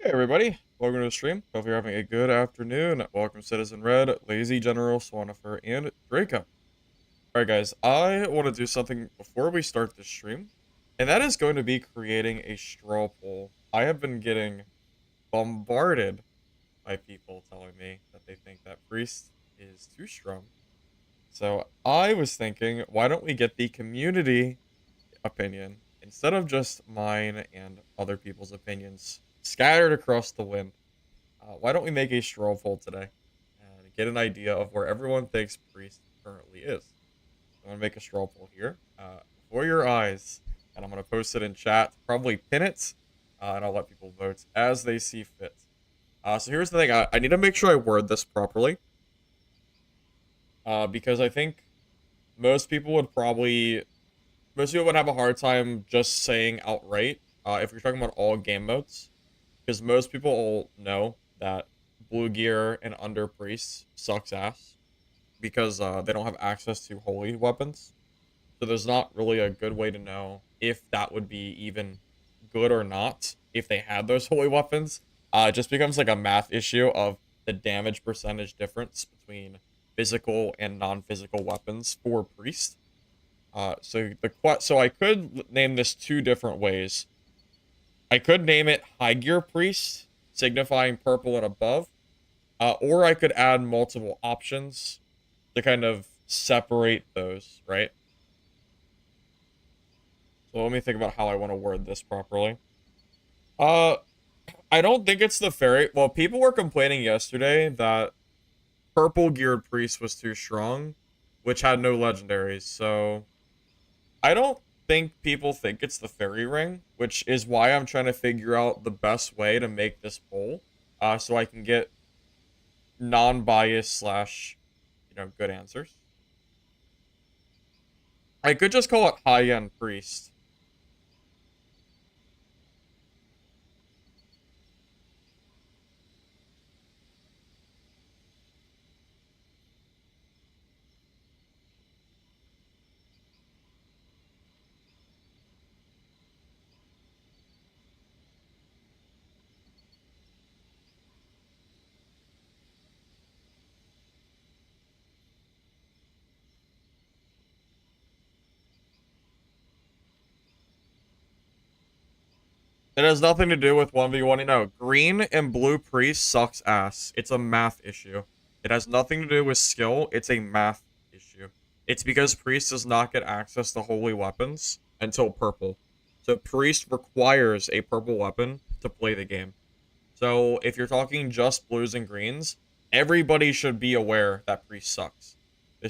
Hey everybody, welcome to the stream. Hope you're having a good afternoon. Welcome Citizen Red, Lazy General, Swanifer, and Draco. Alright guys, I want to do something before we start the stream, and that is going to be creating a straw poll. I have been getting bombarded by people telling me that they think that Priest is too strong. So I was thinking, why don't we get the community opinion instead of just mine and other people's opinions scattered across the wind? Why don't we make a straw poll today and get an idea of where everyone thinks Priest currently is? I'm going to make a straw poll here for your eyes, and I'm going to post it in chat, probably pin it, and I'll let people vote as they see fit. So here's the thing. I need to make sure I word this properly because I think most people would probably, most people would have a hard time just saying outright if you're talking about all game modes, because most people all know that blue gear and under priests sucks ass because they don't have access to holy weapons. So there's not really a good way to know if that would be even good or not if they had those holy weapons. It just becomes like a math issue of the damage percentage difference between physical and non-physical weapons for priest. So I could name this two different ways. I could name it High Gear Priest, signifying purple and above, or I could add multiple options to kind of separate those, right? So let me think about how I want to word this properly. Uh, I don't think it's the fairy. Well, people were complaining yesterday that Purple Geared Priest was too strong, which had no legendaries, so I don't think people think it's the fairy ring, which is why I'm trying to figure out the best way to make this poll, so I can get non-biased slash, good answers. I could just call it high-end priest. It has nothing to do with 1v1. No, green and blue priest sucks ass. It's a math issue. It has nothing to do with skill. It's a math issue. It's because priest does not get access to holy weapons until purple. So priest requires a purple weapon to play the game. So if you're talking just blues and greens, everybody should be aware that priest sucks.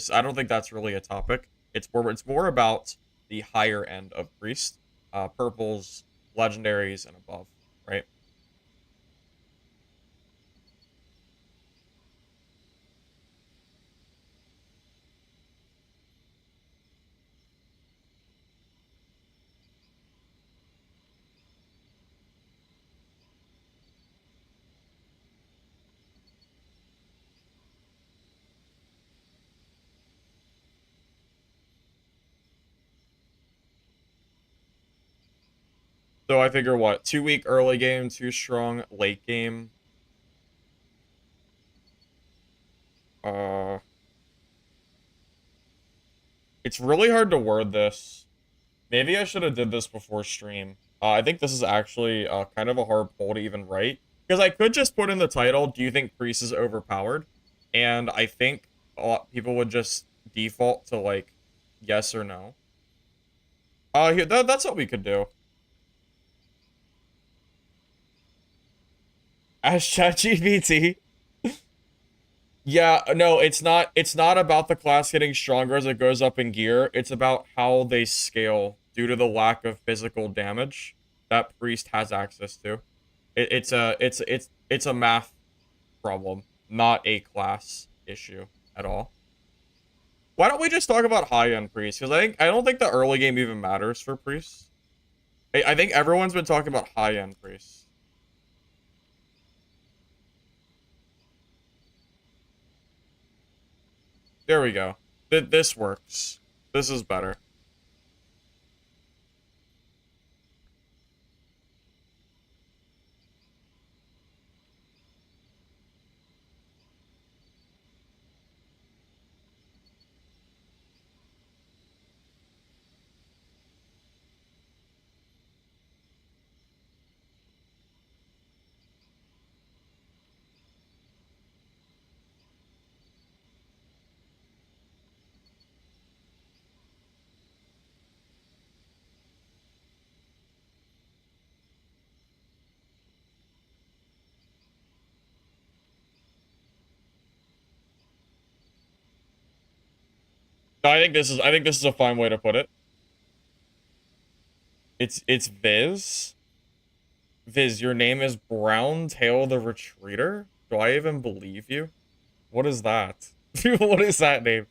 I don't think that's really a topic. It's more about the higher end of priest, purples, legendaries, and above, right? So I figure what 2 week early game, too strong late game. Uh, it's really hard to word this. Maybe I should have did this before stream. I think this is actually kind of a hard poll to even write. Because I could just put in the title, do you think Priest is overpowered? And I think a lot people would just default to, like, yes or no. That's what we could do. Ask ChatGPT. Yeah, no, it's not about the class getting stronger as it goes up in gear. It's about how they scale due to the lack of physical damage that Priest has access to. It's a math problem, not a class issue at all. Why don't we just talk about high-end Priest? Because I don't think the early game even matters for Priests. I think everyone's been talking about high-end Priests. There we go. This works. This is better. No, I think this is a fine way to put it. It's Viz. Viz, your name is Brown Tail the Retreater? Do I even believe you? What is that? What is that name?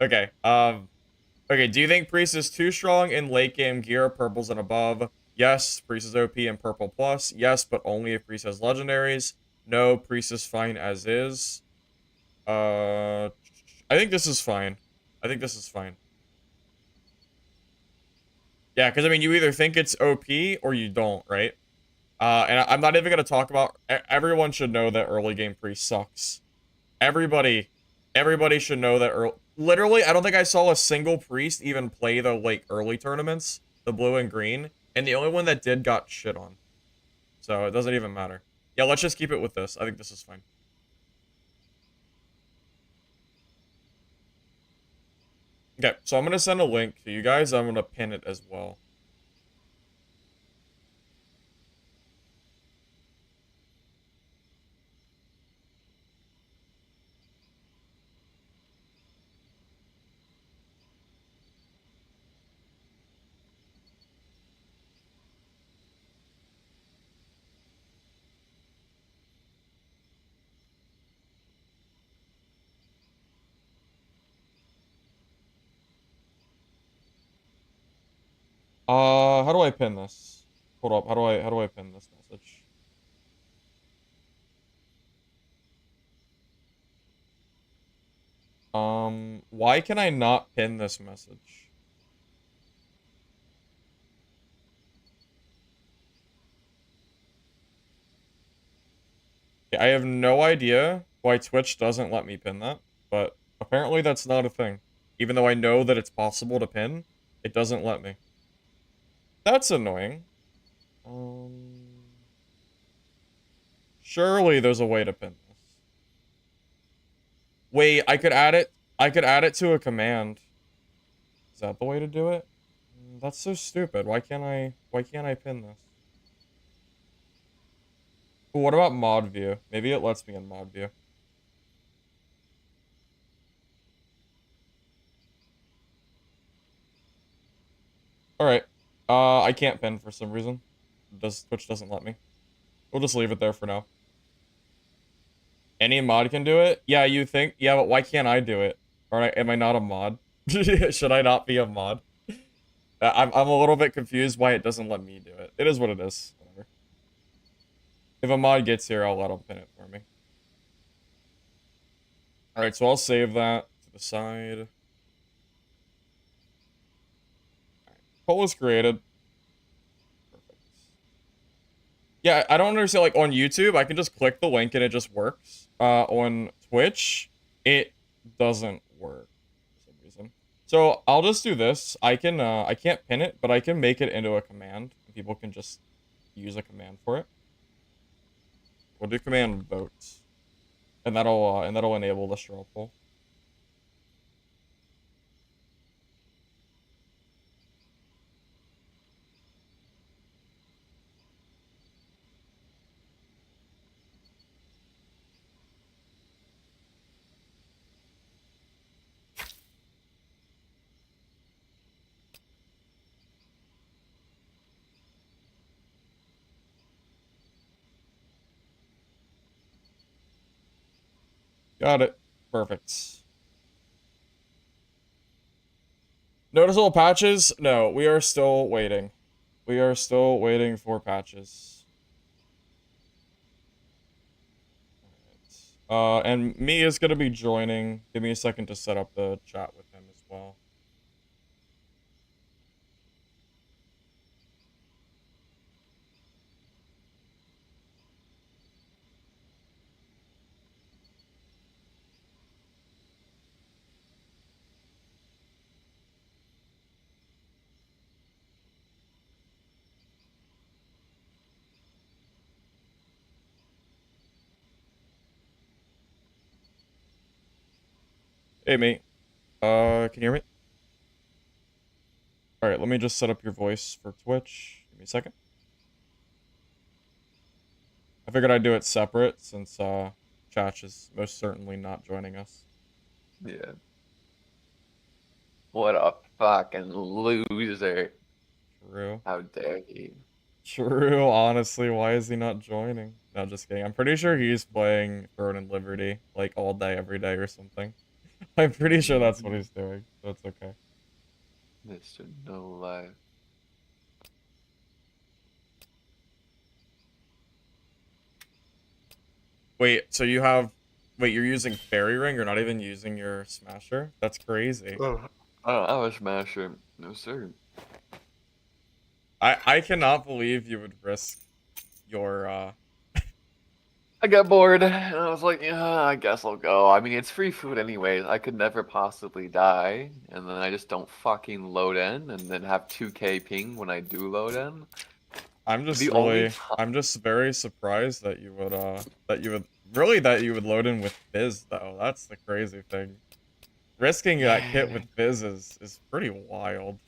Okay, okay, do you think Priest is too strong in late game gear, purples and above? Yes, Priest is OP and purple plus. Yes, but only if Priest has legendaries. No, Priest is fine as is. I think this is fine. I think this is fine. Yeah, because I mean, you either think it's OP or you don't, right? And I'm not even gonna talk about. Everyone should know that early game Priest sucks. Everybody, everybody should know that. Literally, I don't think I saw a single Priest even play the like early tournaments, the blue and green, and the only one that did got shit on. So it doesn't even matter. Yeah, let's just keep it with this. I think this is fine. Okay, so I'm gonna send a link to you guys. I'm gonna pin it as well. How do I pin this? Hold up. How do I pin this message? Why can I not pin this message? I have no idea why Twitch doesn't let me pin that, but apparently that's not a thing. Even though I know that it's possible to pin, it doesn't let me. That's annoying. Surely there's a way to pin this. Wait, I could add it. I could add it to a command. Is that the way to do it? That's so stupid. Why can't I pin this? But what about mod view? Maybe it lets me in mod view. All right. I can't pin for some reason. Twitch doesn't let me. We'll just leave it there for now. Any mod can do it? Yeah, you think? Yeah, but why can't I do it? Am I not a mod? Should I not be a mod? I'm a little bit confused why it doesn't let me do it. It is what it is. Whatever. If a mod gets here, I'll let him pin it for me. Alright, so I'll save that to the side. Alright, poll is created. Perfect. Yeah, I don't understand, like, on YouTube, I can just click the link and it just works. On Twitch, it doesn't work for some reason. So, I'll just do this. I can't pin it, but I can make it into a command. And people can just use a command for it. We'll do command vote. And that'll enable the straw poll. Got it. Perfect. Noticeable patches? No, we are still waiting. We are still waiting for patches. And me is gonna be joining. Give me a second to set up the chat with him as well. Hey, mate. Can you hear me? Alright, let me just set up your voice for Twitch. Give me a second. I figured I'd do it separate since, Chatch is most certainly not joining us. Yeah. What a fucking loser. True. How dare he? True, honestly, why is he not joining? No, just kidding. I'm pretty sure he's playing Throne and Liberty, like, all day, every day or something. I'm pretty sure that's what he's doing, so it's okay. Mr. No Life. Wait, so you have... Wait, you're using Fairy Ring? You're not even using your Smasher? That's crazy. Oh, I was smasher. No sir. I cannot believe you would risk your, I got bored and I was like, yeah, I guess I'll go. I mean, it's free food anyways. I could never possibly die, and then I just don't fucking load in, and then have 2K ping when I do load in. The only time, I'm just very surprised that you would, really that you would load in with Fizz, though. That's the crazy thing. Risking that kit yeah, with Fizz is pretty wild.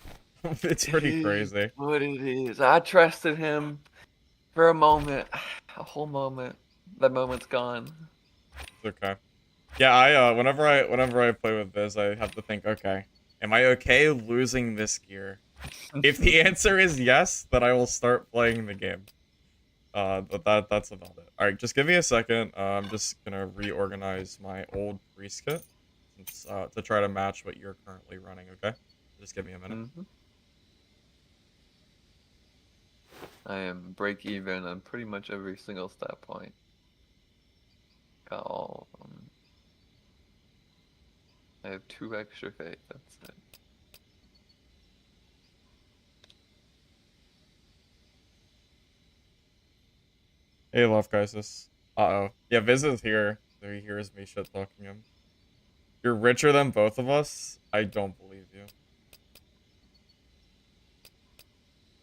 It's it pretty is crazy. what it is. I trusted him for a moment, a whole moment. That moment's gone. It's okay. Yeah, whenever I play with Fizz, I have to think, okay, am I okay losing this gear? If the answer is yes, then I will start playing the game. But that's about it. All right, just give me a second. I'm just gonna reorganize my old priest kit since, to try to match what you're currently running. Okay, just give me a minute. Hmm. I am break even on pretty much every single stat point. Got all of them. I have 2 extra faith. That's it. Hey, Love Crisis. Uh-oh. Yeah, Viz is here. So he hears me shit talking him. You're richer than both of us? I don't believe you.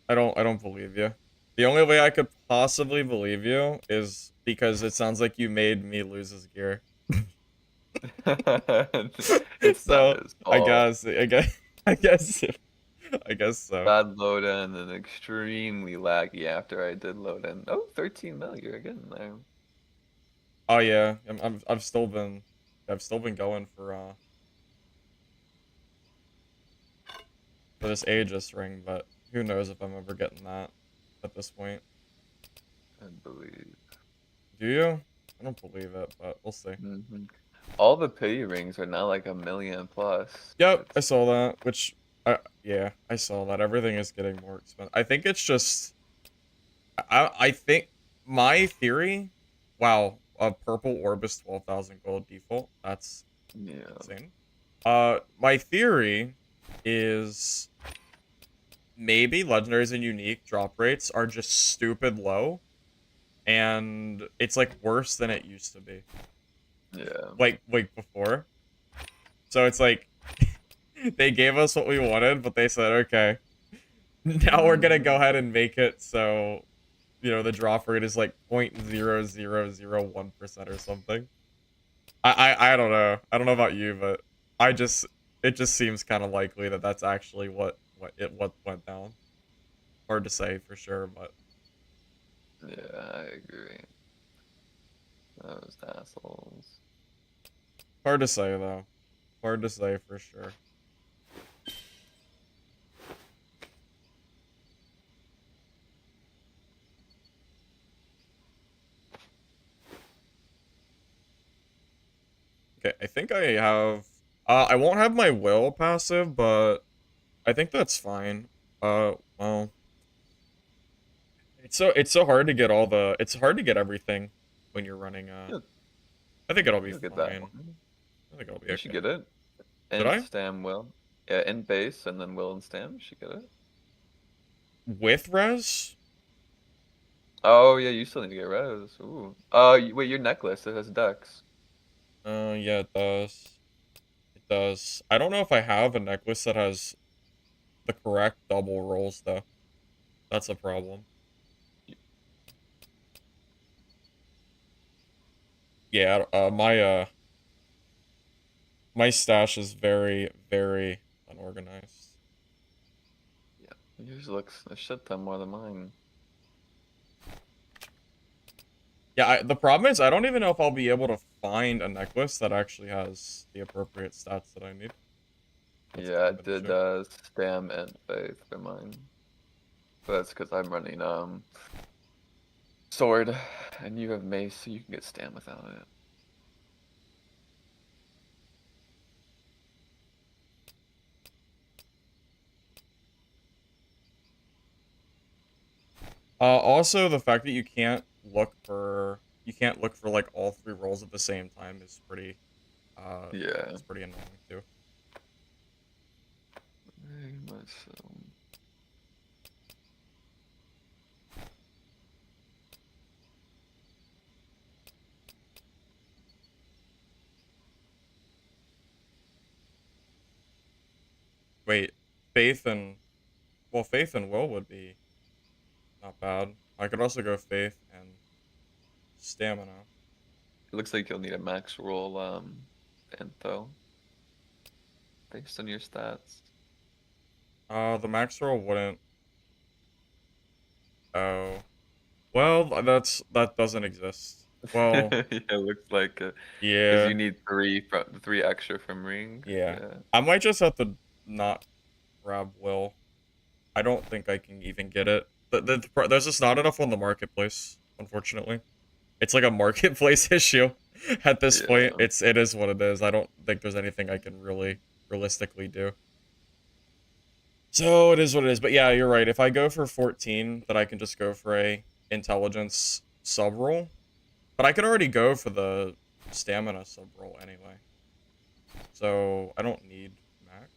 I don't believe you. The only way I could possibly believe you is because it sounds like you made me lose his gear. It's not So his fault. I guess I guess so. Bad load in and extremely laggy after I did load in. Oh, 13 mil, you're getting there. Oh yeah, I've still been going for this Aegis ring, but who knows if I'm ever getting that at this point. I believe. Do you? I don't believe it, but we'll see. Hmm. All the pity rings are now like 1 million plus. Yep, I It's saw that, which yeah, I saw that. Everything is getting more expensive. I think it's just I think my theory, wow, a purple orb is 12,000 gold default. That's yeah. insane. My theory is maybe legendaries and unique drop rates are just stupid low, and it's like worse than it used to be. Yeah. Like before. So it's like they gave us what we wanted, but they said, okay, now we're gonna go Hmm. ahead and make it so, you know, the drop rate is like 0.0001% or something. I don't know. I don't know about you, but I just it just seems kind of likely that that's actually what went down. Hard to say for sure, but Yeah, I agree. Those assholes. hard to say though. Hard to say for sure. Okay, I think I have. I won't have my will passive, but I think that's fine. Well, it's so hard to get all the. It's hard to get everything when you're running. You'll, I think it'll be you'll get that fine. one. I think it'll be You should okay. get it. Should Int, I? stam, will. Yeah, int base, and then will and stam. You should get it. With res? Oh, yeah, you still need to get res. Ooh. Wait, your necklace, it has ducks. Yeah, it does. It does. I don't know if I have a necklace that has the correct double rolls though. That's a problem. Yeah, my stash is very, very unorganized. Yeah, yours looks a shit ton more than mine. Yeah, the problem is I don't even know if I'll be able to find a necklace that actually has the appropriate stats that I need. That's Yeah, kind I of an did issue. Stam and Faith for mine. But that's because I'm running Sword, and you have Mace, so you can get Stam without it. Also, the fact that you can't look for like all three rolls at the same time is pretty Yeah, it's pretty annoying too. very much so. Wait, Faith and Will would be not bad. I could also go Faith and Stamina. It looks like you'll need a max roll Antho based on your stats. The max roll wouldn't. Oh, well, that doesn't exist. Well, Yeah, it looks like because yeah, you need three extra from Ring. yeah. Yeah, I might just have to not grab Will. I don't think I can even get it. There's just not enough on the marketplace, unfortunately. It's like a marketplace issue at this point. yeah. It is what it is. I don't think there's anything I can really realistically do. So it is what it is. But yeah, you're right. If I go for 14, then I can just go for a intelligence sub roll. But I could already go for the stamina sub roll anyway. So I don't need max.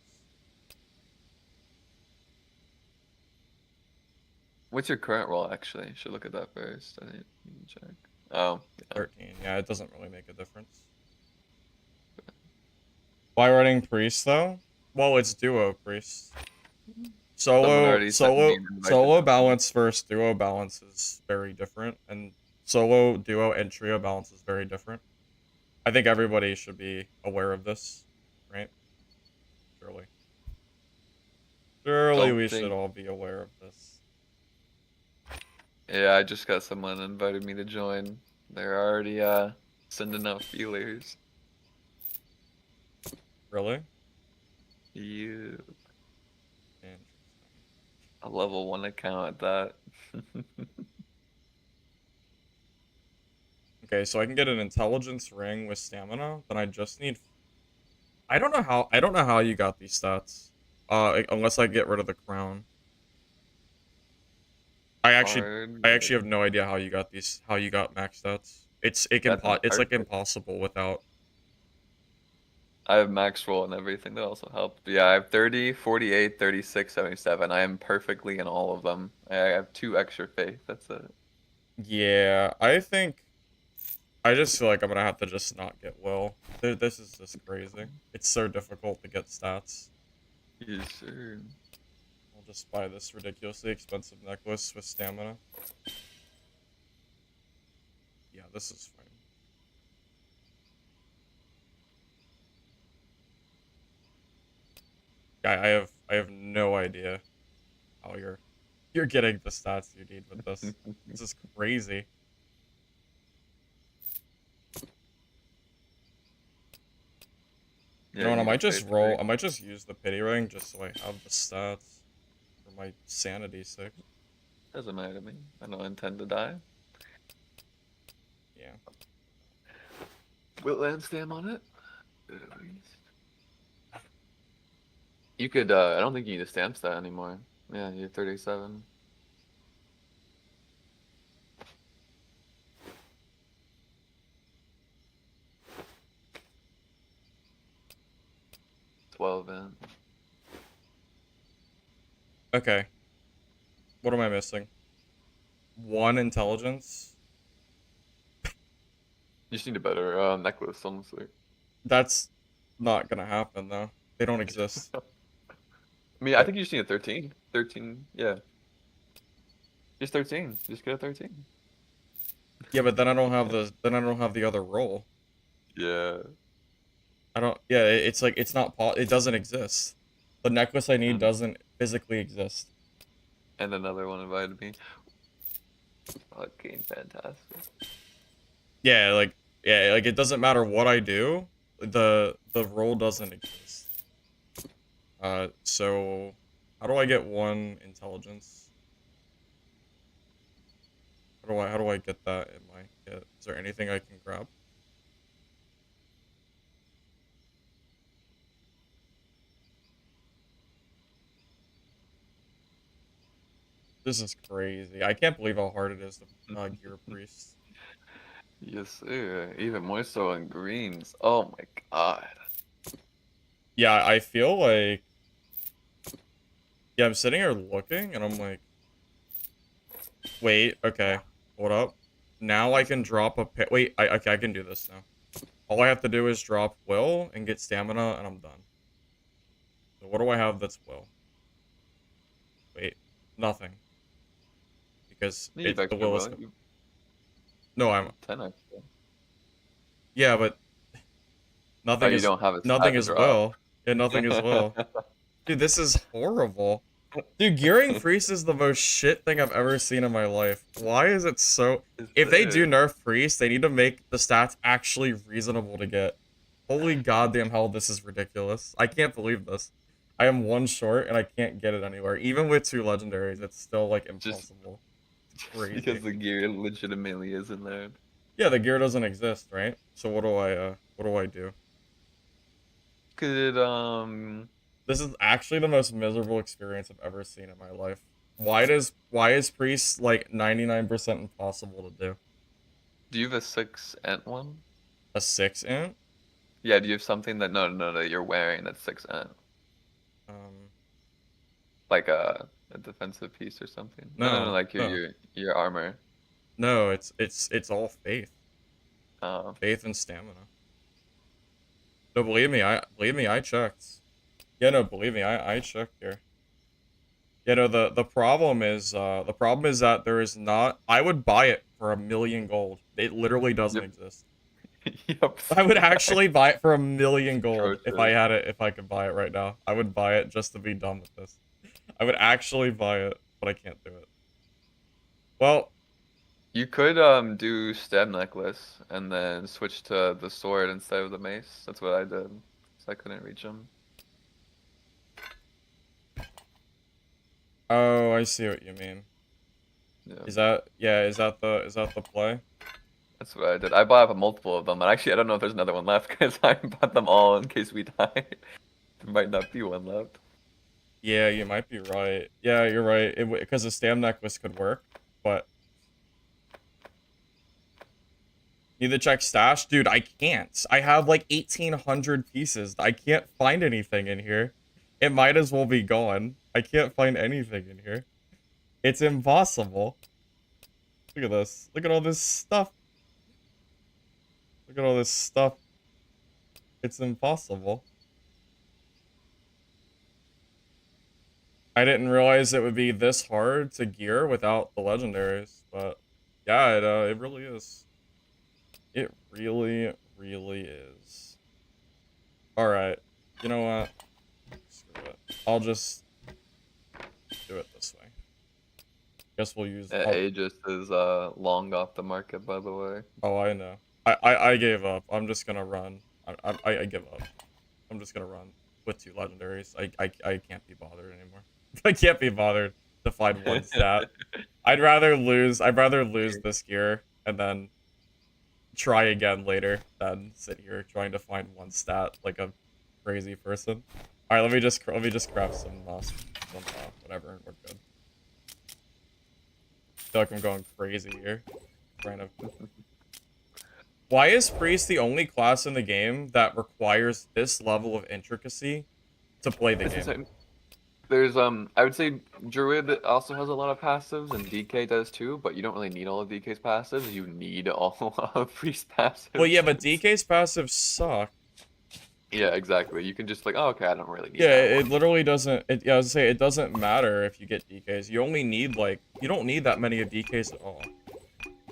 What's your current roll actually? Should look at that first. I didn't even check. Oh, yeah. 13. Yeah, it doesn't really make a difference. Why running priest though? Well, it's duo priest. Someone already sent me an invite to Solo join. balance versus duo balance is very different, and solo, duo, and trio balance is very different. I think everybody should be aware of this, right? Surely. Surely Don't we should think. all be aware of this. Yeah, I just got someone invited me to join. They're already sending out feelers. Really? You Interesting. a level 1 account at that. Okay, so I can get an intelligence ring with stamina, then I just need I don't know how you got these stats. Unless I get rid of the crown. I Hard. actually have no idea how you got max stats. That's not It's like perfect. impossible without. I have max roll and everything that also helped. Yeah, I have 30, 48, 36, 77. I am perfectly in all of them. I have 2 extra faith. That's it. Yeah, I think I just feel like I'm gonna have to just not get Will. This is just crazy. It's so difficult to get stats. Yes, sir. I'll just buy this ridiculously expensive necklace with stamina. Yeah, this is fine. I have no idea how you're getting the stats you need with this. This is crazy. You Yeah, know you what? need a faith 3. I might just use the pity ring just so I have the stats for my sanity's sake. Doesn't matter to me. I don't intend to die. Yeah. Will land stam on it? At least. You could, I don't think you need a stamp stat anymore. Yeah, you're 37. Twelve in. Okay. What am I missing? One intelligence? You just need a better necklace, honestly. That's not gonna happen though. They don't exist. I mean, I But think you just need a 13. 13, yeah. Just 13. Just get a 13. yeah, but then I don't have the other role. Yeah. I don't yeah, it's like it doesn't exist. The necklace I need And doesn't physically exist. and another one invited me. Fucking fantastic. Yeah, like it doesn't matter what I do, the role doesn't exist. So how do I get one intelligence? How do I get that in my kit? Is there anything I can grab? This is crazy. I can't believe how hard it is to gear priest. Yes, sir. Even more so in greens. Oh my god. Yeah, I feel like yeah, I'm sitting here looking and I'm like, wait, okay, hold up. Now I can drop a wait, okay, I can do this now. All I have to do is drop will and get stamina and I'm done. So what do I have that's will? Wait, nothing. Because You've it's the extra will is well. You no, I'm 10 extra. yeah, but Oh, nothing you is don't have a nothing stat to is drop. will. Yeah, nothing is will. Dude, this is horrible. Dude, gearing priest is the most shit thing I've ever seen in my life. Why is it so... Yes, If they do sir. nerf priest, they need to make the stats actually reasonable to get. Holy goddamn hell, this is ridiculous. I can't believe this. I am one short and I can't get it anywhere. Even with 2 legendaries, it's still like Just, impossible. It's just crazy. because the gear legitimately isn't there. Yeah, the gear doesn't exist, right? So what do I do? Could This is actually the most miserable experience I've ever seen in my life. Why is priest like 99% impossible to do? do you have a 6 ent one? A 6 int? Yeah, do you have something that no you're wearing that's 6 ent? Um Like a defensive piece or something? No, no, like no. your armor. No, it's all faith. Uh, Faith and stamina. No, believe me, I checked. Yeah, no, believe me, I checked here. Yeah, no, the problem is that there is not I would buy it for 1,000,000 gold. It literally doesn't yep, exist. yep, I would same. actually buy it for 1,000,000 gold if I Atrocious. had it, if I could buy it right now. I would buy it just to be done with this. I would actually buy it, but I can't do it. Well, You could do stem necklace and then switch to the sword instead of the mace. That's what I did. So I couldn't reach him. oh, I see what you mean. Yeah, Is that the play? that's what I did. I bought multiple of them, and actually I don't know if there's another one left because I bought them all in case we die. There might not be one left. Yeah, you might be right. Yeah, you're right. Because the stam necklace could work, but need to check stash, dude. I can't. I have like 1,800 pieces. I can't find anything in here. It might as well be gone. I can't find anything in here. It's impossible. Look at this. Look at all this stuff. Look at all this stuff. It's impossible. I didn't realize it would be this hard to gear without the legendaries, but yeah, it really is. It really, really is. All right. You know what? Screw it. I'll just do it this way. Guess we'll use. Oh, Aegis is long off the market, by the way. oh, I know. I gave up. I'm just gonna run. I give up. I'm just gonna run with 2 legendaries. I can't be bothered anymore. I can't be bothered to find one stat. I'd rather lose this gear and then try again later than sit here trying to find one stat like a crazy person. All right, let me just grab some whatever. We're good. I feel like I'm going crazy here. Trying to. Why is priest the only class in the game that requires this level of intricacy to play the It's the game? same. There's I would say Druid also has a lot of passives and DK does too, but you don't really need all of DK's passives. You need all of Priest Well, yeah, but passives. DK's passives suck. Yeah, exactly. You can just like, oh, okay, I don't really need Yeah, that it one. literally doesn't. Yeah, I was gonna say it doesn't matter if you get DKs. You only need like you don't need that many of DKs at all.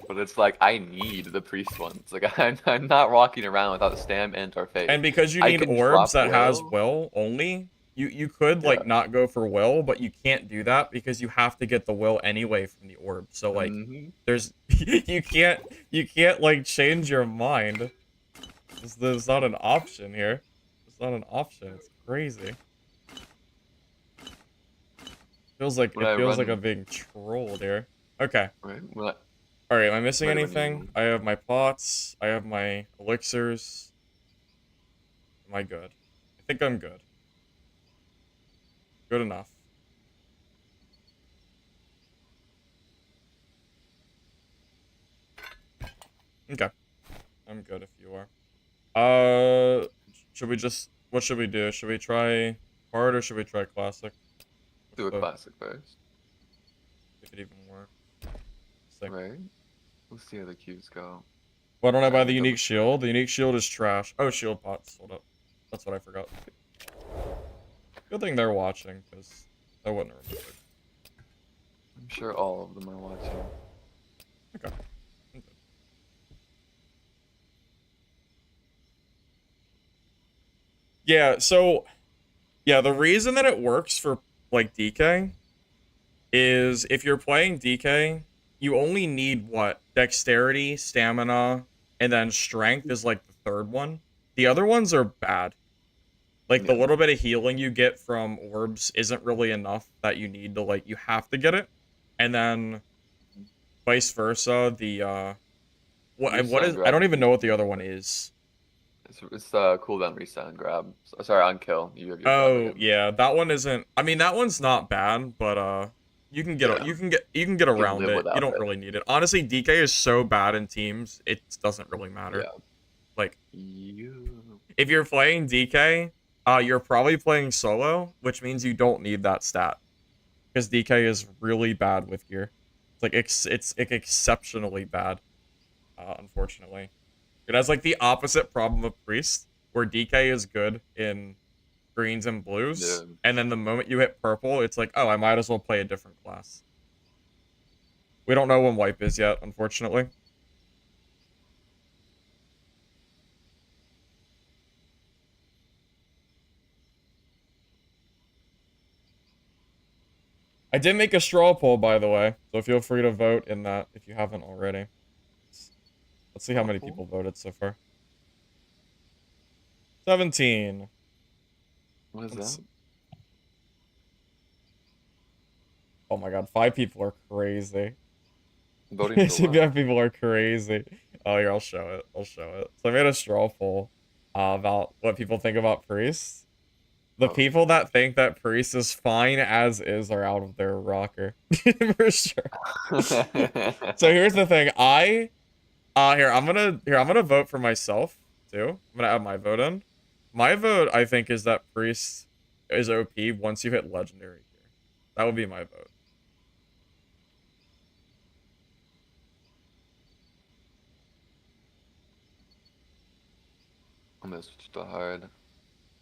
But it's like I need the Priest ones. Like I'm not walking around without Stam, Int, or Faith. And because you I need can orbs drop that has Will. will only, you could Yeah. like not go for will, but you can't do that because you have to get the will anyway from the orb. So like, Hmm. there's you can't like change your mind. There's not an option here. It's not an option. It's crazy. Feels like When it I feels like run, I'm being trolled here. Okay. right? All right. Am I missing Ready when anything? you. I have my pots. I have my elixirs. Am I good? I think I'm good. Good enough. Okay. I'm good if you are. Should we just, what should we do? Should we try hard or should we try classic? Do a The, classic first, if it even works. Sick. right? Let's see how the queues go. Why don't I buy Let the me double. unique shield? The unique shield is trash. Oh, shield pots. Hold up. That's what I forgot. Good thing they're watching, because I wouldn't have remembered. I'm sure all of them are watching. Okay. I'm good. Yeah, so, yeah, the reason that it works for, like, DK is if you're playing DK, you only need, what? Dexterity, stamina, and then strength is, like, the third one. The other ones are bad. Like, the Yeah. little bit of healing you get from orbs isn't really enough that you need to, like, you have to get it. And then, vice versa, the, what Reset and is, I grab. don't even know what the other one is. It's cooldown reset and grab. Sorry, on kill. You have your grab Oh, again. yeah, that one isn't, I mean, that one's not bad, but, you can get, Yeah. you can get You can around live it. You without don't it. really need it. Honestly, DK is so bad in teams, it doesn't really matter. Yeah. Like, You. if you're playing DK, you're probably playing solo, which means you don't need that stat. Because DK is really bad with gear. It's like, it's exceptionally bad, unfortunately. It has, like, the opposite problem of Priest, where DK is good in greens and Yeah. blues, and then the moment you hit purple, it's like, oh, I might as well play a different class. We don't know when wipe is yet, unfortunately. I did make a straw poll, by the way, so feel free to vote in that if you haven't already. Let's see how many people voted so far. 17. What is Let's... that? Oh my god, 5 people are crazy. Voting for what? CBF people are crazy. Oh, here, I'll show it. I'll show it. So I made a straw poll about what people think about Priest. The Oh. people that think that Priest is fine as is are out of their rocker. For sure. So here's the thing. I'm gonna vote for myself too. I'm gonna add my vote in. My vote, I think, is that Priest is OP once you hit legendary gear. That would be my vote. I'm gonna switch to hard.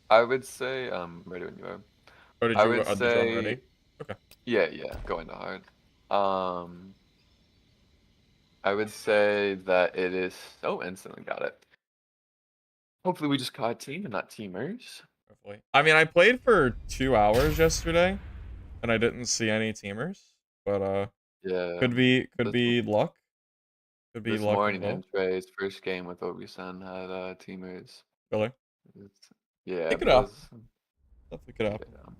I would say ready when you are. Oh, I would did you say already? Okay. yeah, going to hard. I would say that it is instantly got it. Hopefully we just caught team and not teamers. Hopefully. I mean, I played for 2 hours yesterday, and I didn't see any teamers. But Yeah. could be This, luck. Could be this luck morning, involved. Entree's first game with Obi-san had teamers. Really? Yeah, It could that happen. was Definitely could happen. yeah.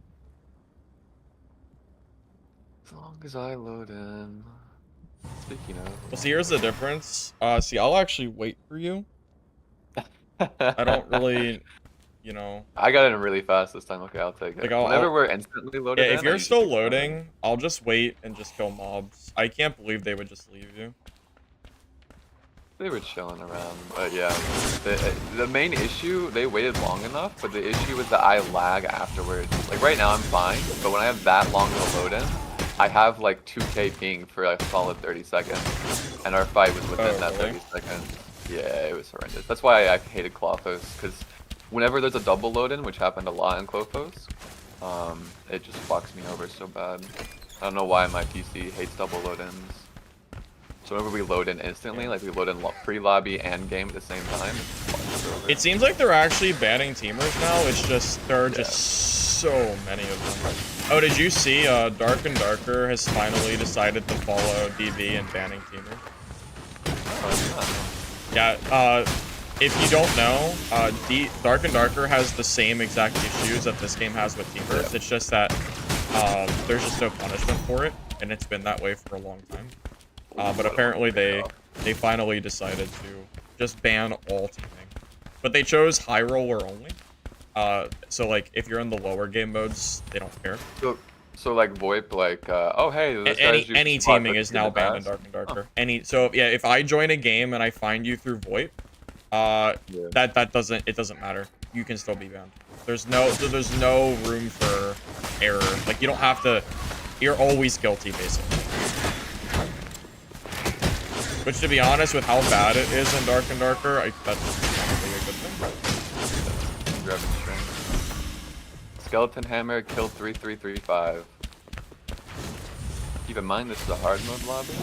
As long as I load in. Speaking Well, of. see, here's the difference. See, I'll actually wait for you. I don't really, you know. I got in really fast this time. Okay, I'll take it. Like, Whenever we're instantly loaded yeah, if in, I you're usually still take time. loading, I'll just wait and just kill mobs. I can't believe they would just leave you. They were chilling around, but yeah, the main issue, they waited long enough, but the issue was that I lag afterwards. Like right now I'm fine, but when I have that long to load in, I have like 2k ping for like a solid 30 seconds, and our fight was within that Really? 30 seconds. Yeah, it was horrendous. That's why I hated Klothos, because whenever there's a double load in, which happened a lot in Klothos, it just fucks me over so bad. I don't know why my PC hates double load ins. So whenever we load in instantly, like we load in pre-lobby and game at the same time, It seems like they're actually banning teamers now. It's just, there are just so many of them. Oh, did you see Dark and Darker has finally decided to follow DB and banning teamers? Yeah, if you don't know, Dark and Darker has the same exact issues that this game has with teamers. It's just that there's just no punishment for it, and it's been that way for a long time. But apparently they finally decided to just ban all teaming. But they chose high roller only. So like if you're in the lower game modes, they don't care. So like VoIP, like oh hey, this guy's any teaming is now banned in Dark and Darker. So yeah, if I join a game and I find you through VoIP, that doesn't matter. You can still be banned. There's no room for error. Like you don't have to. You're always guilty basically. Which, to be honest, with how bad it is in Dark and Darker, that's probably a good thing. Grabbing string. Skeleton Hammer, kill 3335. Keep in mind, this is a hard mode lobby.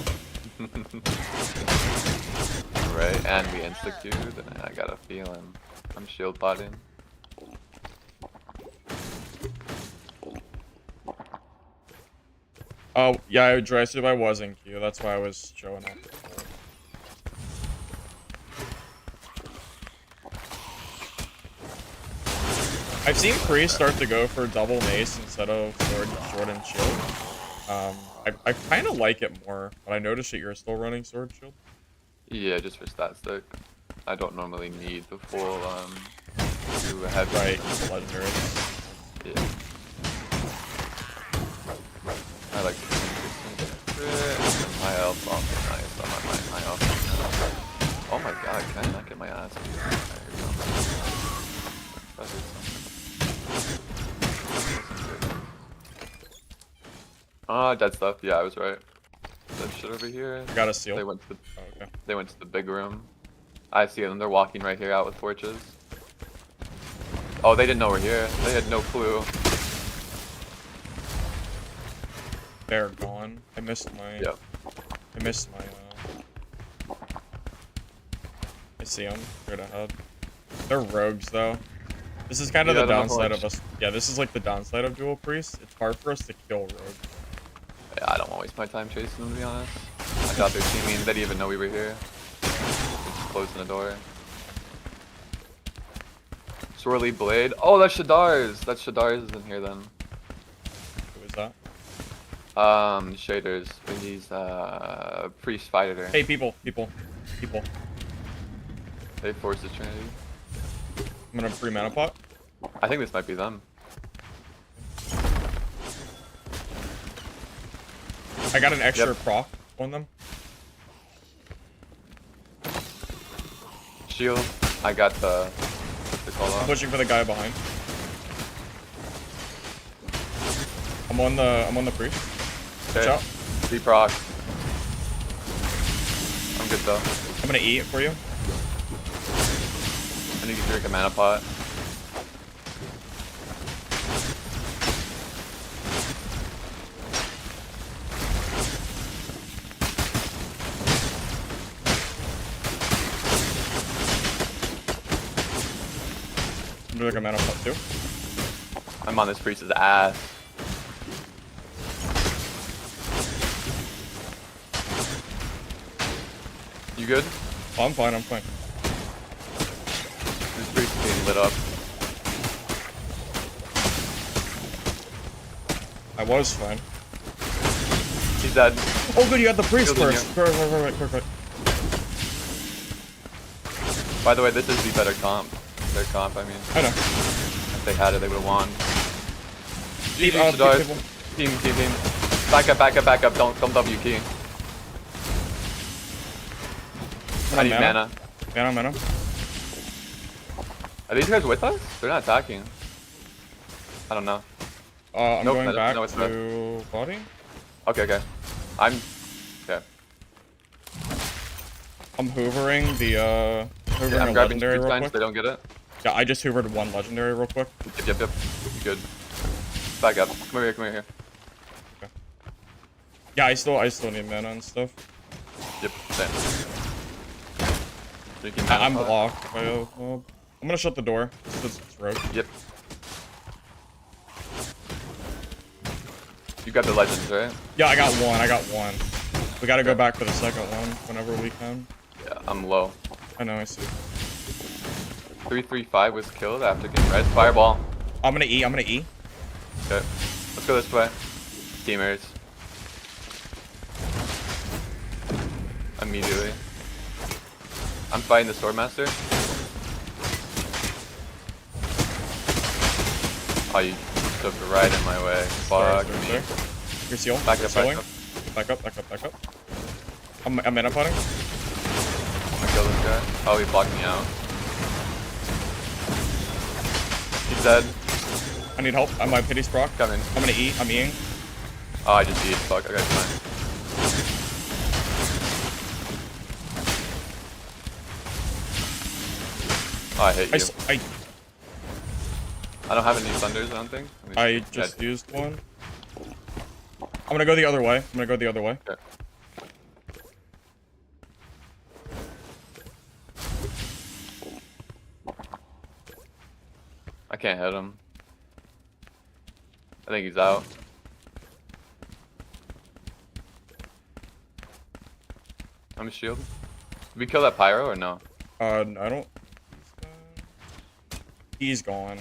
Right, and we insta-queued, and I got a feeling. I'm shield potting. Oh, yeah, I was in queue. That's why I was showing up. I've seen Priest start to go for double mace instead of sword and shield. I kind of like it more, but I noticed that you're still running sword shield. Yeah, just for stat stick. I don't normally need the full two heavy. Right, the legendary. Yeah. I like to high health also nice. I'm on my high health now. Oh my god, can I not get my ass dead stuff. Yeah, I was right. That shit over here. Got a seal. They went to the big room. I see them. They're walking right here out with torches. Oh, they didn't know we're here. They had no clue. They're gone. I missed my. Yep. I missed my. I see them. Straight ahead. They're rogues though. This is kind of the downside of us. Yeah, this is like the downside of dual priests. It's hard for us to kill rogues. Yeah, I don't want to waste my time chasing them, to be honest. I thought their teaming. They didn't even know we were here. Just closing the door. Swirly Blade. Oh, that's Shadar's. That's Shadar's is in here then. Who is that? Shaders. He's priest fighter. Hey, people. They forced the Trinity. I'm gonna free mana pot. I think this might be them. I got an extra proc on them. Shield. I got the call I'm off. pushing for the guy behind. I'm on the priest. Watch out. D-proc. I'm good though. I'm gonna eat it for you. I need to drink a mana pot. I'm gonna drink a mana pot too. I'm on this priest's ass. You good? Oh, I'm fine. This priest is being lit up. I was fine. He's dead. Oh, good, you got the priest Shielding first. Perfect. By the way, this is the better comp. Their comp, I mean. I know. If they had it, they would have won. Keep, Team. Back up. Don't W key. I need mana. Mana. Are these guys with us? They're not attacking. I don't know. I'm Nope, going back no, it's to body. Okay. I'm hoovering the I'm a grabbing legendary street real signs. quick. They don't get it. Yeah, I just hoovered one legendary real quick. Yep. You good. Back up. Come over here. Okay. Yeah, I still need mana and stuff. Yep. Same. I'm blocked by a mob. I'm gonna shut the door. It's rogue. Yep. You got the legends, right? Yeah, I got one. We gotta go back for the second one whenever we can. Yeah, I'm low. I know, I see. 335 was killed after getting red. Fireball. I'm gonna E. Okay. Let's go this way. Teamers. Immediately. I'm fighting the Swordmaster. Oh, you took right in my way. Fuck me. You're seal. Back up, back up. Back up, back up, back up. I'm mana potting. I'm gonna kill this guy. Oh, he blocked me out. He's dead. I need help. I'm my pity's proc. Coming. I'm gonna eat. I'm eating. Oh, I just eat. Fuck. Okay, fine. Oh, I hate you. I don't have any thunders, I don't think. I just used one. I'm gonna go the other way. Okay. I can't hit him. I think he's out. I'm a shield. Did we kill that pyro or no? I don't. He's gone.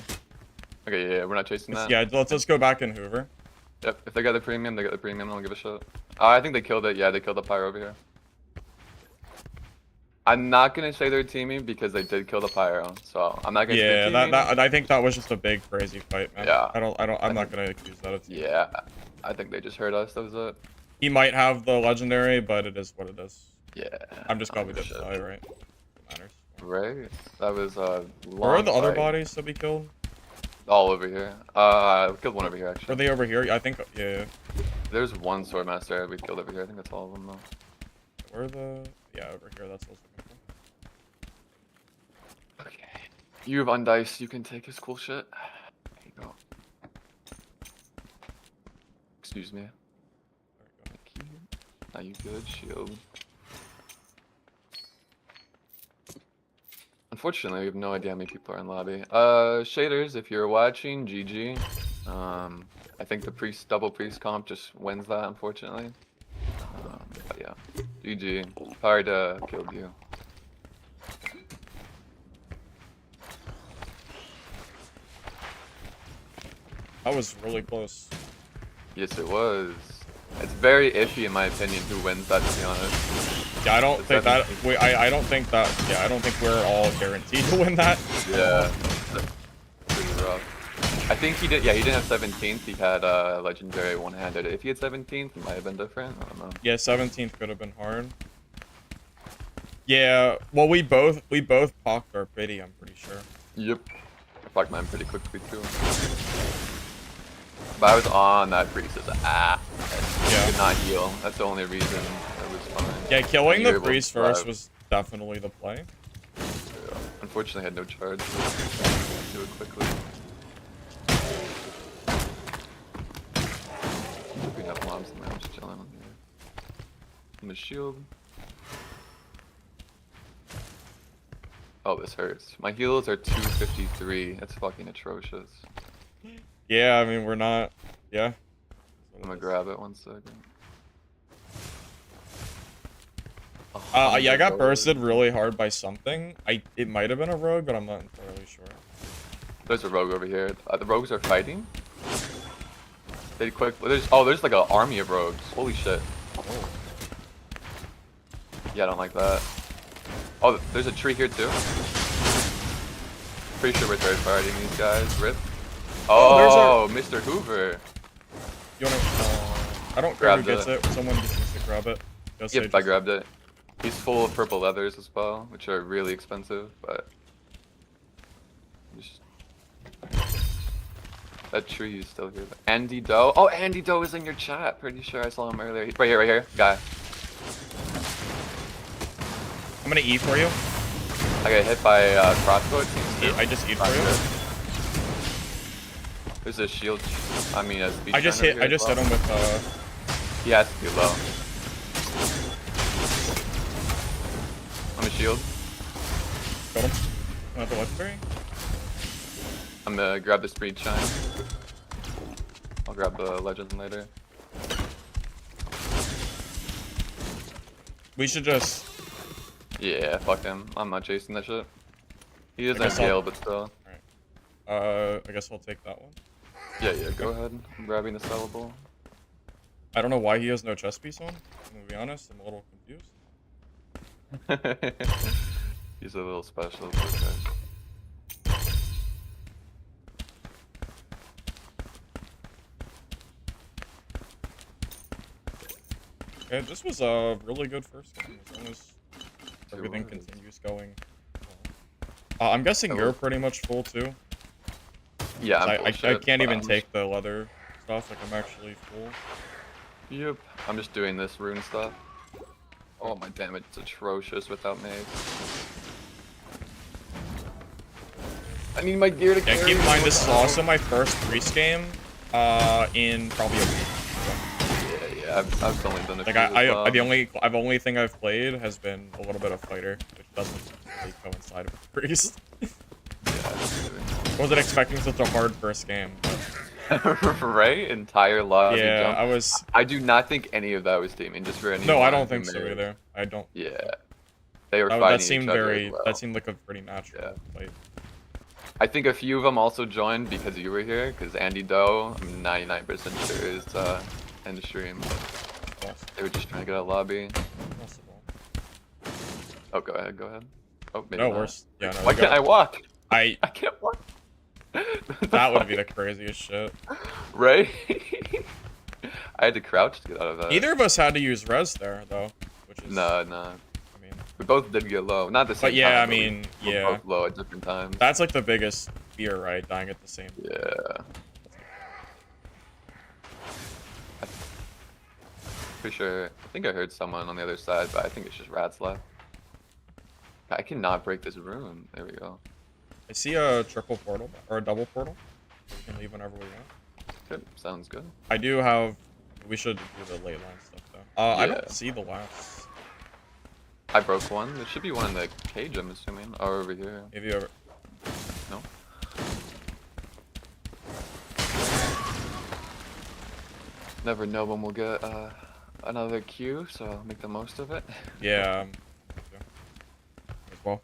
Okay, yeah, we're not chasing that. Yeah, let's go back in Hoover. Yep, if they got the premium, they got the premium. I don't give a shit. I think they killed it. Yeah, they killed the pyro over here. I'm not gonna say they're teaming because they did kill the pyro, so I'm not gonna. Yeah, that I think that was just a big crazy fight, man. Yeah. I'm not gonna accuse that of teaming. Yeah, I think they just heard us. That was it. He might have the legendary, but it is what it is. Yeah. I'm just probably just die, right? It matters. Right. That was a long Where are the other fight. bodies to be killed? All over here. We killed one over here actually. Are they over here? I think. Yeah. There's one Swordmaster we killed over here. I think that's all of them though. Where are the? Yeah, over here. That's also. Okay. You have undice. You can take his cool shit. There you go. Excuse me. Thank you. Are you good? Shield. Unfortunately, we have no idea how many people are in lobby. Shaders, if you're watching, GG. I think the double priest comp just wins that, unfortunately. But yeah, GG. Hard killed you. That was really close. Yes, it was. It's very iffy in my opinion who wins that, to be honest. Yeah, I don't think that. I don't think that. Yeah, I don't think we're all guaranteed to win that. Yeah. Pretty rough. I think he did. Yeah, he didn't have 17th. He had legendary one-handed. If he had 17th, it might have been different. I don't know. Yeah, 17th could have been hard. Yeah. Well, we both pocked our pity. I'm pretty sure. Yep. I pocked mine pretty quickly too. But I was on that priest's ass. Yeah. Did not heal. That's the only reason it was fine. Yeah, killing You were the able priest to first survive. was definitely the play. Yeah. Unfortunately, I had no charge. Do it quickly. We have mobs in there. I'm just chilling on here. I'm gonna shield. Oh, this hurts. My heals are 253. That's fucking atrocious. Yeah, I mean we're not. Yeah. I'm gonna grab it 1 second. Yeah, I got bursted really hard by something. It might have been a rogue, but I'm not entirely sure. There's a rogue over here. The rogues are fighting. They quick. There's like an army of rogues. Holy shit. Oh. Yeah, I don't like that. Oh, there's a tree here too. Pretty sure we're third partying these guys. Rip. Oh, Mr. Hoover. You wanna? I don't care who gets it. Someone just needs to grab it. Just Yep, I grabbed it. He's full of purple leathers as well, which are really expensive, but that tree is still here. Andy Doe. Oh, Andy Doe is in your chat. Pretty sure I saw him earlier. Right here, right here. Guy. I'm gonna eat for you. I got hit by crossbow. It seems too. I just eat for you. There's a shield. I mean, a speed. I just hit him with He has to be low. I'm a shield. Got him. The legendary. I'm gonna grab the speed shine. I'll grab the legend later. We should just. Yeah, fuck him. I'm not chasing that shit. He doesn't guess have Gale, but still. Alright. I guess I'll take that one. Yeah, go ahead. I'm grabbing the sellable. I don't know why he has no chest piece on. I'm gonna be honest, I'm a little confused. He's a little special. Okay. Yeah, this was a really good first game, as long as everything was. continues going well. I'm guessing you're pretty much full too. Yeah, I'm I full can't even I'm take the leather stuff, like I'm actually full. Yep. I'm just doing this rune stuff. Oh, my damage is atrocious without maze. I need my gear to Yeah, carry. keep in mind, this is also my first priest game, in probably a week. Yeah, I've only done a Like few I've only thing I've played has been a little bit of fighter, which doesn't really coincide with priest. Wasn't expecting such a hard first game. Right? Entire lobby Yeah, jump. I do not think any of that was teaming, just for any. No, I don't think so either. I don't. Yeah. They were That fighting seemed each other very. as well. That seemed like a pretty natural fight. I think a few of them also joined because you were here, because Andy Doe, I'm 99% sure is in the stream. They were just trying to get a lobby. Possible. Oh, go ahead. Oh, maybe no, not. worse. Yeah, no. Why can't I walk? I can't walk. That would be the craziest shit. Right? I had to crouch to get out of that. Neither of us had to use res there, though. Which is... No. I mean... We both did get low. Not the same But yeah, time, I mean, we're both low at different times. That's like the biggest fear, right? Dying at the same time. Yeah. Pretty sure. I think I heard someone on the other side, but I think it's just rats left. I cannot break this room. There we go. I see a triple portal or a double portal. We can leave whenever we want. Good. Sounds good. I do have. We should do the ley line stuff though. I don't see the last. I broke one. There should be one in the cage, I'm assuming, or over here. Maybe over. No. Never know when we'll get another queue, so I'll make the most of it. Yeah. As well.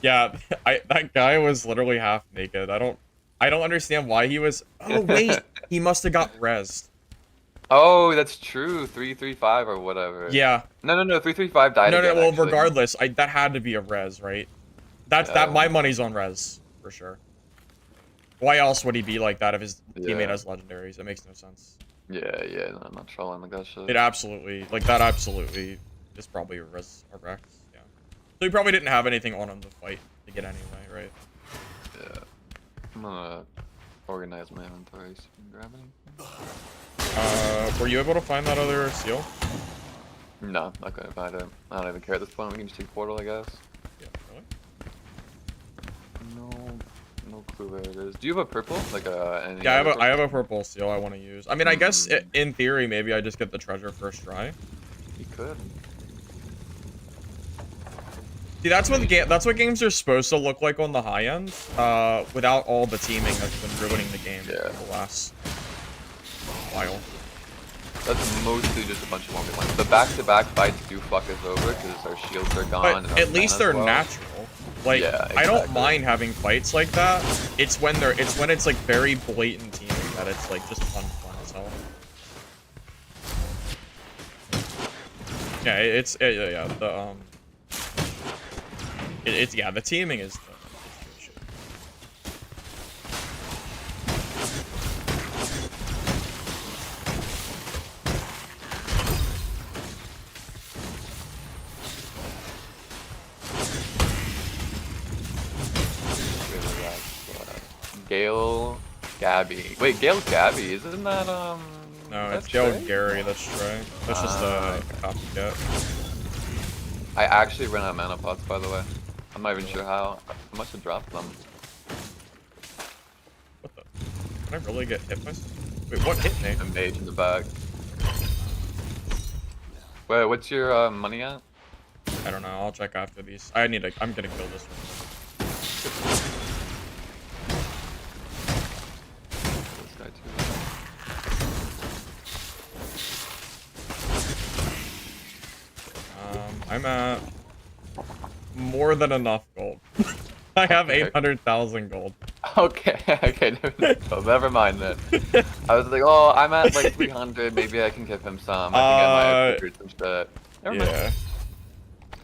Yeah, that guy was literally half naked. I don't understand why he was. Oh wait, he must have got rezzed. Oh, that's true. 335 or whatever. Yeah. No. 335 died. No. Again, Well, actually. regardless, that had to be a res, right? That my money's on res for sure. Why else would he be like that if his teammate has legendaries? It makes no sense. Yeah. No, I'm not trolling the guy shit. It absolutely, like that absolutely is probably a res or Rex. Yeah. So he probably didn't have anything on him to fight to get anyway, right? Yeah. I'm gonna organize my inventory so I can grab anything. Were you able to find that other seal? No, I couldn't find it. I don't even care at this point. We can just take portal, I guess. Yeah, really? No clue where it is. Do you have a purple? Like any Yeah, other I have a purple seal I want to use. I mean, I guess in theory, maybe I just get the treasure first try. You could. See, that's what games are supposed to look like on the high end, without all the teaming that's been ruining the game for the last while. That's mostly just a bunch of moment lines. The back-to-back fights do fuck us over because our shields are gone. But at least they're natural. Like, I don't mind having fights like that. It's when it's like very blatant teaming that it's like just fun as hell. Yeah, the teaming is the shit. Gale Gabby. Wait, Gale Gabby, isn't that No, it's Gale Gary, that's Trey. That's just a copycat. I actually ran out of mana pots, by the way. I'm not even sure how. I must have dropped them. What the? Can I really get hit by something? Wait, what hit me? A mage in the back. Wait, what's your money at? I don't know, I'll check after these. I'm gonna kill this one. This guy too. I'm at more than enough gold. I have 800,000 gold. Okay, okay, never mind then. I was like, oh, I'm at like 300. Maybe I can give him some. I think I might have figured some shit. Never mind.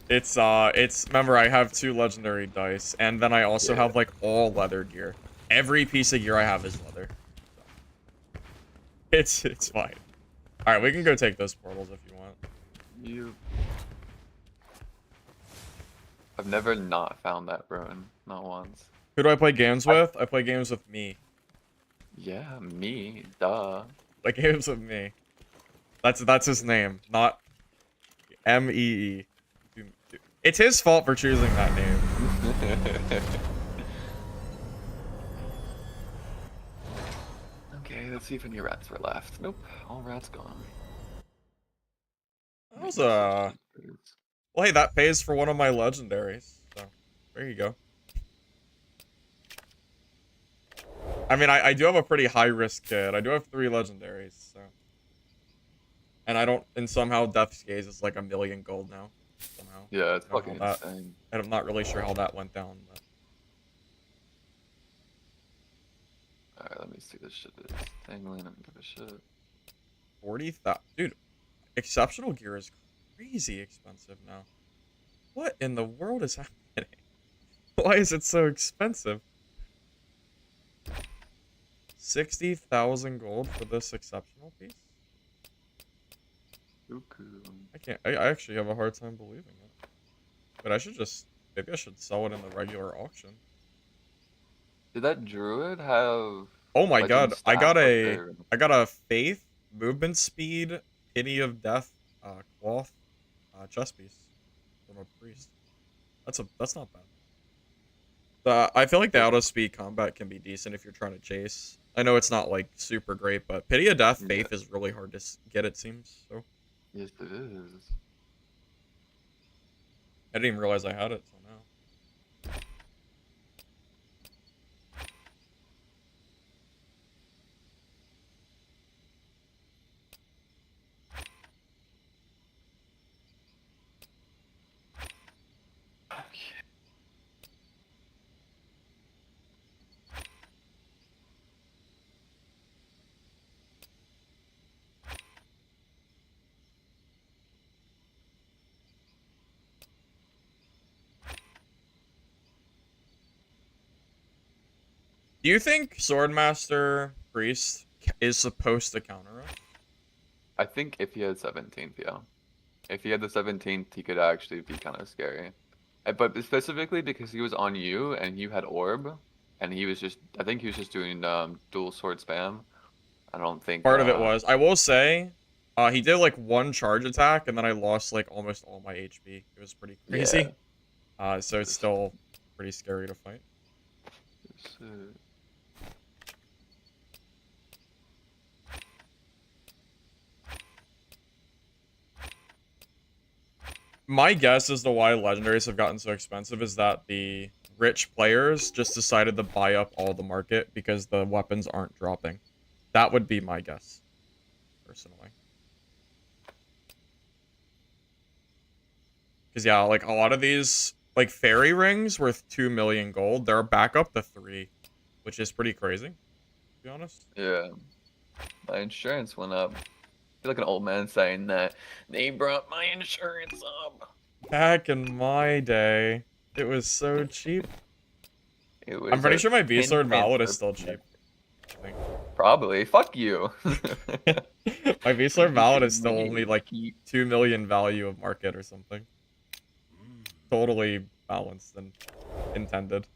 Yeah. Remember, I have 2 legendary dice, and then I also Yeah. have, like, all leather gear. Every piece of gear I have is leather. It's fine. Alright, we can go take those portals if you want. I've never not found that ruin. Not once. Who do I play games with? I play games with me. Yeah, me. Duh. Play games with me. That's his name, not M-E-E. It's his fault for choosing that name. Okay, let's see if any rats were left. Nope, all rats gone. That was, well, hey, that pays for one of my legendaries, so there you go. I mean, I do have a pretty high-risk kid. I do have 3 legendaries, so. And I don't, and somehow Death's Gaze is like 1,000,000 gold now. Somehow. Yeah, it's fucking insane. And I'm not really sure how that went down, but. Alright, let me see this shit. It's tangling, I don't give a shit. 40,000. Dude, exceptional gear is crazy expensive now. What in the world is happening? Why is it so expensive? 60,000 gold for this exceptional piece? I actually have a hard time believing it. But I should just, maybe I should sell it in the regular auction. Did that druid have? Oh my god, I got a a faith, movement speed, pity of death, cloth, chest piece from a priest. That's not bad. I feel like the auto speed combat can be decent if you're trying to chase. I know it's not like super great, but pity of death, faith is really hard to get, it seems. So. Yes, it is. I didn't even realize I had it till now. Do you think Swordmaster Priest is supposed to counter us? I think if he had 17th, yeah. If he had the 17th, he could actually be kind of scary. But specifically because he was on you and you had orb, and he was just, I think he was just doing dual sword spam. I don't think part of it was. I will say, he did like 1 charge attack, and then I lost like almost all my HP. It was pretty crazy. Yeah. So it's still pretty scary to fight. My guess as to why legendaries have gotten so expensive is that the rich players just decided to buy up all the market because the weapons aren't dropping. That would be my guess, personally. Because, yeah, like, a lot of these, like, fairy rings worth 2,000,000 gold, they're back up to 3, which is pretty crazy, to be honest. Yeah. My insurance went up. I feel like an old man saying that. They brought my insurance up. Back in my day, it was so cheap. I'm pretty sure my Beastlord Mallet is still cheap. Probably. Fuck you. My Beastlord Mallet is still only like 2 million value of market or something. Totally balanced and intended.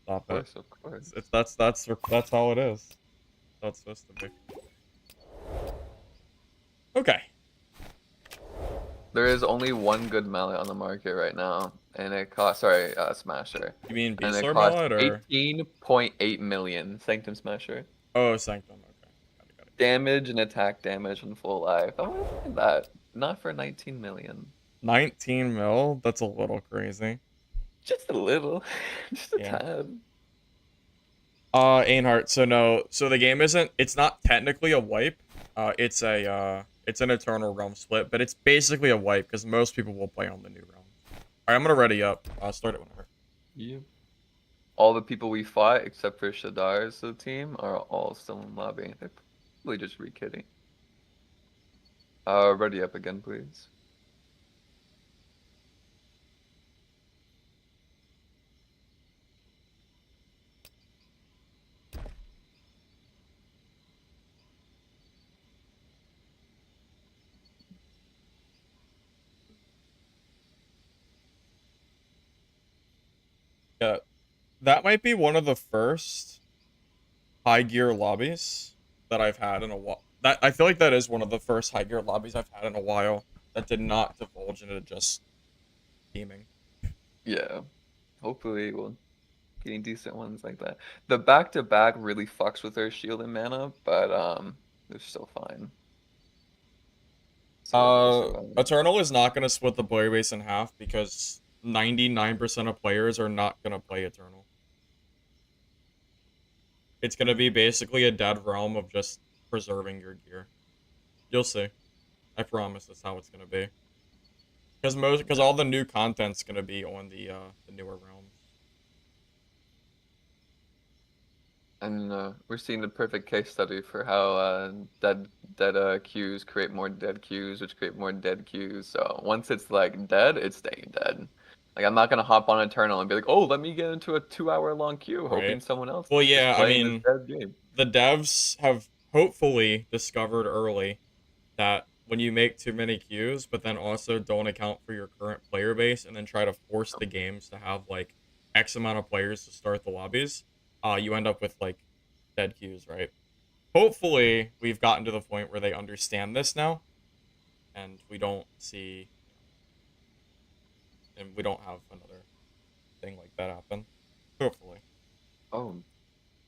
Stop it. Of course. That's how it is. That's how it's supposed to be. Okay. There is only one good mallet on the market right now, and it costs, Smasher. You mean Beastlord Mallet or? 18.8 million, Sanctum Smasher. Oh, Sanctum, okay. Got it. Damage and attack damage in full life. I want to find that. Not for 19 million. 19 mil? That's a little crazy. Just a little. Just a tad. Einhart, so no, so the game it's not technically a wipe. It's an Eternal Realm split, but it's basically a wipe because most people will play on the new realm. Alright, I'm gonna ready up. I'll start it whenever. Yeah. all the people we fought, except for Shadar's team, are all still in lobby. They're probably just re-kidding. Ready up again, please. Yeah, that might be one of the first high gear lobbies that I've had in a while. That I feel like that is one of the first high gear lobbies I've had in a while that did not divulge into just teaming. Yeah, hopefully we'll getting decent ones like that. The back-to-back really fucks with their shield and mana, but they're still fine. So they'll survive. Eternal is not gonna split the player base in half because 99% of players are not gonna play Eternal. It's gonna be basically a dead realm of just preserving your gear. You'll see. I promise that's how it's gonna be. Because all the new content's gonna be on the newer realms. And we're seeing the perfect case study for how dead queues create more dead queues, which create more dead queues. So once it's like dead, it's staying dead. Like I'm not gonna hop on Eternal and be like, oh, let me get into a 2 hour long queue, hoping Right. someone else Well, is yeah, I playing this mean, dead game. the devs have hopefully discovered early that when you make too many queues, but then also don't account for your current player base and then try to force the games to have like X amount of players to start the lobbies, you end up with like dead queues, right? Hopefully, we've gotten to the point where they understand this now, and we don't see, and we don't have another thing like that happen. Hopefully. Oh,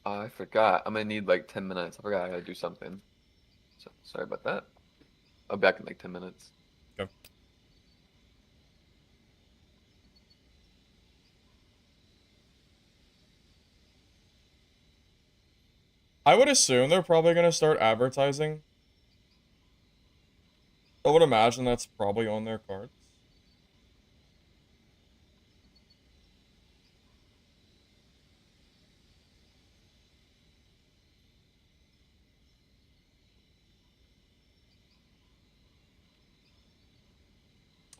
I forgot. I'm gonna need like 10 minutes. I forgot I gotta do something. So sorry about that. I'll be back in like 10 minutes. Okay. I would assume they're probably going to start advertising. I would imagine that's probably on their cards.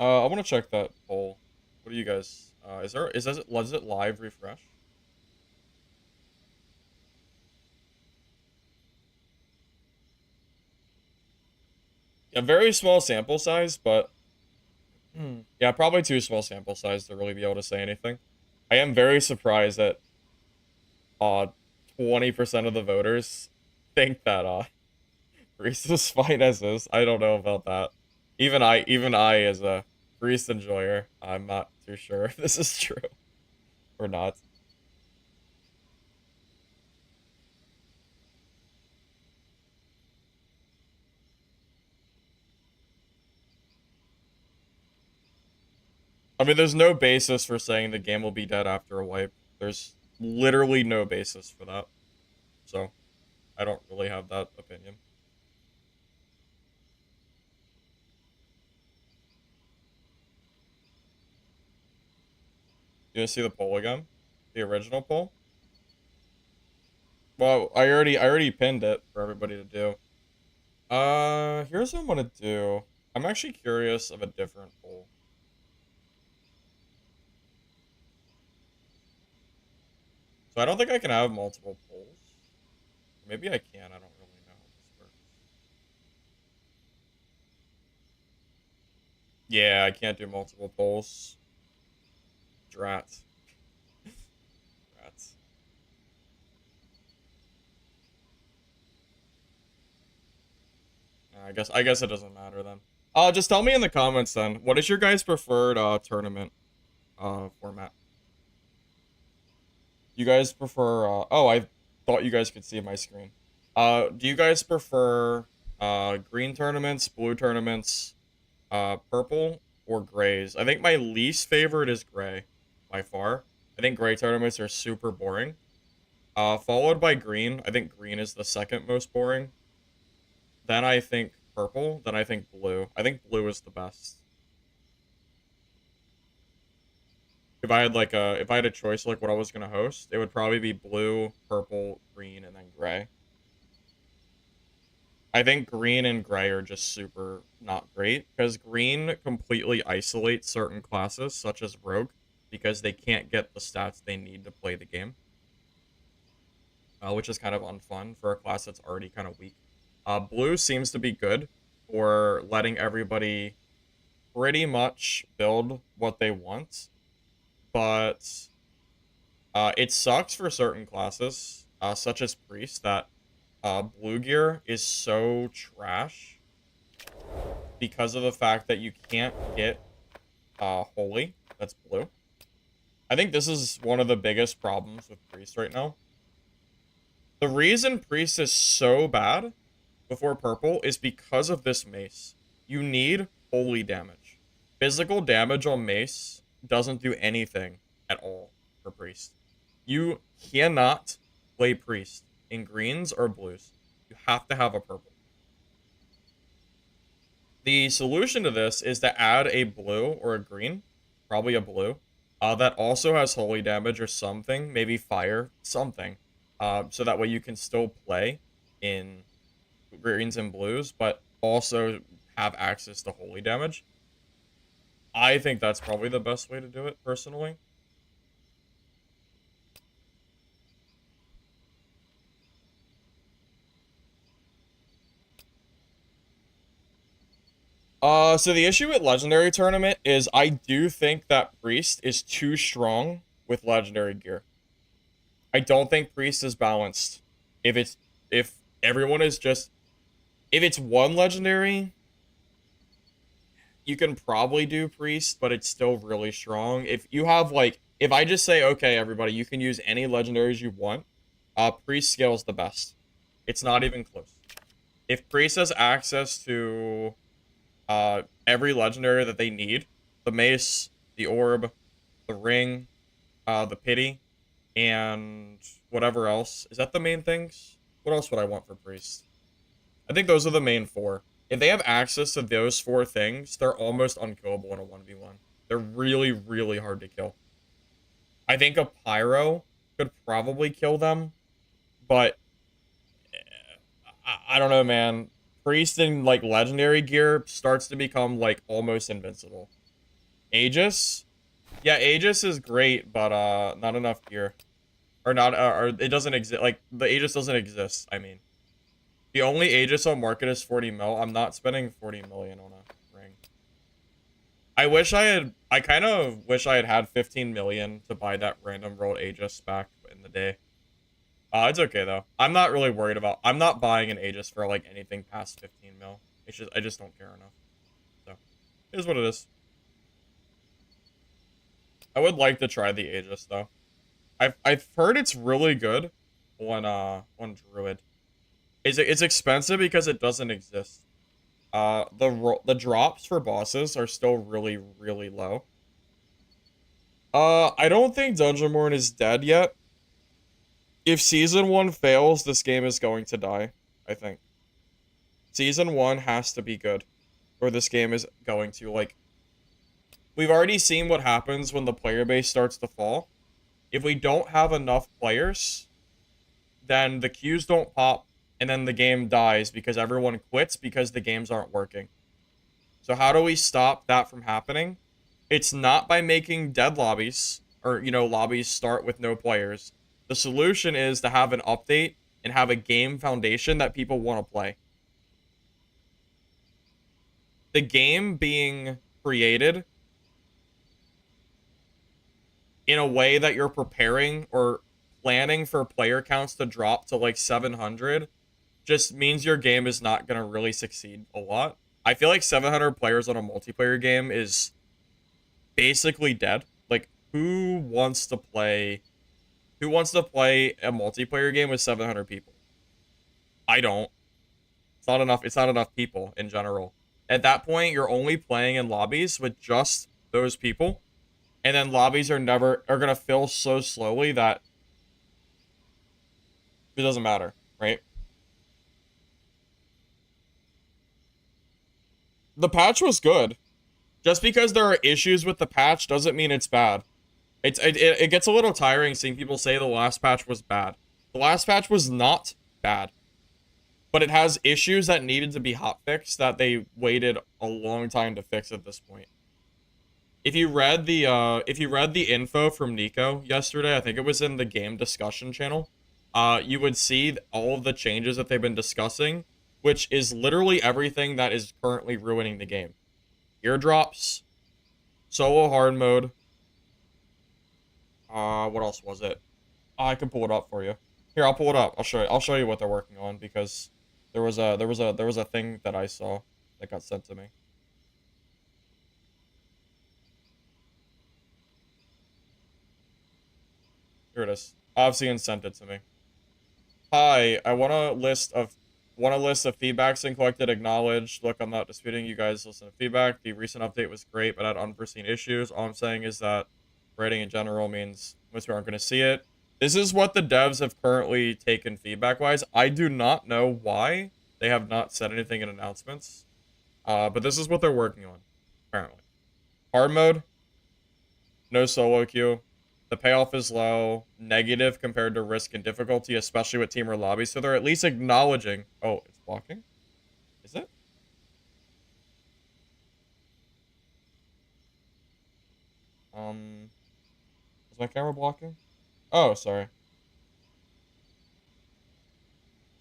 I want to check that poll. What do you guys? Is it live refresh? Yeah, very small sample size, but yeah, probably too small sample size to really be able to say anything. I am very surprised that 20% of the voters think that Priest is fine as is. I don't know about that. Even I as a Priest enjoyer, I'm not too sure if this is true or not. I mean, there's no basis for saying the game will be dead after a wipe. There's literally no basis for that. So, I don't really have that opinion. You gonna see the poll again? The original poll? Well, I already pinned it for everybody to do. Here's what I'm gonna do. I'm actually curious of a different poll. So I don't think I can have multiple polls. Maybe I can. I don't really know how this works. Yeah, I can't do multiple polls. Drat. Drats. I guess it doesn't matter then. Just tell me in the comments then. What is your guys' preferred tournament format? You guys prefer oh, I thought you guys could see my screen. Do you guys prefer green tournaments, blue tournaments, purple, or grays? I think my least favorite is gray by far. I think gray tournaments are super boring. Followed by green. I think green is the second most boring. Then I think purple. Then I think blue. I think blue is the best. if I had a choice like what I was gonna host, it would probably be blue, purple, green, and then gray. I think green and gray are just super not great because green completely isolates certain classes, such as rogue, because they can't get the stats they need to play the game, which is kind of unfun for a class that's already kind of weak. Blue seems to be good for letting everybody pretty much build what they want, but it sucks for certain classes, such as priest, that blue gear is so trash because of the fact that you can't get holy. That's blue. I think this is one of the biggest problems with priest right now. The reason priest is so bad before purple is because of this mace. You need holy damage. Physical damage on mace doesn't do anything at all for priest. You cannot play priest in greens or blues. You have to have a purple. The solution to this is to add a blue or a green, probably a blue, that also has holy damage or something, maybe fire, something, so that way you can still play in greens and blues, but also have access to holy damage. I think that's probably the best way to do it, personally. So the issue with Legendary Tournament is I do think that Priest is too strong with Legendary gear. I don't think Priest is balanced. If everyone is just if it's one Legendary, you can probably do Priest, but it's still really strong. If you have like if I just say, okay, everybody, you can use any legendaries you want, Priest scales the best. It's not even close. If Priest has access to every legendary that they need, the mace, the orb, the ring, the pity, and whatever else. Is that the main things? What else would I want for priest? I think those are the main four. If they have access to those four things, they're almost unkillable in a 1v1. They're really, really hard to kill. I think a pyro could probably kill them, but I don't know, man. Priest in like legendary gear starts to become like almost invincible. Aegis, yeah, Aegis is great, but not enough gear, or not, or it doesn't exist. Like the Aegis doesn't exist. I mean, the only Aegis on market is 40 mil. I'm not spending 40 million on a ring. I wish I had. I kind of wish I had had 15 million to buy that random world Aegis back in the day. It's okay though. I'm not really worried about. I'm not buying an Aegis for like anything past 15 mil. It's just I just don't care enough. So, it is what it is. I would like to try the Aegis though. I've heard it's really good on Druid. It's expensive because it doesn't exist. The drops for bosses are still really really low. I don't think Dungeonborne is dead yet. If season 1 fails, this game is going to die, I think. Season 1 has to be good, or this game is going to, like... We've already seen what happens when the player base starts to fall. If we don't have enough players, then the queues don't pop, and then the game dies because everyone quits because the games aren't working. So how do we stop that from happening? It's not by making dead lobbies, or, you know, lobbies start with no players. The solution is to have an update and have a game foundation that people want to play. The game being created in a way that you're preparing or planning for player counts to drop to like 700 just means your game is not going to really succeed a lot. I feel like 700 players on a multiplayer game is basically dead. Like, who wants to play a multiplayer game with 700 people? I don't. It's not enough people in general. At that point, you're only playing in lobbies with just those people, and then lobbies are gonna fill so slowly that it doesn't matter, right? The patch was good. Just because there are issues with the patch doesn't mean it's bad. It gets a little tiring seeing people say the last patch was bad. The last patch was not bad, but it has issues that needed to be hotfixed that they waited a long time to fix at this point. If you read the info from Nico yesterday, I think it was in the game discussion channel, you would see all of the changes that they've been discussing, which is literally everything that is currently ruining the game. Eardrops, solo hard mode. What else was it? I can pull it up for you. Here, I'll pull it up. I'll show you. I'll show you what they're working on because there was a thing that I saw that got sent to me. Here it is. Obsidian sent it to me. Hi, I want a list of feedbacks and collected acknowledged. Look, I'm not disputing you guys listen to feedback. The recent update was great, but had unforeseen issues. All I'm saying is that rating in general means most people aren't going to see it. This is what the devs have currently taken feedback-wise. I do not know why they have not said anything in announcements. But this is what they're working on, apparently. Hard mode, no solo queue. The payoff is low, negative compared to risk and difficulty, especially with team or lobby. So they're at least acknowledging. Oh, it's blocking? Is it? Is my camera blocking? Oh, sorry.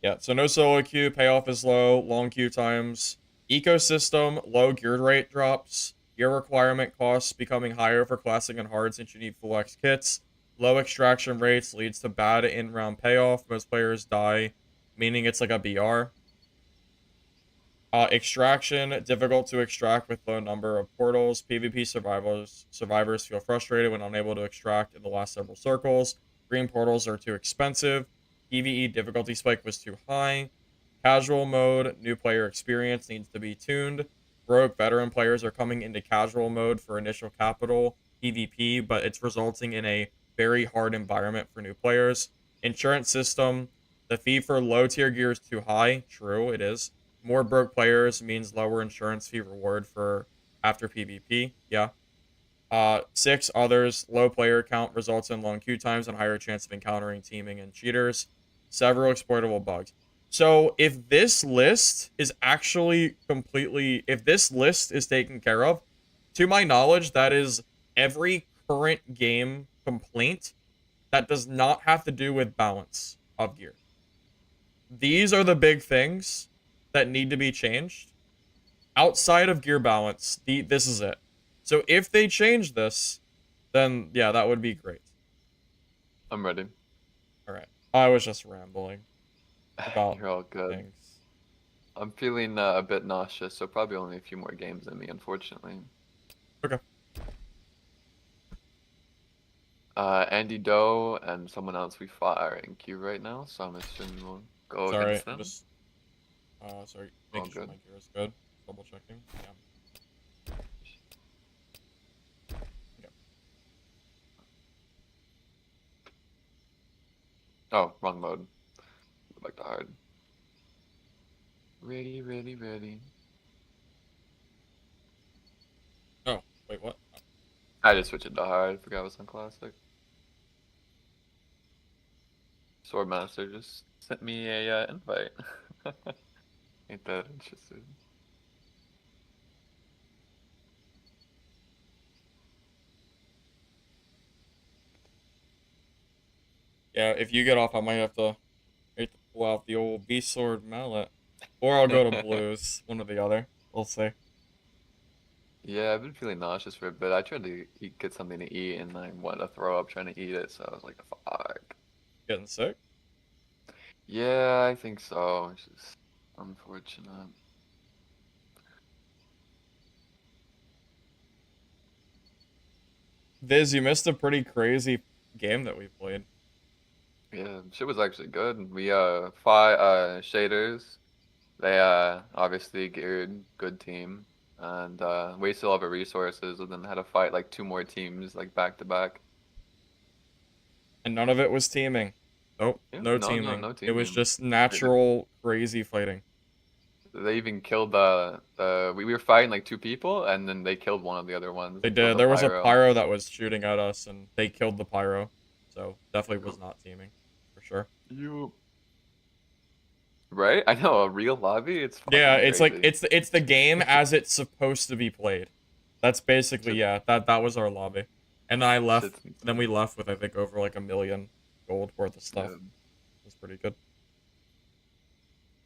Yeah, so no solo queue, payoff is low, long queue times. Ecosystem, low gear rate drops. Gear requirement costs becoming higher for classic and hard since you need full X kits. Low extraction rates leads to bad in-round payoff. Most players die, meaning it's like a BR. Extraction, difficult to extract with low number of portals. PvP survivors feel frustrated when unable to extract in the last several circles. Green portals are too expensive. PvE difficulty spike was too high. Casual mode, new player experience needs to be tuned. Rogue veteran players are coming into casual mode for initial capital PvP, but it's resulting in a very hard environment for new players. Insurance system, the fee for low tier gear is too high. True, it is. More broke players means lower insurance fee reward for after PvP. Yeah. 6 others, low player count results in long queue times and higher chance of encountering teaming and cheaters. Several exploitable bugs. So if this list is actually completely, if this list is taken care of, to my knowledge, that is every current game complaint that does not have to do with balance of gear. These are the big things that need to be changed. Outside of gear balance, this is it. So if they change this, then yeah, that would be great. I'm ready. All right. I was just rambling about You're all good. things. I'm feeling a bit nauseous, so probably only a few more games in me, unfortunately. Okay. Andy Doe and someone else we fought are in queue right now, so I'm assuming we'll go Sorry, against them. just sorry, making sure good. my gear is good. Double checking. Yeah. Okay. Oh, wrong mode. Go back to hard. Ready, ready, ready. Oh, wait, what? I just switched it to hard. Forgot it was on classic. Swordmaster just sent me a invite. Ain't that interesting? Yeah, if you get off, I might have to pull out the old beast sword mallet, or I'll go to blues. One or the other. We'll see. Yeah, I've been feeling nauseous for a bit. I tried to get something to eat and I wanted to throw up trying to eat it, so I was like, fuck. Getting sick? Yeah, I think so. It's just unfortunate. Viz, you missed a pretty crazy game that we played. Yeah, shit was actually good. We fought shaders. They obviously geared good team and wasted all of our resources and then had to fight like 2 more teams like back to back. And none of it was teaming. Nope, Yeah, no no, teaming. no It was teaming. just natural, crazy fighting. They even killed we were fighting like two people, and then they killed one of the other ones. They They killed did. the There was a pyro. pyro that was shooting at us, and they killed the pyro. So definitely was not teaming, for sure. You right? I know a real lobby. It's Yeah, fucking it's like crazy. it's the game as it's supposed to be played. That's basically, Shit, yeah. That was our lobby, and then I left. shit's Then we insane. left with I think over like 1 million gold worth of stuff. Yeah. It was pretty good.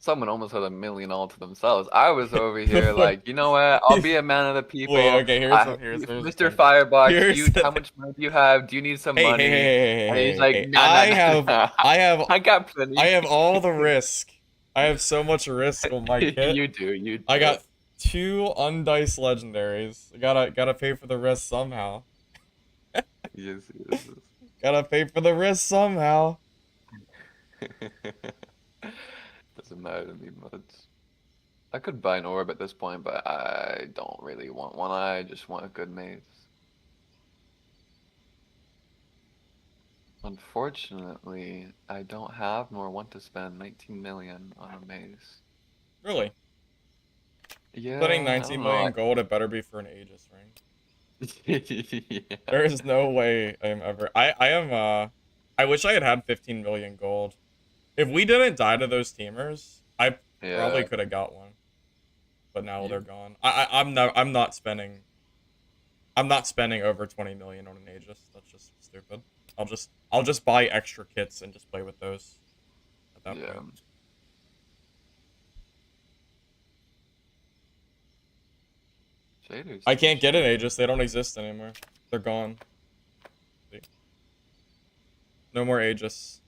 Someone almost had 1 million all to themselves. I was over The here fuck? like, you know what? I'll be a man of the Wait, people. okay. I, Here's the Mr. thing. Firebox, Here's the how thing. much money do you have? Do you need some Hey, hey, hey, money? hey, hey, And he's hey, hey, like, hey. nah, nah, nah, nah. I have, I got I plenty. have all the risk. I have so much risk on my kit. You I do. got 2 undiced legendaries. Gotta pay for the risk somehow. Yes, yes. Gotta pay for the risk somehow. Doesn't matter to me much. I could buy an orb at this point, but I don't really want one. I just want a good maze. Unfortunately, I don't have nor want to spend 19 million on a maze. Really? Spending Yeah, I 19 don't know. million gold, it better be for an Aegis ring. Yeah. There is no way I am ever. I am. I wish I had had 15 million gold. If we didn't die to those teamers, I probably Yeah. could have got one. But now they're You, gone. I'm not spending. I'm not spending over 20 million on an Aegis. That's just stupid. I'll just buy extra kits and just play with those at that yeah. point. Shaders I too can't get an shady. Aegis. They don't exist anymore. They're gone. See? No more Aegis.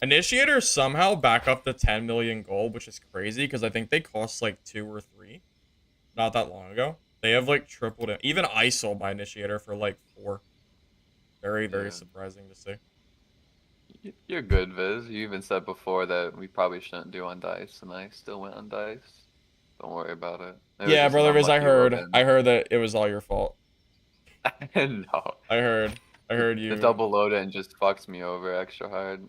Initiators somehow back up to 10 million gold, which is crazy because I think they cost like 2 or 3 not that long ago. They have like tripled it. Even I sold my initiator for like 4. Very, very Yeah. surprising to see. You're good, Viz. You even said before that we probably shouldn't do on dice, and I still went on dice. Don't worry about it. It was Yeah, just an brother Viz, I unlucky load heard. I in. heard that it was all your fault. No. I heard. I heard The you. double load in just fucks me over extra hard.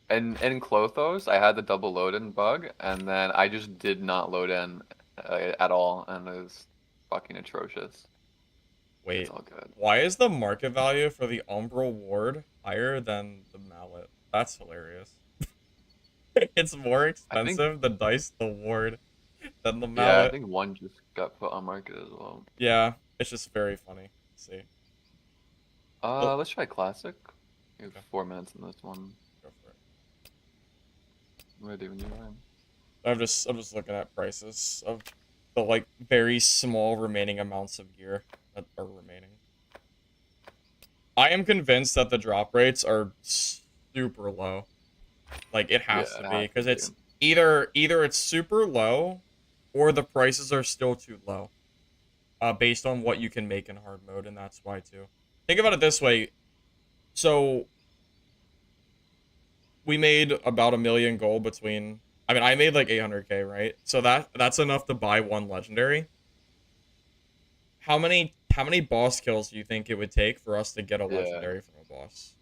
And in Clothos, I had the double load in bug, and then I just did not load in at all, and it was fucking atrocious. It's Wait. all good. Why is the market value for the Umbral Ward higher than the Mallet? That's hilarious. It's more I think, expensive, the dice, the ward, than the yeah, I Mallet. think one just got put on market as well. Yeah, it's just very funny to see. Oh, Let's try classic. We have okay, 4 minutes in this one. go for it. Ready when you are. I'm just looking at prices of the like very small remaining amounts of gear that are remaining. I am convinced that the drop rates are super low. Like it Yeah, has to it be has because to it's be. either it's super low or the prices are still too low. Based on what you can make in hard mode, and that's why too. Think about it this way. So we made about 1 million gold between. I mean, I made like 800k, right? So that's enough to buy one legendary. How many boss kills do you think it would take for us to get a Yeah. legendary from a boss?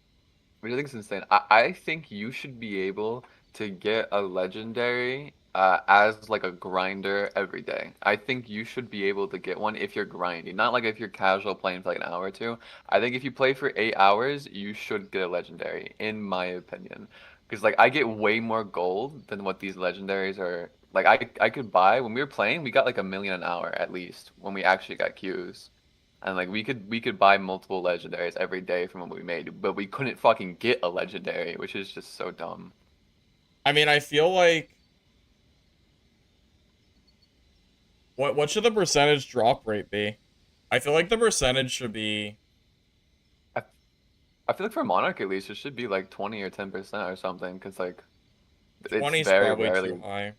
Which I think is insane. I think you should be able to get a legendary as like a grinder every day. I think you should be able to get one if you're grinding, not like if you're casual playing for like an hour or two. I think if you play for 8 hours, you should get a legendary, in my opinion. Because like I get way more gold than what these legendaries are. Like I could buy when we were playing, we got like 1 million an hour at least when we actually got queues. And like we could buy multiple legendaries every day from what we made, but we couldn't fucking get a legendary, which is just so dumb. I mean, I feel like what should the percentage drop rate be? I feel like the percentage should be I I feel like for Monarch at least it should be like 20 or 10% or something, because like it's 20 is very probably too rarely. high.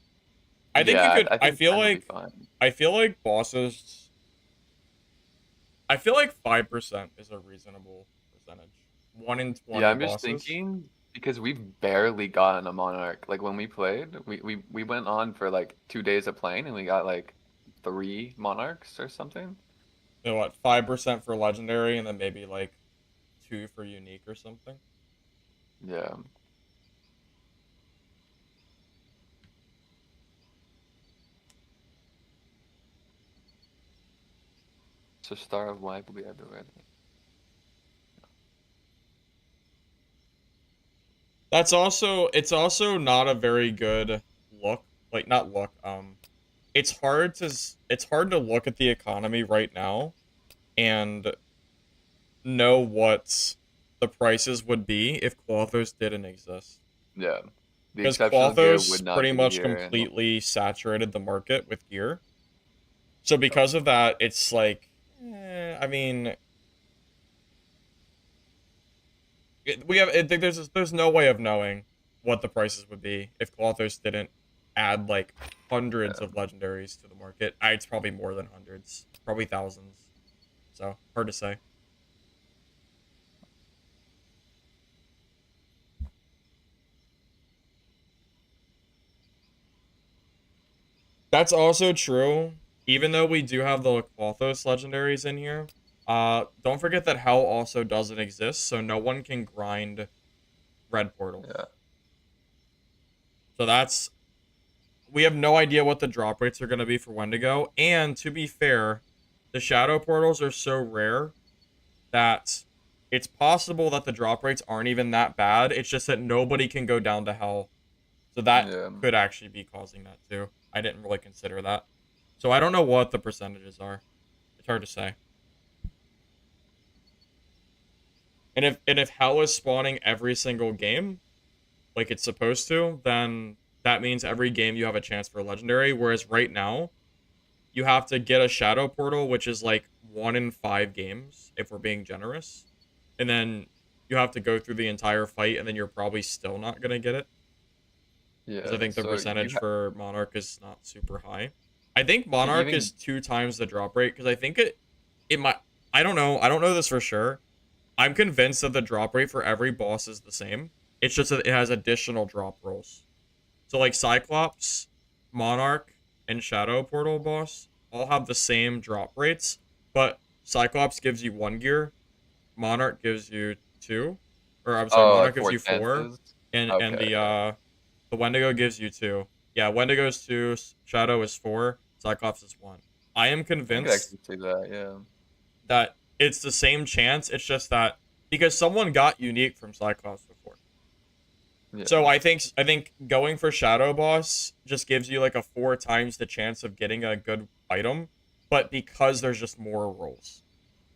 I think you Yeah, could. I think 10 would be fine. I feel like bosses. I feel like 5% is a reasonable percentage. 1 in 20 Yeah, I'm just bosses. thinking because we've barely gotten a Monarch. Like when we played, we went on for like 2 days of playing and we got like 3 Monarchs or something. You know what? 5% for legendary, and then maybe like 2 for unique or something. Yeah. the star of life will be everywhere. It's also not a very good look. Like, not look. It's hard to look at the economy right now and know what the prices would be if Quathos didn't exist. Yeah. The Because exceptional gear would Quathos not pretty be much here. And completely saturated the market with gear. So oh, because of that, it's like, I mean, there's no way of knowing what the prices would be if Quathos didn't add like hundreds yeah. of legendaries to the market. It's probably more than hundreds, probably thousands. So hard to say. That's also true. Even though we do have the Quathos legendaries in here, don't forget that Hell also doesn't exist, so no one can grind red portals. Yeah. So we have no idea what the drop rates are going to be for Wendigo. And to be fair, the shadow portals are so rare that it's possible that the drop rates aren't even that bad. It's just that nobody can go down to Hell. So that Yeah. could actually be causing that too. I didn't really consider that. So I don't know what the percentages are. It's hard to say. And if Hell is spawning every single game, like it's supposed to, then that means every game you have a chance for a legendary. Whereas right now, you have to get a shadow portal, which is like 1 in 5 games, if we're being generous. And then you have to go through the entire fight, and then you're probably still not gonna get it. Because I Yeah. think the So percentage you for Monarch is not super high. I think to Monarch even is 2 times the drop rate, because I think it might I don't know. I don't know this for sure. I'm convinced that the drop rate for every boss is the same. It's just that it has additional drop rolls. So like Cyclops, Monarch, and Shadow Portal boss all have the same drop rates, but Cyclops gives you 1 gear, Monarch gives you 2, or I'm sorry, like Monarch gives four you 4, chances. and Okay. Yeah. the Wendigo gives you 2. Yeah, Wendigo's 2, Shadow is 4, Cyclops is 1. I am I could convinced actually see that. Yeah. that it's the same chance. It's just that because someone got unique from Cyclops before. So Yeah. I think going for Shadow Boss just gives you like a 4 times the chance of getting a good item, but because there's just more rolls.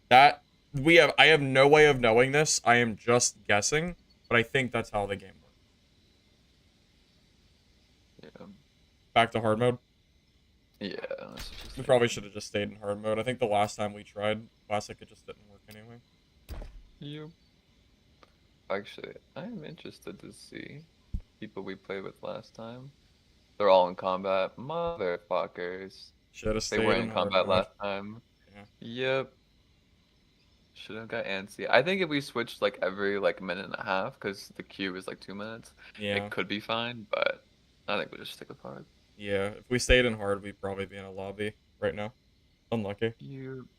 That I have no way of knowing this. I am just guessing, but I think that's how the game works. Yeah. Back to hard mode. Yeah. That's just We like probably should have just stayed in hard mode. I think the last time we tried classic, it just didn't work anyway. you. Actually, I'm interested to see people we played with last time. They're all in combat. Motherfuckers. Should have They stayed weren't in in hard combat mode. last time. Yeah. Yep. Should have got antsy. I think if we switched like every like minute and a half, because the queue is like 2 minutes, Yeah. it could be fine. But I think we'll just stick with hard. Yeah. If we stayed in hard, we'd probably be in a lobby right now. Unlucky. You.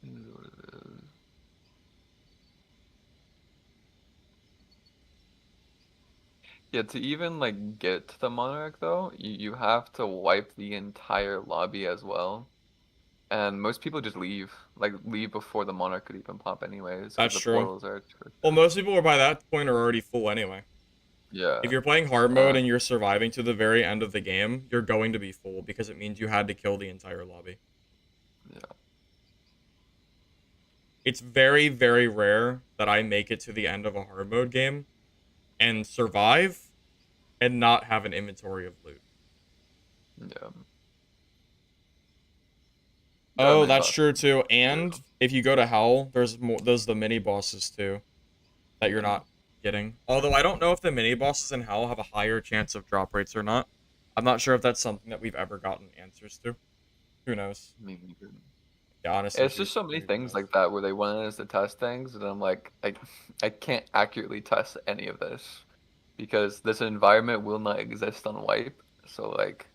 It is what it is. Yeah, to even like get to the Monarch though, you have to wipe the entire lobby as well. And most people just leave, like leave before the Monarch could even pop anyways, because That's the true. portals are Well, restricted. most people are by that point are already full anyway. If Yeah. you're playing hard mode Uh, and you're surviving to the very end of the game, you're going to be full because it means you had to kill the entire lobby. yeah. It's very, very rare that I make it to the end of a hard mode game and survive and not have an inventory of loot. Yeah. Oh, Definitely that's possible true too. too. And if you go to hell, there's the mini bosses too that you're Yeah. not getting. Although I don't know if the mini bosses in hell have a higher chance of drop rates or not. I'm not sure if that's something that we've ever gotten answers to. Who knows? Me neither. Yeah, honestly, It's just so many who even things knows? like that where they want us to test things, and I'm like, I can't accurately test any of this because this environment will not exist on wipe. So like,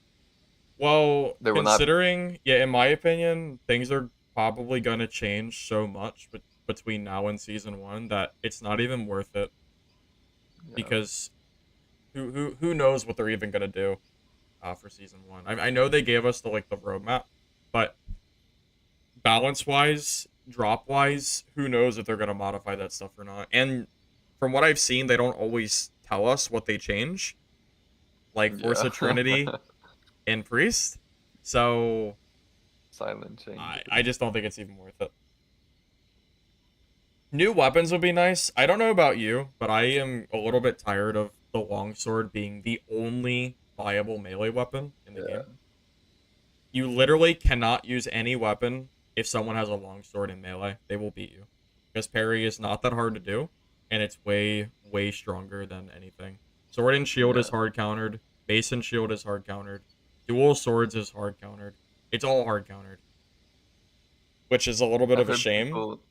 Well, there will not. considering, yeah, in my opinion, things are probably gonna change so much between now and season one that it's not even worth it Yeah. because who knows what they're even gonna do for season one. I know they gave us the roadmap, but balance wise, drop wise, who knows if they're gonna modify that stuff or not. And from what I've seen, they don't always tell us what they change, like Force Yeah. of Trinity and Priest. So Silent I changes. just don't think it's even worth it. New weapons would be nice. I don't know about you, but I am a little bit tired of the longsword being the only viable melee weapon in the game. Yeah. You literally cannot use any weapon if someone has a longsword in melee. They will beat you. Because parry is not that hard to do, and it's way, way stronger than anything. Sword and shield is Yeah. hard countered. Base and shield is hard countered. Dual swords is hard countered. It's all hard countered, which is a little bit I've of a heard shame. people.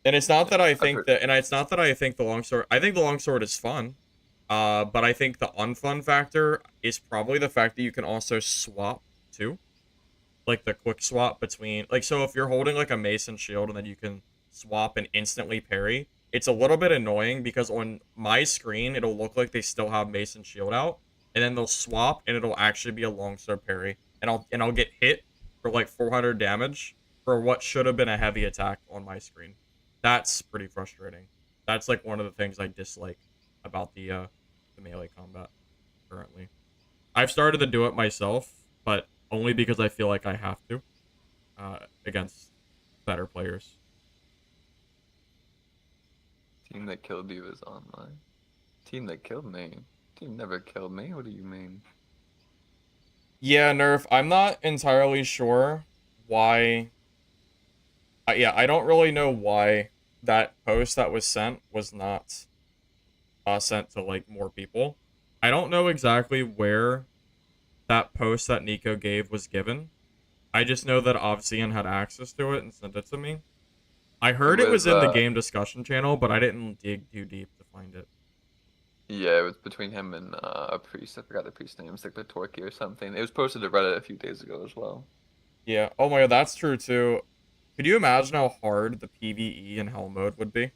And it's not that Yeah. I I've think heard. that, and it's not that I think the longsword. I think the longsword is fun. But I think the unfun factor is probably the fact that you can also swap too, like the quick swap between, like, so if you're holding like a mace and shield and then you can swap and instantly parry, it's a little bit annoying because on my screen it'll look like they still have mace and shield out, and then they'll swap and it'll actually be a longsword parry, and I'll get hit for like 400 damage for what should have been a heavy attack on my screen. That's pretty frustrating. That's like one of the things I dislike about the melee combat currently. I've started to do it myself, but only because I feel like I have to against better players. Team that killed you is online. Team that killed me. Team never killed me. What do you mean? Yeah, Nerf. I'm not entirely sure why. Yeah, I don't really know why that post that was sent was not sent to like more people. I don't know exactly where that post that Nico gave was given. I just know that Obsidian had access to it and sent it to me. I It heard it was was in the game discussion channel, but I didn't dig too deep to find it. yeah, it was between him and a priest. I forgot the priest's name. It's like the Torquay or something. It was posted to Reddit a few days ago as well. Yeah. Oh my god, that's true too. Could you imagine how hard the PvE in Hell mode would be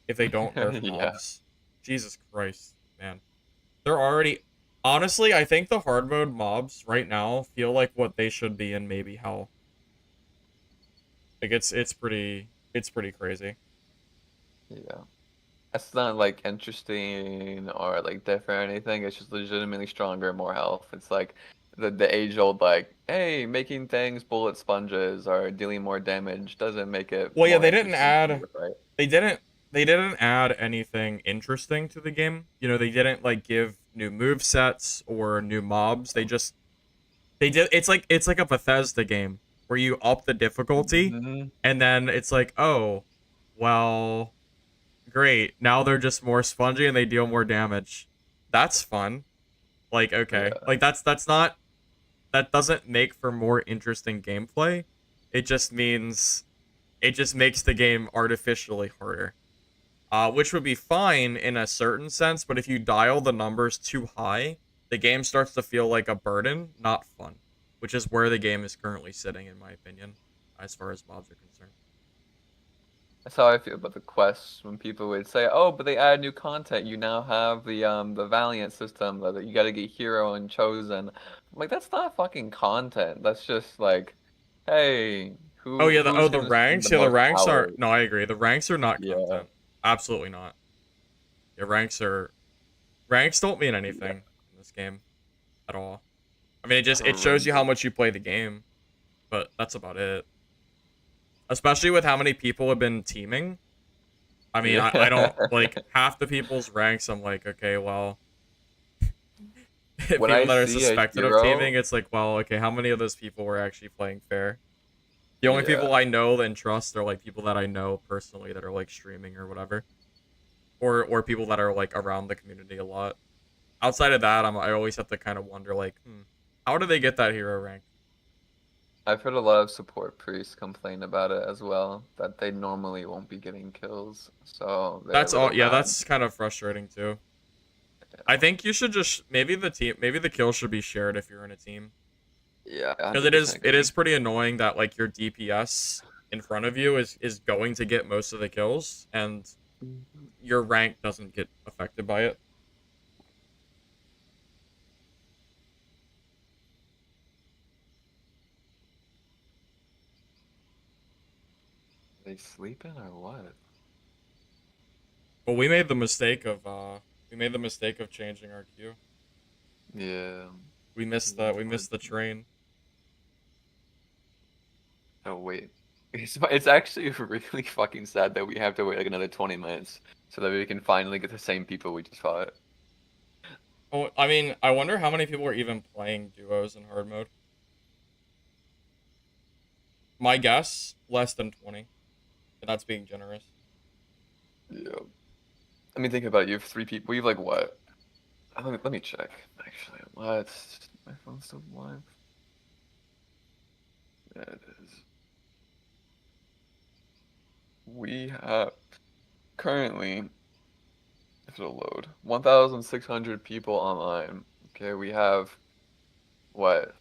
if they don't nerf Yeah. mobs? Jesus Christ, man. They're already honestly, I think the hard mode mobs right now feel like what they should be in maybe Hell. Like it's pretty crazy. Yeah. It's not like interesting or like different or anything. It's just legitimately stronger, more health. It's like the age old like, hey, making things bullet sponges or dealing more damage doesn't make it Well, yeah, more they didn't interesting to add you, right? they didn't they didn't add anything interesting to the game. You know, they didn't like give new move sets or new mobs. They did it's like a Bethesda game where you up the difficulty Hmm. and then it's like, "Oh, well, great. Now they're just more spongy and they deal more damage." That's fun. Like, okay. Yeah. Like that's not that doesn't make for more interesting gameplay. It just means it just makes the game artificially harder. Which would be fine in a certain sense, but if you dial the numbers too high, the game starts to feel like a burden, not fun, which is where the game is currently sitting, in my opinion, as far as mobs are concerned. That's how I feel about the quests when people would say, "Oh, but they add new content. You now have the Valiant system that you got to get hero and chosen." I'm like, that's not fucking content. That's just like, hey, Oh yeah, who's the gonna spend the ranks. Yeah, the most ranks are. hours? No, I agree. The ranks are not Yeah, content. Absolutely not. Yeah, ranks don't mean yeah, anything in this game at all. I mean, it shows you how horrendous. much you play the game, but that's about it. Especially with how many people have been teaming. I mean, I don't Yeah. like half the people's ranks. I'm like, okay, well, When people I that are see a suspected of teaming, hero, it's like, well, okay, how many of those people were actually playing fair? The only people yeah, I know and trust are like people that I know personally that are like streaming or whatever, or people that are like around the community a lot. Outside of that, I always have to kind of wonder like, how do they get that hero rank? I've heard a lot of support priests complain about it as well, that they normally won't be getting kills, so they're a That's little all. Yeah, mad. that's kind of frustrating too. I Yeah, think you should just maybe the kill should be shared if you're in a team, yeah, because 100% it agree. is pretty annoying that like your DPS in front of you is going to get most of the kills and your rank doesn't get affected by it. they sleeping or what? Well, we made the mistake of changing our queue. Yeah. We missed the we missed the Unfortunate. train. Oh wait. It's actually really fucking sad that we have to wait like another 20 minutes so that we can finally get the same people we just fought. Oh, I mean, I wonder how many people are even playing duos in hard mode. My guess, less than 20. And that's being generous. Yeah. I mean, think about it. You have three people. We have like what? Let me check. Actually, let's. My phone's still live. Yeah, it is. We have currently, if it'll load, 1,600 people online. Okay, we have what?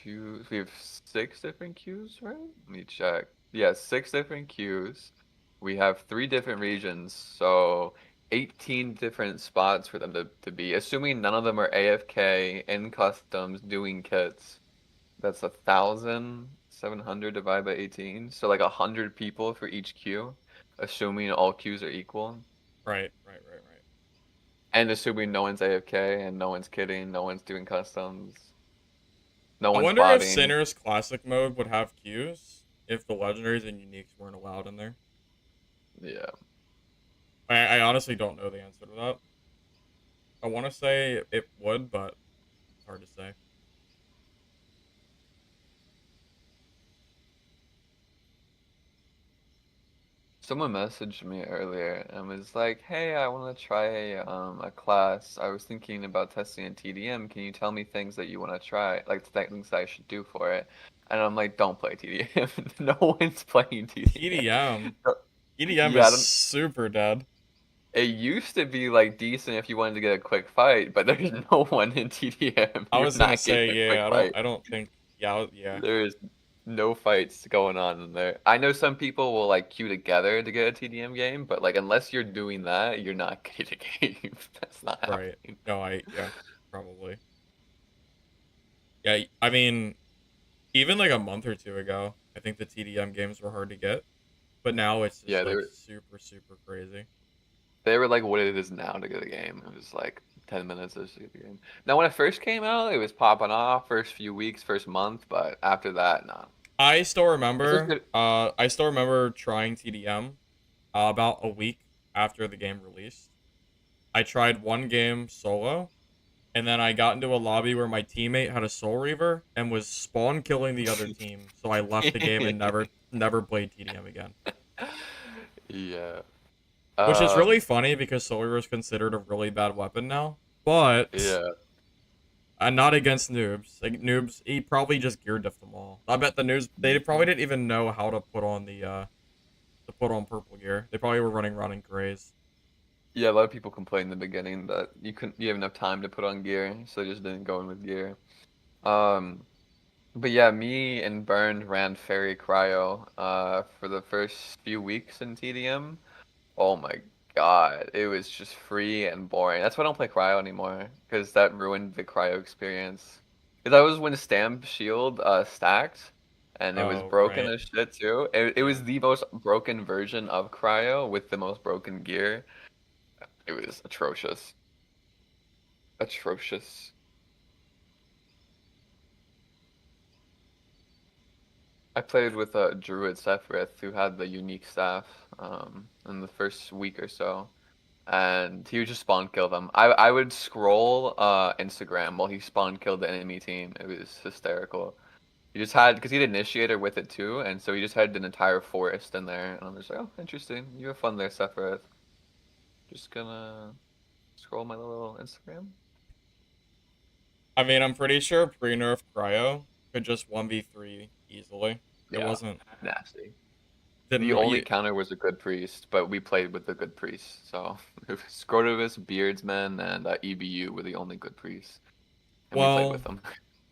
We have six different queues, right? Let me check. Yeah, six different queues. We have three different regions, so 18 different spots for them to be, assuming none of them are AFK in customs doing kits. That's 1,700 divided by 18. So like 100 people for each queue, assuming all queues are equal. Right, right, right, right. And assuming no one's AFK and no one's kidding, no one's doing customs, no I one's wonder if botting. Sinner's classic mode would have queues if the legendaries and uniques weren't allowed in there. Yeah. I honestly don't know the answer to that. I want to say it would, but it's hard to say. Someone messaged me earlier and was like, "Hey, I want to try a class. I was thinking about testing in TDM. Can you tell me things that you want to try, like things that I should do for it?" And I'm like, "Don't play TDM. No one's playing TDM." TDM. So, TDM yeah, is I don't. super dead. It used to be like decent if you wanted to get a quick fight, but there's no one in TDM. I You're was gonna not getting say, a quick yeah, fight. I don't think, yeah, yeah, There is no fights going on in there. I know some people will like queue together to get a TDM game, but like unless you're doing that, you're not getting a game. That's not right. happening. No, yeah, probably. Yeah, I mean, even like a month or two ago, I think the TDM games were hard to get, but now it's just Yeah, like super, super crazy. they were like what it is now to get a game. It was like 10 minutes to get the game. Now when it first came out, it was popping off first few weeks, first month, but after that, no. I still It's just remember, good. I still remember trying TDM about a week after the game released. I tried one game solo, and then I got into a lobby where my teammate had a Soul Reaver and was spawn killing the other team. So I left the game and never played TDM again. Yeah. Which is really Um, funny because Soul Reaver is considered a really bad weapon now. But yeah. I'm not against noobs. Like noobs, he probably just gear diffed them all. I bet the noobs they probably didn't even know how to put on the to put on purple gear. They probably were running around in grays. Yeah, a lot of people complained in the beginning that you have enough time to put on gear, so they just didn't go in with gear. Um, but yeah, me and Burn ran Fairy Cryo for the first few weeks in TDM. Oh my God, it was just free and boring. That's why I don't play Cryo anymore, because that ruined the Cryo experience. Because that was when Stamp Shield stacked, and it was Oh broken right, as shit too. It yeah. was the most broken version of Cryo with the most broken gear. It was atrocious. Atrocious. I played with a Druid Sephiroth who had the unique staff in the first week or so, and he would just spawn kill them. I would scroll Instagram while he spawn killed the enemy team. It was hysterical. He just had because he had Initiator with it too, and so he just had an entire forest in there, and I'm just like, oh, interesting. You have fun there, Sephiroth. Just gonna scroll my little Instagram. I mean, I'm pretty sure pre-nerf Cryo could just 1v3 easily. It Yeah, wasn't nasty. The didn't only you, counter was a good priest, but we played with the good priest. So Scrotovus, Beardsman, and EBU were the only good priests, and we played with well, them.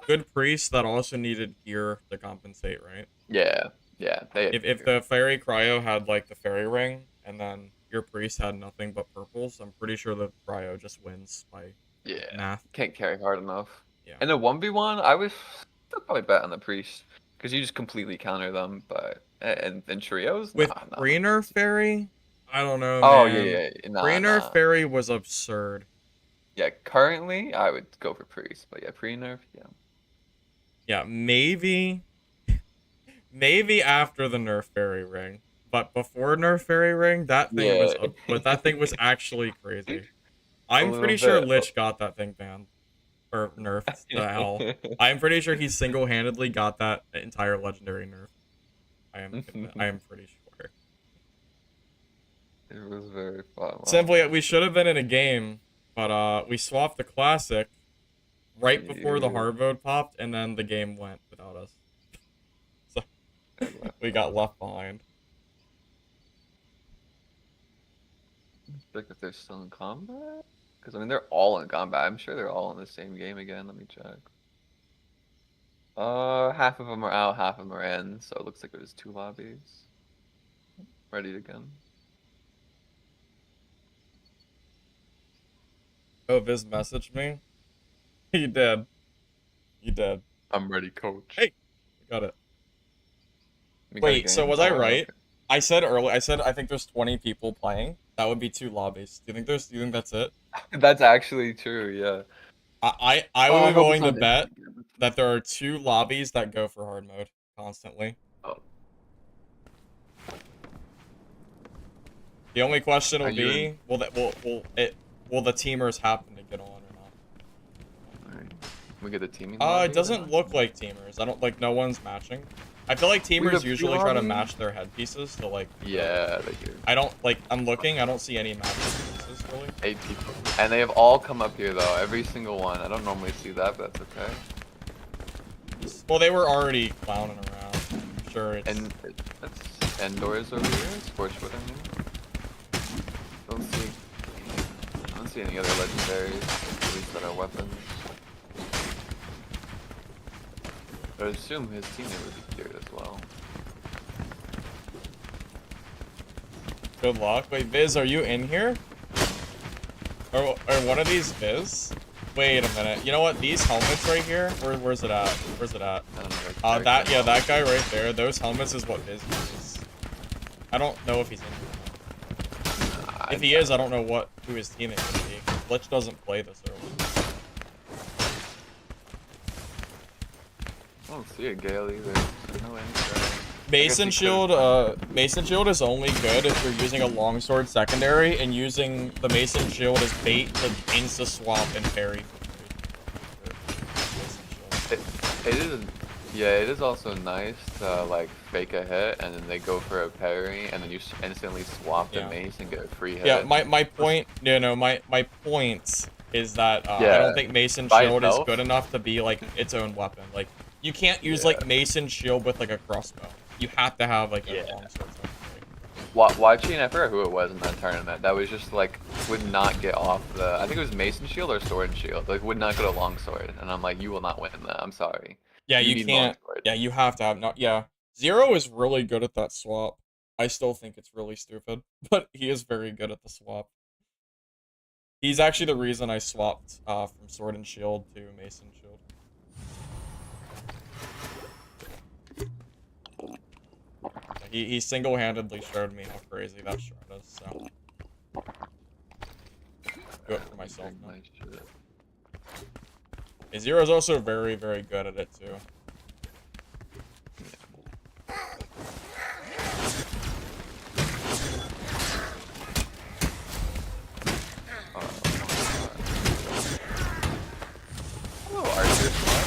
good priest that also needed gear to compensate, right? Yeah, yeah, they had If gear. the fairy cryo had like the fairy ring and then your priest had nothing but purples, I'm pretty sure the cryo just wins by like Yeah, math. can't carry hard enough. Yeah. And a 1v1, I was still probably bet on the priest because you just completely counter them. But And trios? With Nah, nah. pre-nerf fairy, I don't know, Oh yeah, man. yeah, yeah. Nah, Pre-nerf nah. fairy was absurd. Yeah, currently I would go for priest, but yeah, pre-nerf, yeah. Yeah, maybe after the nerf fairy ring, but before nerf fairy ring, Yeah. but that thing was actually crazy. A I'm little pretty sure bit. Lich got that thing banned or nerfed to hell. I'm pretty sure he single-handedly got that entire legendary nerf. I am pretty sure. It was very fun while it Simply, we lasted. should have been in a game, but we swapped the classic right before the Yeah. hard mode popped, and then the game went without us. So I left we got that. left behind. Check if they're still in combat. Because I mean, they're all in combat. I'm sure they're all in the same game again. Let me check. Half of them are out, half of them are in. So it looks like it was 2 lobbies. Ready to go. Oh, Viz messaged me. He did. He did. I'm ready, coach. Hey, we got it. We got a Wait, so game? was I Oh, right? okay. I said earlier. I said I think there's 20 people playing. That would be 2 lobbies. Do you think there's? Do you think that's it? That's actually true, yeah. I Oh, would I be hope it's willing to not bet Instagram. that there are 2 lobbies that go for hard mode constantly. Oh, The only question are will you in? be, will the teamers happen to get on or not? Alright. We get a teaming It lobby or doesn't not? look like teamers. I don't like no one's matching. I feel like We teamers have 2 usually try to lobbies? match their headpieces to like. Yeah, they do. I don't like. I'm looking. I don't see any matching pieces really. 8 people. And they have all come up here though, every single one. I don't normally see that, but that's okay. Well, they were already clowning around. I'm sure it's. And that's indoors over here, Scorchwood I mean. I don't see any other legendaries, at least that are weapons. I would assume his teammate would be here as well. Good luck. Wait, Viz, are you in here? Or one of these Viz? Wait a minute. You know what? These helmets right here. Where's it at? Where's it at? I don't know. That guy right there. Those helmets is what Viz uses. I don't know if he's in here. If he is, I don't know who his teammate would be. Lich doesn't play this early. I don't see a Gale either. So no intro. Mason Shield is only good if you're using a longsword secondary and using the Mason Shield as bait to insta swap and parry. It is, yeah, it is also nice to like fake a hit and then they go for a parry and then you instantly swap the mace and get a free hit. Yeah, my point, my point is that I Yeah, don't think Mason by Shield is itself? good enough to be like its own weapon. Like you can't use like Mason Shield with like a crossbow. You have to have like a longsword secondary. Watching, I forgot who it was in that tournament. That was just like would not get off the. I think it was Mason Shield or Sword Shield. Like would not go to Longsword, and I'm like, you will not win that. I'm sorry. Yeah, you need can't. Longsword. Yeah, you have to have not. Yeah, Zero is really good at that swap. I still think it's really stupid, but he is very good at the swap. He's actually the reason I swapped from Sword and Shield to Mason Shield. He single-handedly showed me how crazy that shard is, so do it for myself now. Yeah, Zero's also very, very good at it too. Oh, Archer Swap.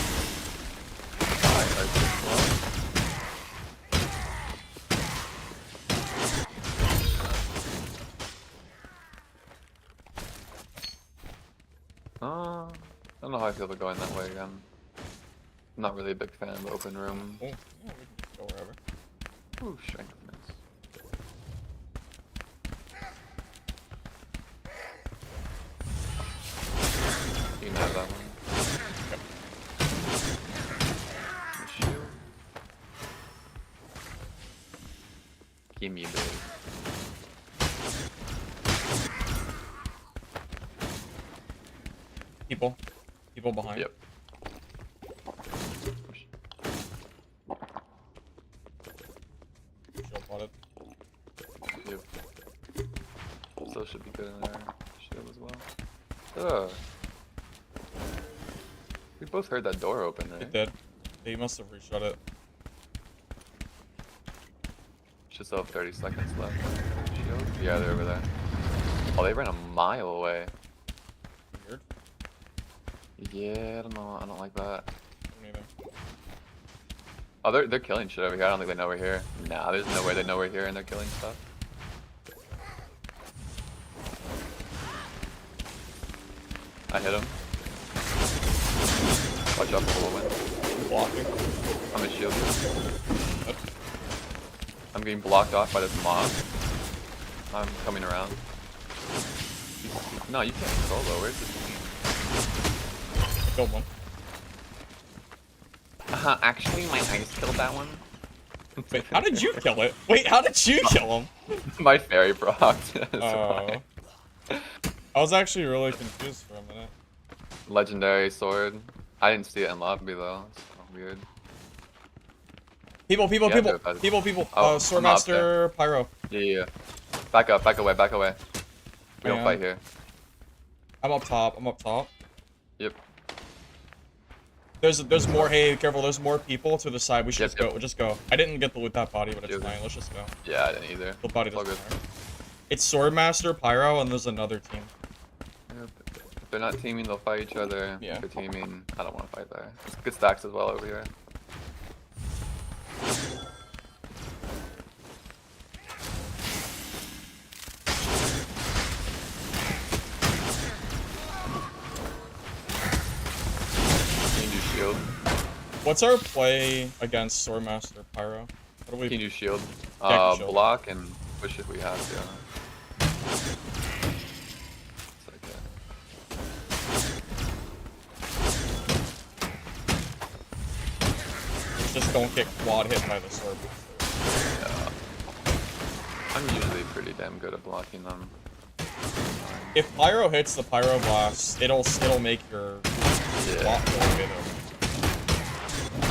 Hi, Archer Swap. I don't know how I feel about going that way again. I'm not really a big fan of the open room. Oh, yeah, we can go wherever. Ooh, strength miss. You can have that one. The shield. Give me big. People behind. Yep. should be good in our shield as well. Ugh. We both heard that door open, right? It did. He must have reshut it. Should still have 30 seconds left. Shield? Yeah, they're over there. Oh, they ran a mile away. Weird. Yeah, I don't know. I don't like that. Me neither. Oh, they're killing shit over here. I don't think they know we're here. Nah, there's no way they know we're here and they're killing stuff. I hit him. Watch out for the wind. Blocking. I'm a shield. Yep. I'm getting blocked off by this mob. I'm coming around. No, you can't solo. Where's the team? I killed one. Actually, my ice killed that one. Wait, how did you kill it? Wait, how did you kill him? My fairy procced. Oh. I was actually really confused for a minute. Legendary sword. I didn't see it in lobby though. It's so weird. People. Oh, Swordmaster, Pyro. Yeah. Back up, back away, back away. We don't Yeah. fight here. I'm up top. Yep. There's more. Hey, careful. There's more people to the side. We should just go. Yep. We'll just go. I didn't get to loot that body, but it's Yep. fine. Let's just go. Yeah, I didn't either. The body It's all doesn't good. matter. It's Swordmaster, Pyro, and there's another team. Yep. If they're not teaming, they'll fight each other. Yeah. If they're teaming, I don't want to fight there. It's good stacks as well over here. Can you do shield? What's our play against Swordmaster, Pyro? What do we? Can you do shield? Yeah, I can shield. Block and push if we have to. It's okay. Just don't get quad hit by the sword. Yeah. I'm usually pretty damn good at blocking them. If Pyro hits the Pyro Blast, it'll make your block go away though.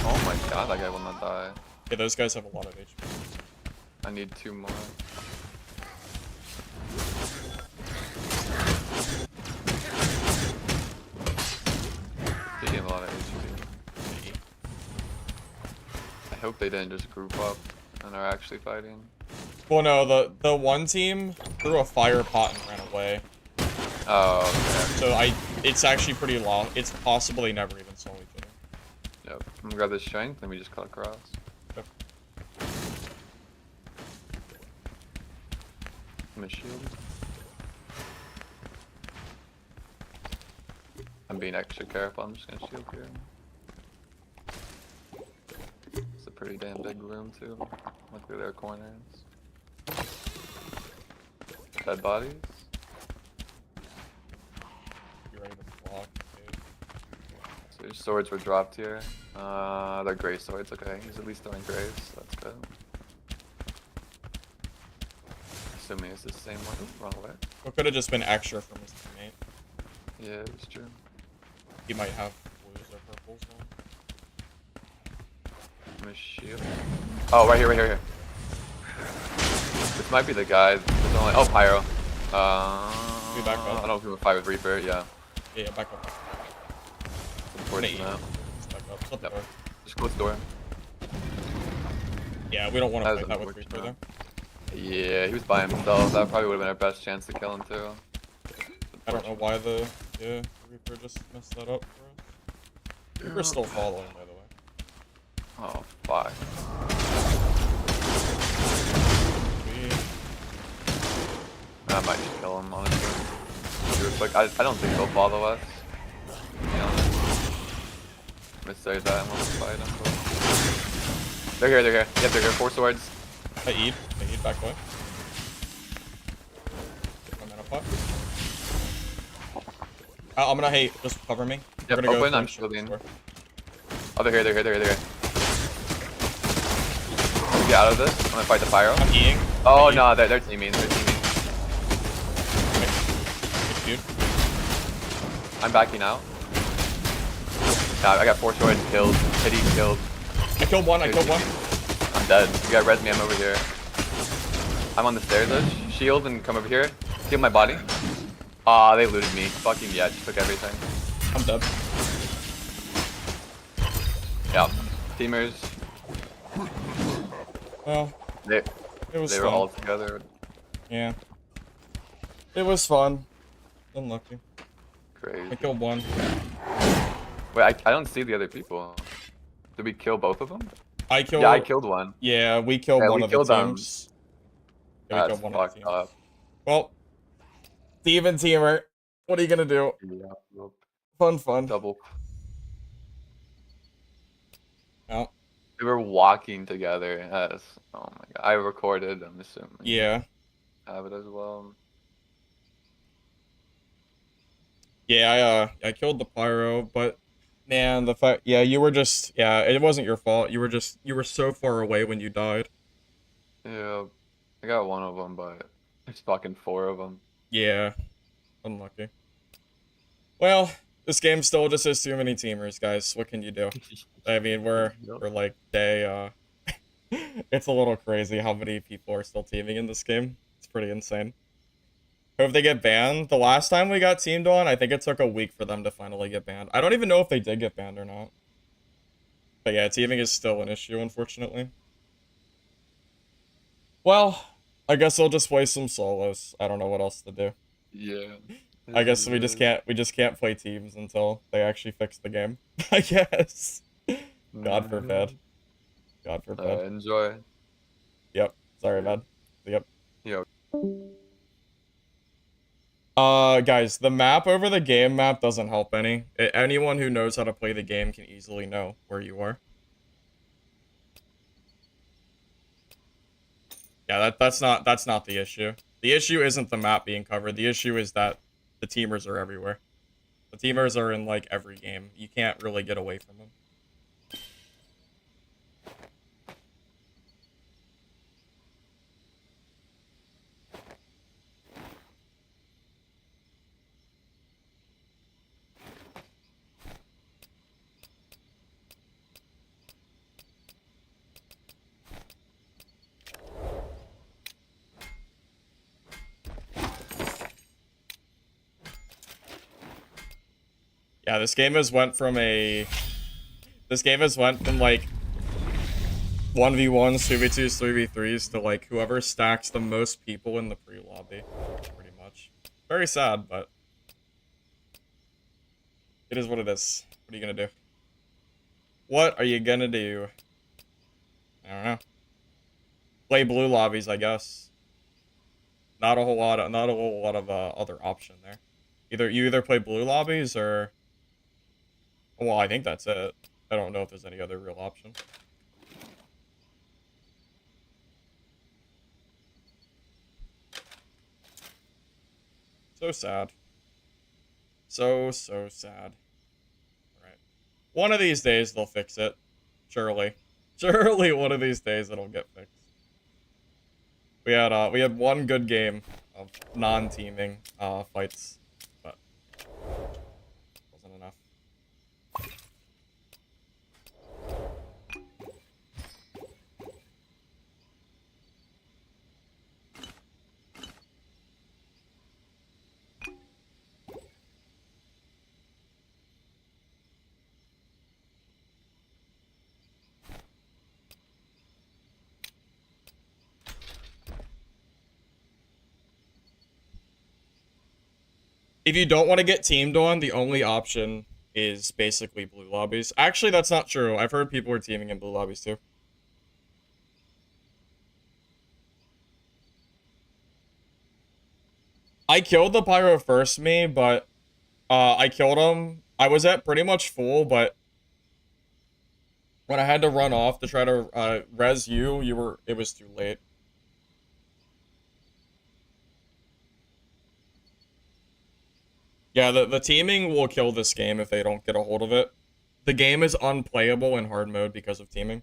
Oh my god, that guy will not die. Yeah, those guys have a lot of HP. I need 2 more. They gave a lot of HP. I hope they didn't just group up and are actually fighting. Well, no, the one team threw a fire pot and ran away. Oh, okay. So it's actually pretty long. It's possible they never even saw each other. Yep. I'm gonna grab this strength and we just cut across. Yep. I'm a shield. I'm being extra careful. I'm just gonna shield here. It's a pretty damn big room too. Look through their corners. Dead bodies. You ready to block? Okay. So your swords were dropped here. They're gray swords. Okay, he's at least throwing graves. So that's good. Assuming it's the same one. Ooh, wrong way. What could have just been extra from his teammate? Yeah, it's true. He might have blues or purples. I'm a shield. Oh, right here, right here, right here. This might be the guy. There's only Pyro. We back up. I don't know if we would fight with Reaper. Yeah. Yeah, back up. Unfortunate. Just back up. Shut the Yep. door. Just close the door. Yeah, we don't want to That fight is that with Reaper unfortunate. though. Yeah, he was by himself. That probably would have been our best chance to kill him too. I don't know why the Reaper just messed that up for us. Reaper's still following, by the way. Oh fuck. I might just kill him honestly. Like, I don't think he'll follow us. Yeah. I'm gonna say that and we'll fight him. But... They're here, they're here. Yep, they're here. 4 swords. I eat back away. Get my mana pot. I'm gonna just cover me. Yep, We're gonna open, go I'm finish shielding. the door. Oh, they're here, they're here, they're here, they're here. Get out of this. I'm gonna fight the pyro. I'm eating. Oh no, they're teaming, they're teaming. Good dude. I'm backing out. Yeah, I got 4 swords killed. Pity killed. I killed one. I'm dead. You got res me, I'm over here. I'm on the stairs though. Shield and come over here. Steal my body. Aw, they looted me. Fucking yeah, just took everything. I'm dead. Yeah. Teamers. Well, They it was they were fun. all together. Yeah. It was fun. Unlucky. Crazy. I killed one. Wait, I don't see the other people. Did we kill both of them? I killed. Yeah, I killed one. Yeah, we killed Yeah, one we of the killed them. teams. Yeah, we That's killed one of the fucked teams. up. Well, Steve and teamer. What are you gonna do? Yeah. Nope. Fun. Double. Oh, We were walking together. Yes. Oh my god. I recorded. I'm assuming. yeah. Have it as well. Yeah, I killed the pyro, but man, the fact, yeah, you were just, yeah, it wasn't your fault. You were so far away when you died. Yeah. I got one of them, but there's fucking 4 of them. Yeah, unlucky. Well, this game still just has too many teamers, guys. What can you do? I mean, we're like day, it's a little crazy how many people are still teaming in this game. It's pretty insane. Hope they get banned. The last time we got teamed on, I think it took a week for them to finally get banned. I don't even know if they did get banned or not. But yeah, teaming is still an issue, unfortunately. Well, I guess I'll just play some solos. I don't know what else to do. Yeah. I guess we just can't play teams until they actually fix the game. I guess. God forbid. God forbid. Enjoy. Yep. Sorry, man. Yep. Yeah. Guys, the map over the game map doesn't help any. Anyone who knows how to play the game can easily know where you are. Yeah, that's not the issue. The issue isn't the map being covered. The issue is that the teamers are everywhere. The teamers are in like every game. You can't really get away from them. Yeah, this game has went from like 1v1s, 2v2s, 3v3s to like whoever stacks the most people in the pre-lobby, pretty much. Very sad, but it is what it is. What are you gonna do? What are you gonna do? I don't know. Play blue lobbies, I guess. Not a whole lot of other option there. You either play blue lobbies or, well, I think that's it. I don't know if there's any other real option. So sad. So sad. Alright. One of these days they'll fix it. Surely. Surely one of these days it'll get fixed. We had one good game of non-teaming fights, but wasn't enough. If you don't want to get teamed on, the only option is basically blue lobbies. Actually, that's not true. I've heard people are teaming in blue lobbies too. I killed the pyro first me, but I killed him. I was at pretty much full, but when I had to run off to try to res you, it was too late. Yeah, the teaming will kill this game if they don't get a hold of it. The game is unplayable in hard mode because of teaming.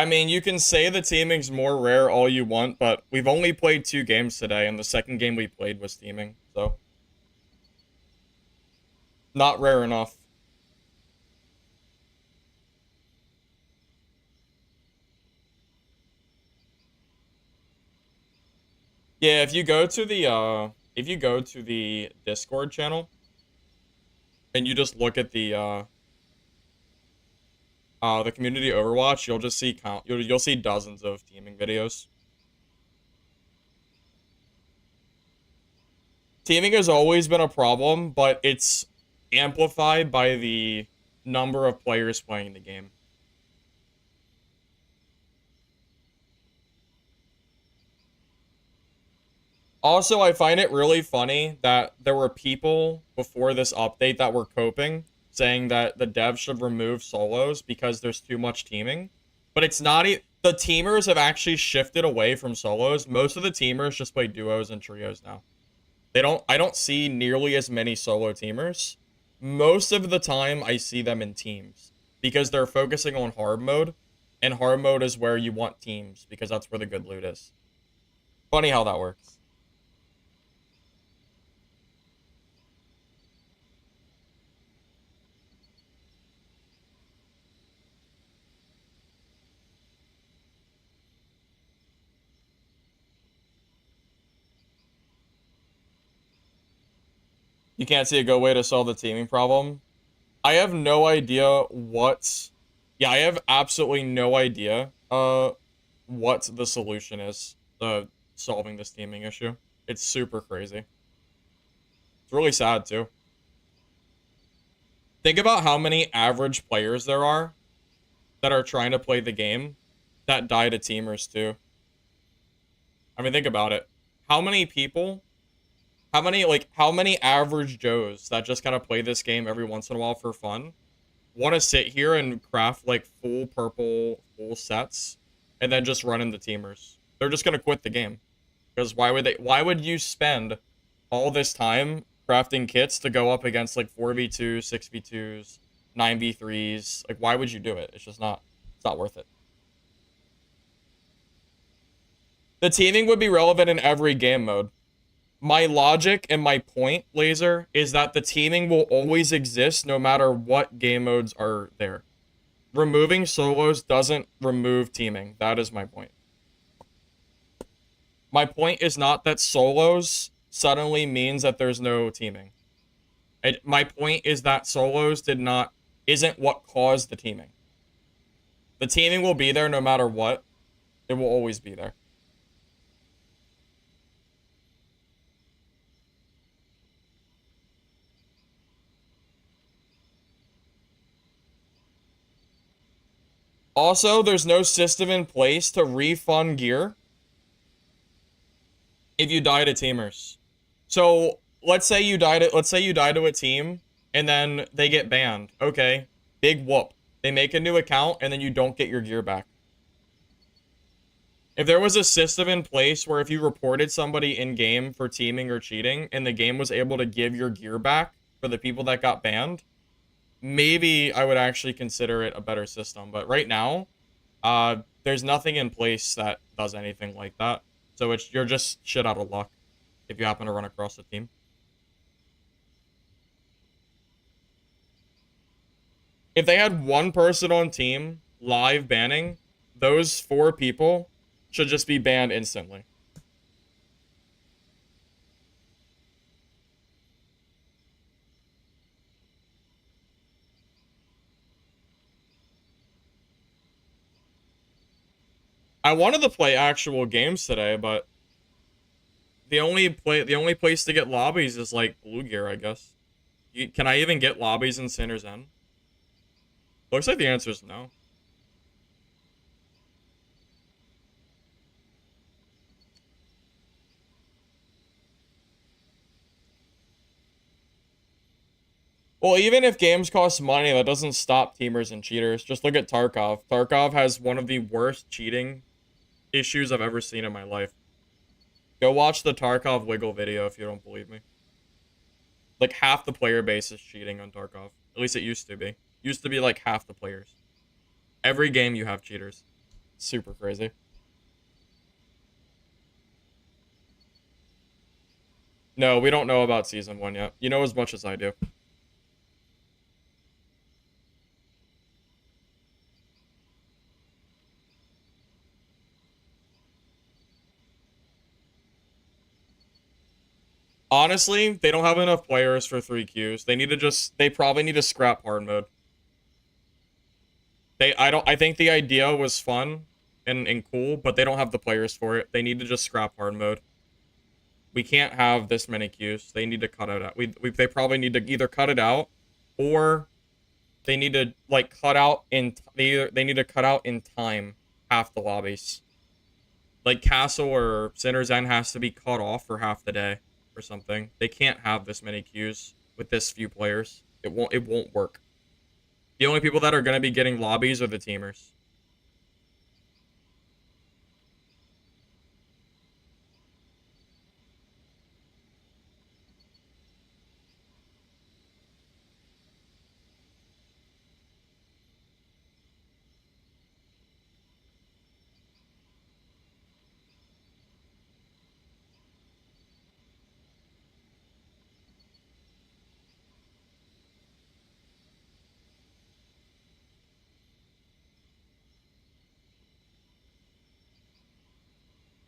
I mean, you can say the teaming's more rare all you want, but we've only played 2 games today, and the second game we played was teaming, so not rare enough. Yeah, if you go to the Discord channel and you just look at the community Overwatch, you'll just see you'll see dozens of teaming videos. Teaming has always been a problem, but it's amplified by the number of players playing the game. Also, I find it really funny that there were people before this update that were coping, saying that the devs should remove solos because there's too much teaming. But it's not the teamers have actually shifted away from solos. Most of the teamers just play duos and trios now. I don't see nearly as many solo teamers. Most of the time I see them in teams because they're focusing on hard mode, and hard mode is where you want teams because that's where the good loot is. Funny how that works. You can't see a good way to solve the teaming problem. I have no idea what. Yeah, I have absolutely no idea. What the solution is to solving this teaming issue. It's super crazy. It's really sad too. Think about how many average players there are that are trying to play the game that die to teamers too. I mean, think about it. How many people how many average Joes that just kind of play this game every once in a while for fun want to sit here and craft like full purple full sets and then just run into teamers? They're just going to quit the game. Because why would you spend all this time crafting kits to go up against like 4v2, 6v2s, 9v3s? Like, why would you do it? It's not worth it. The teaming would be relevant in every game mode. My logic and my point, Laser, is that the teaming will always exist no matter what game modes are there. Removing solos doesn't remove teaming. That is my point. My point is not that solos suddenly means that there's no teaming. My point is that solos isn't what caused the teaming. The teaming will be there no matter what. It will always be there. Also, there's no system in place to refund gear if you die to teamers. So let's say you die to a team and then they get banned. Okay, big whoop. They make a new account and then you don't get your gear back. If there was a system in place where if you reported somebody in game for teaming or cheating and the game was able to give your gear back for the people that got banned, maybe I would actually consider it a better system. But right now, there's nothing in place that does anything like that. So you're just shit out of luck if you happen to run across a team. If they had one person on team live banning, those 4 people should just be banned instantly. I wanted to play actual games today, but the only place to get lobbies is like Blue Gear, I guess. Can I even get lobbies in Sinner's End? Looks like the answer is no. Well, even if games cost money, that doesn't stop teamers and cheaters. Just look at Tarkov. Tarkov has one of the worst cheating issues I've ever seen in my life. Go watch the Tarkov wiggle video if you don't believe me. Like, half the player base is cheating on Tarkov. At least it used to be. Used to be like half the players. Every game you have cheaters. Super crazy. No, we don't know about season 1 yet. You know as much as I do. Honestly, they don't have enough players for 3 Qs. They probably need to scrap hard mode. I think the idea was fun and cool, but they don't have the players for it. They need to just scrap hard mode. We can't have this many Qs. They need to cut it out. They probably need to either cut it out or they need to like cut out in they need to cut out in time half the lobbies. Like Castle or Sinner's End has to be cut off for half the day or something. They can't have this many queues with this few players. It won't work. The only people that are going to be getting lobbies are the teamers.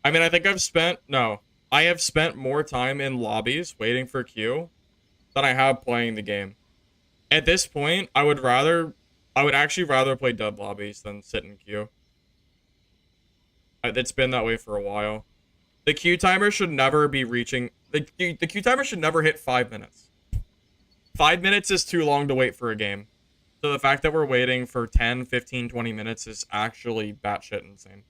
I mean, I have spent more time in lobbies waiting for queue than I have playing the game. At this point, I would actually rather play dub lobbies than sit in queue. It's been that way for a while. The queue timer should never be reaching the queue timer should never hit 5 minutes. 5 minutes is too long to wait for a game. So the fact that we're waiting for 10, 15, 20 minutes is actually batshit insane.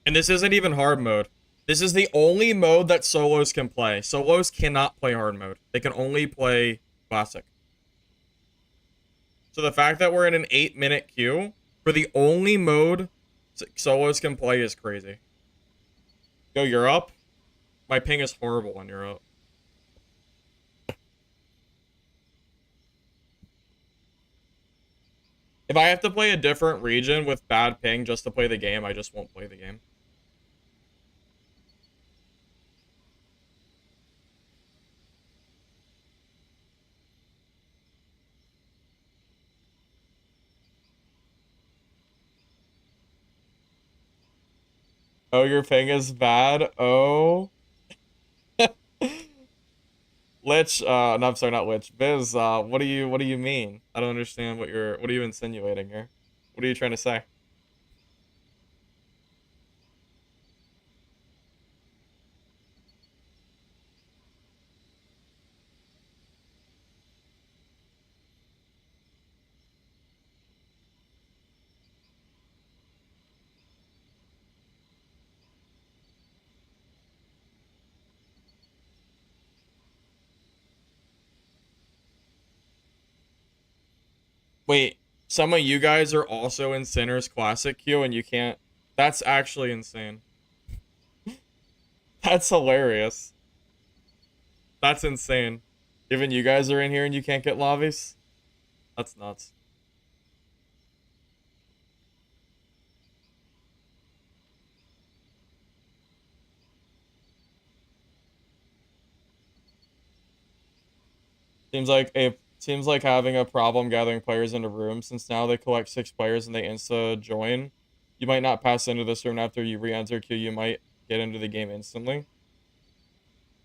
And this isn't even hard mode. This is the only mode that solos can play. Solos cannot play hard mode. They can only play classic. So the fact that we're in an 8-minute queue for the only mode solos can play is crazy. Yo, you're up? My ping is horrible on Europe. If I have to play a different region with bad ping just to play the game, I just won't play the game. Oh, your ping is bad? Oh. Lich, no, I'm sorry, not Lich. Biz, what do you mean? I don't understand what are you insinuating here? What are you trying to say? Wait, some of you guys are also in Sinner's Classic queue and you can't. That's actually insane. That's hilarious. That's insane. Even you guys are in here and you can't get lobbies? That's nuts. Seems like having a problem gathering players into rooms since now they collect 6 players and they insta join. You might not pass into this room after you re-enter queue. You might get into the game instantly.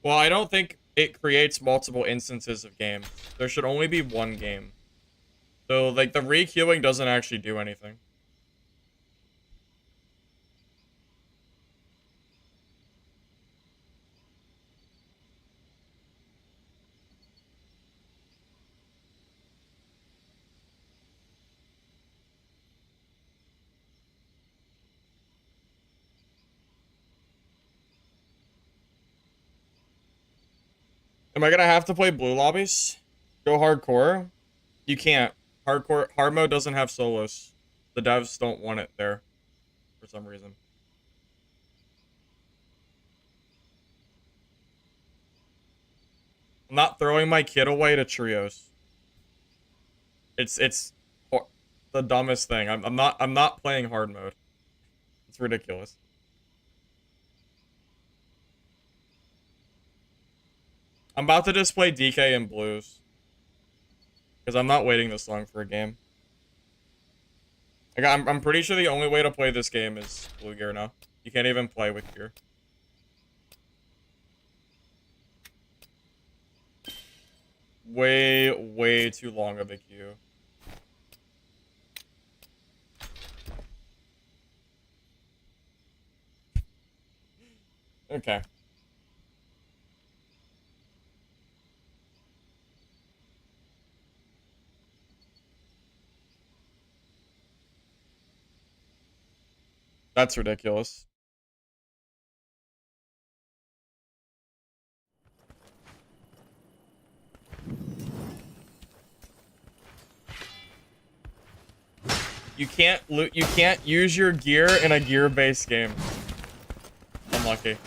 Well, I don't think it creates multiple instances of games. There should only be one game. So, like, the re-queuing doesn't actually do anything. Am I gonna have to play blue lobbies? Go hardcore? You can't. Hard mode doesn't have solos. The devs don't want it there for some reason. I'm not throwing my kid away to trios. It's the dumbest thing. I'm not playing hard mode. It's ridiculous. I'm about to just play DK and blues. Because I'm not waiting this long for a game. Like, I'm pretty sure the only way to play this game is blue gear now. You can't even play with gear. Way too long of a queue. Okay. That's ridiculous. You can't use your gear in a gear-based game. Unlucky.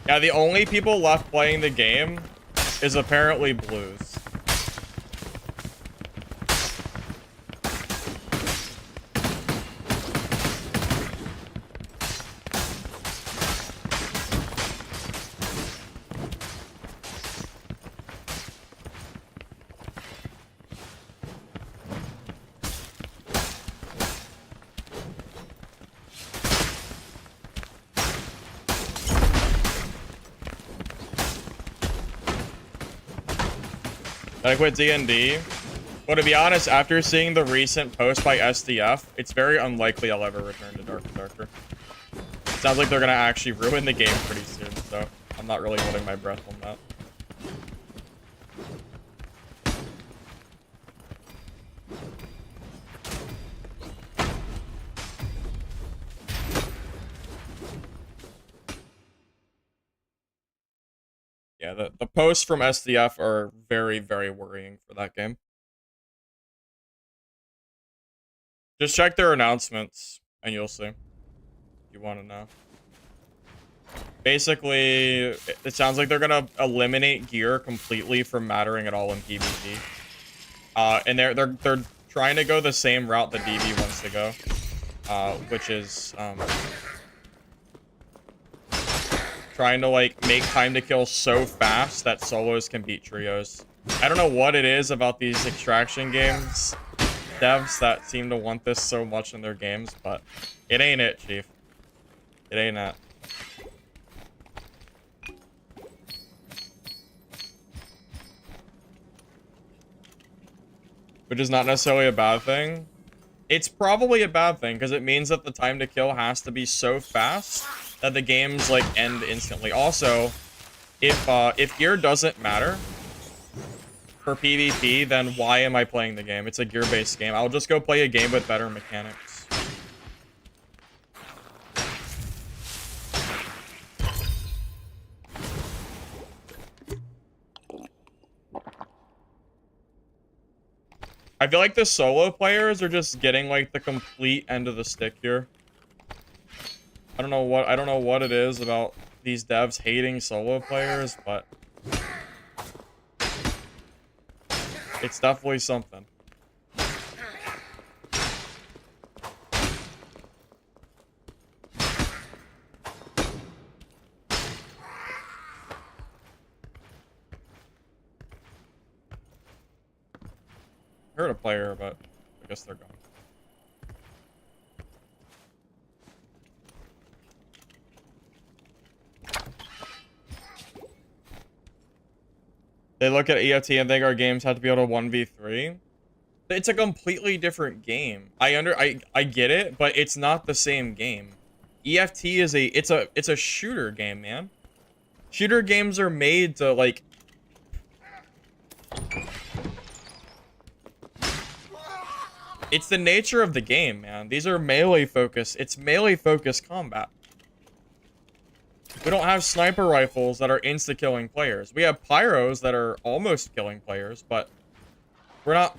Yeah, the only people left playing the game is apparently blues. I quit D&D. But to be honest, after seeing the recent post by SDF, it's very unlikely I'll ever return to Dark Darker. It sounds like they're gonna actually ruin the game pretty soon, so I'm not really holding my breath on that. Yeah, the posts from SDF are very worrying for that game. Just check their announcements, and you'll see. If you want to know. Basically, it sounds like they're gonna eliminate gear completely from mattering at all in PvP. And they're trying to go the same route that DB wants to go, which is trying to like make time to kill so fast that solos can beat trios. I don't know what it is about these extraction games devs that seem to want this so much in their games, but it ain't it, Chief. It ain't it. Which is not necessarily a bad thing. It's probably a bad thing, because it means that the time to kill has to be so fast that the games, like, end instantly. Also, if gear doesn't matter for PvP, then why am I playing the game? It's a gear-based game. I'll just go play a game with better mechanics. I feel like the solo players are just getting like the complete end of the stick here. I don't know what it is about these devs hating solo players, but it's definitely something. I heard a player, but I guess they're gone. They look at EFT and think our games have to be able to 1v3. It's a completely different game. I get it, but it's not the same game. EFT is it's a shooter game, man. Shooter games are made to like it's the nature of the game, man. These are melee focused. It's melee focused combat. We don't have sniper rifles that are insta-killing players. We have pyros that are almost killing players, but we're not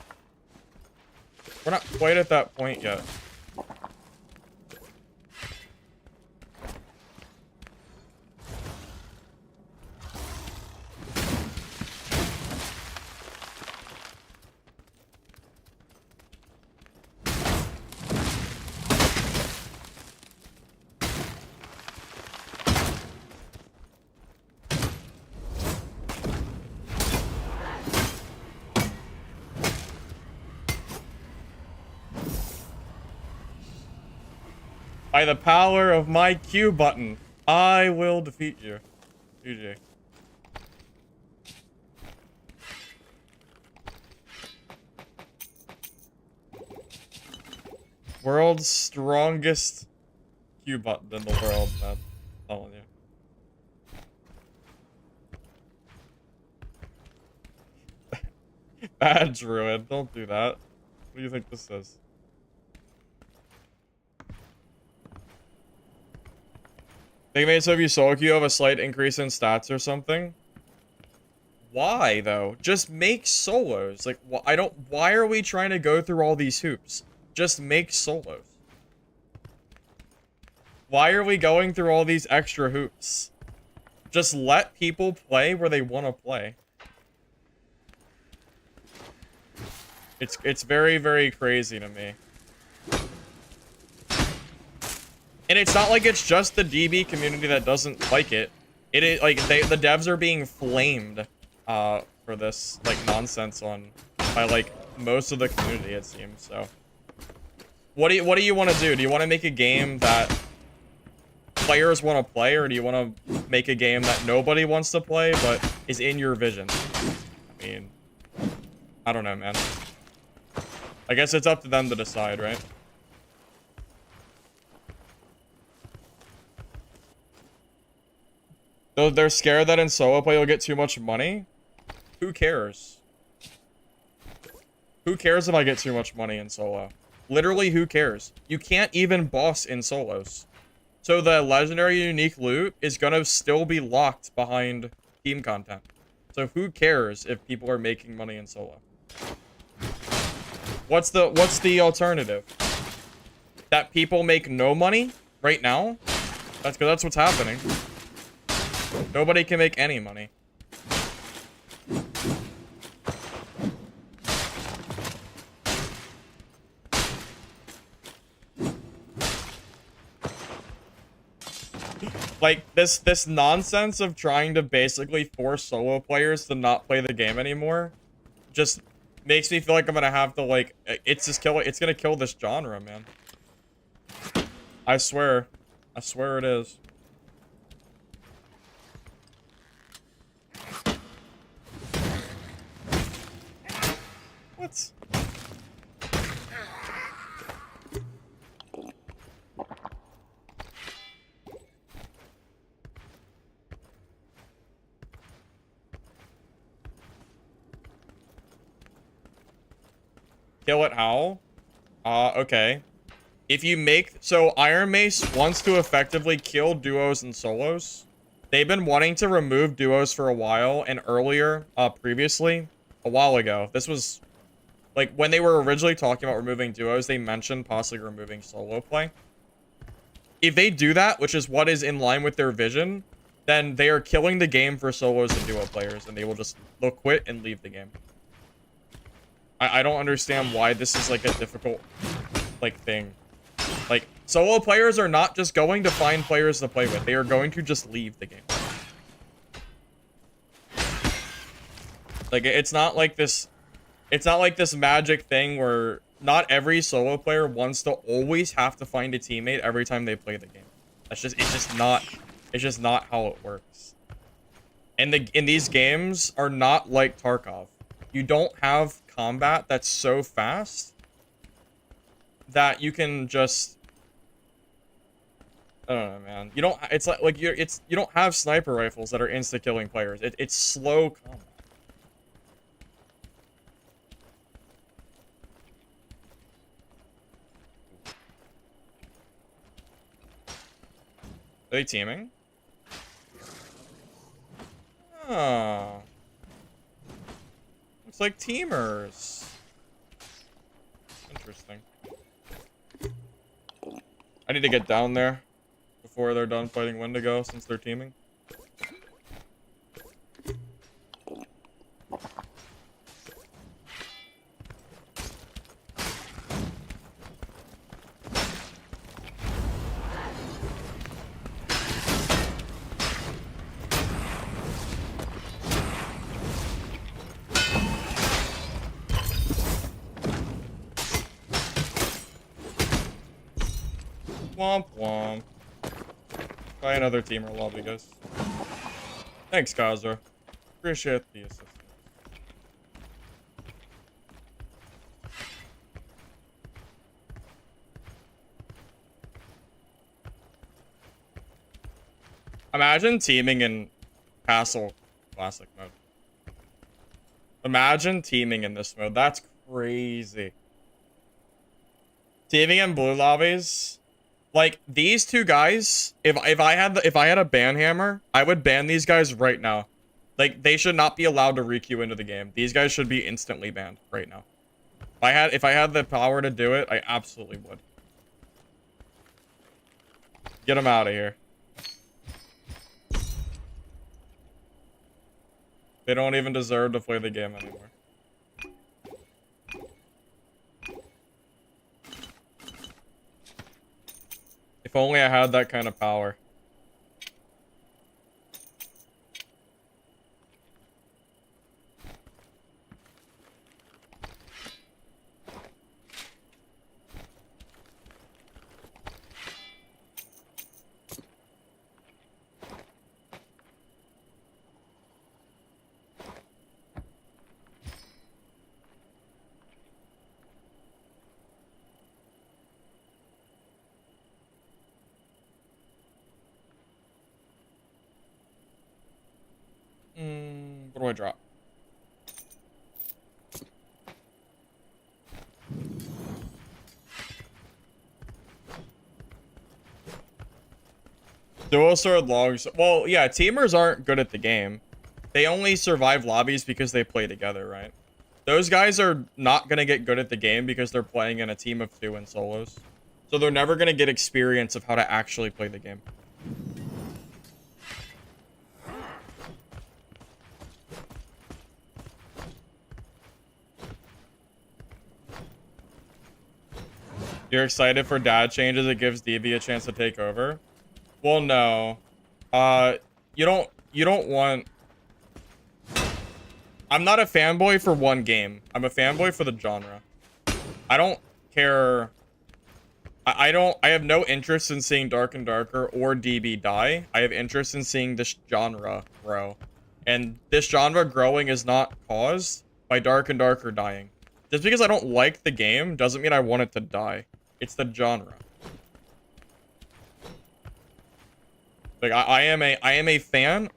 quite at that point yet. By the power of my Q button, I will defeat you. GG. World's strongest Q button in the world, man. I'm telling you. Badge ruin. Don't do that. What do you think this is? They made so if you solo queue, you have a slight increase in stats or something. Why though? Just make solos. Like, why are we trying to go through all these hoops? Just make solos. Why are we going through all these extra hoops? Just let people play where they want to play. It's very, very crazy to me. And it's not like it's just the DB community that doesn't like it. It is like the devs are being flamed for this like nonsense by like most of the community, it seems. So what do you want to do? Do you want to make a game that players want to play, or do you want to make a game that nobody wants to play but is in your vision? I mean, I don't know, man. I guess it's up to them to decide, right? Though they're scared that in solo play you'll get too much money. Who cares? Who cares if I get too much money in solo? Literally, who cares? You can't even boss in solos. So the legendary unique loot is gonna still be locked behind team content. So who cares if people are making money in solo? What's the alternative? That people make no money right now? That's because that's what's happening. Nobody can make any money. Like, this nonsense of trying to basically force solo players to not play the game anymore just makes me feel like I'm gonna have to, like, it's gonna kill this genre, man. I swear it is. What? Kill it how? Okay. If you make... So, Iron Mace wants to effectively kill duos and solos. They've been wanting to remove duos for a while, and earlier, previously, a while ago, this was... Like, when they were originally talking about removing duos, they mentioned possibly removing solo play. If they do that, which is what is in line with their vision, then they are killing the game for solos and duo players, and they'll quit and leave the game. I don't understand why this is, like, a difficult, like, thing. Like, solo players are not just going to find players to play with. They are going to just leave the game. Like, it's not like this magic thing where not every solo player wants to always have to find a teammate every time they play the game. It's just not how it works. And these games are not like Tarkov. You don't have combat that's so fast that you can just, I don't know, man. You don't. It's like you don't have sniper rifles that are insta killing players. It's slow combat. Are they teaming? Oh. Looks like teamers. Interesting. I need to get down there before they're done fighting Wendigo since they're teaming. Womp womp. Try another teamer lobby, guys. Thanks, Kazra. Appreciate the assistance. Imagine teaming in Castle Classic mode. Imagine teaming in this mode. That's crazy. Teaming in blue lobbies. Like these two guys, if I had a ban hammer, I would ban these guys right now. Like they should not be allowed to re-queue into the game. These guys should be instantly banned right now. If I had the power to do it, I absolutely would. Get them out of here. They don't even deserve to play the game anymore. If only I had that kind of power. What do I drop? Dual sword logs. Well, yeah, teamers aren't good at the game. They only survive lobbies because they play together, right? Those guys are not going to get good at the game because they're playing in a team of two in solos. So they're never going to get experience of how to actually play the game. You're excited for dad changes? It gives DB a chance to take over. Well, no. You don't want... I'm not a fanboy for one game. I'm a fanboy for the genre. I don't care... I have no interest in seeing Dark and Darker or DB die. I have interest in seeing this genre grow. And this genre growing is not caused by Dark and Darker dying. Just because I don't like the game doesn't mean I want it to die. It's the genre. Like I am a fan.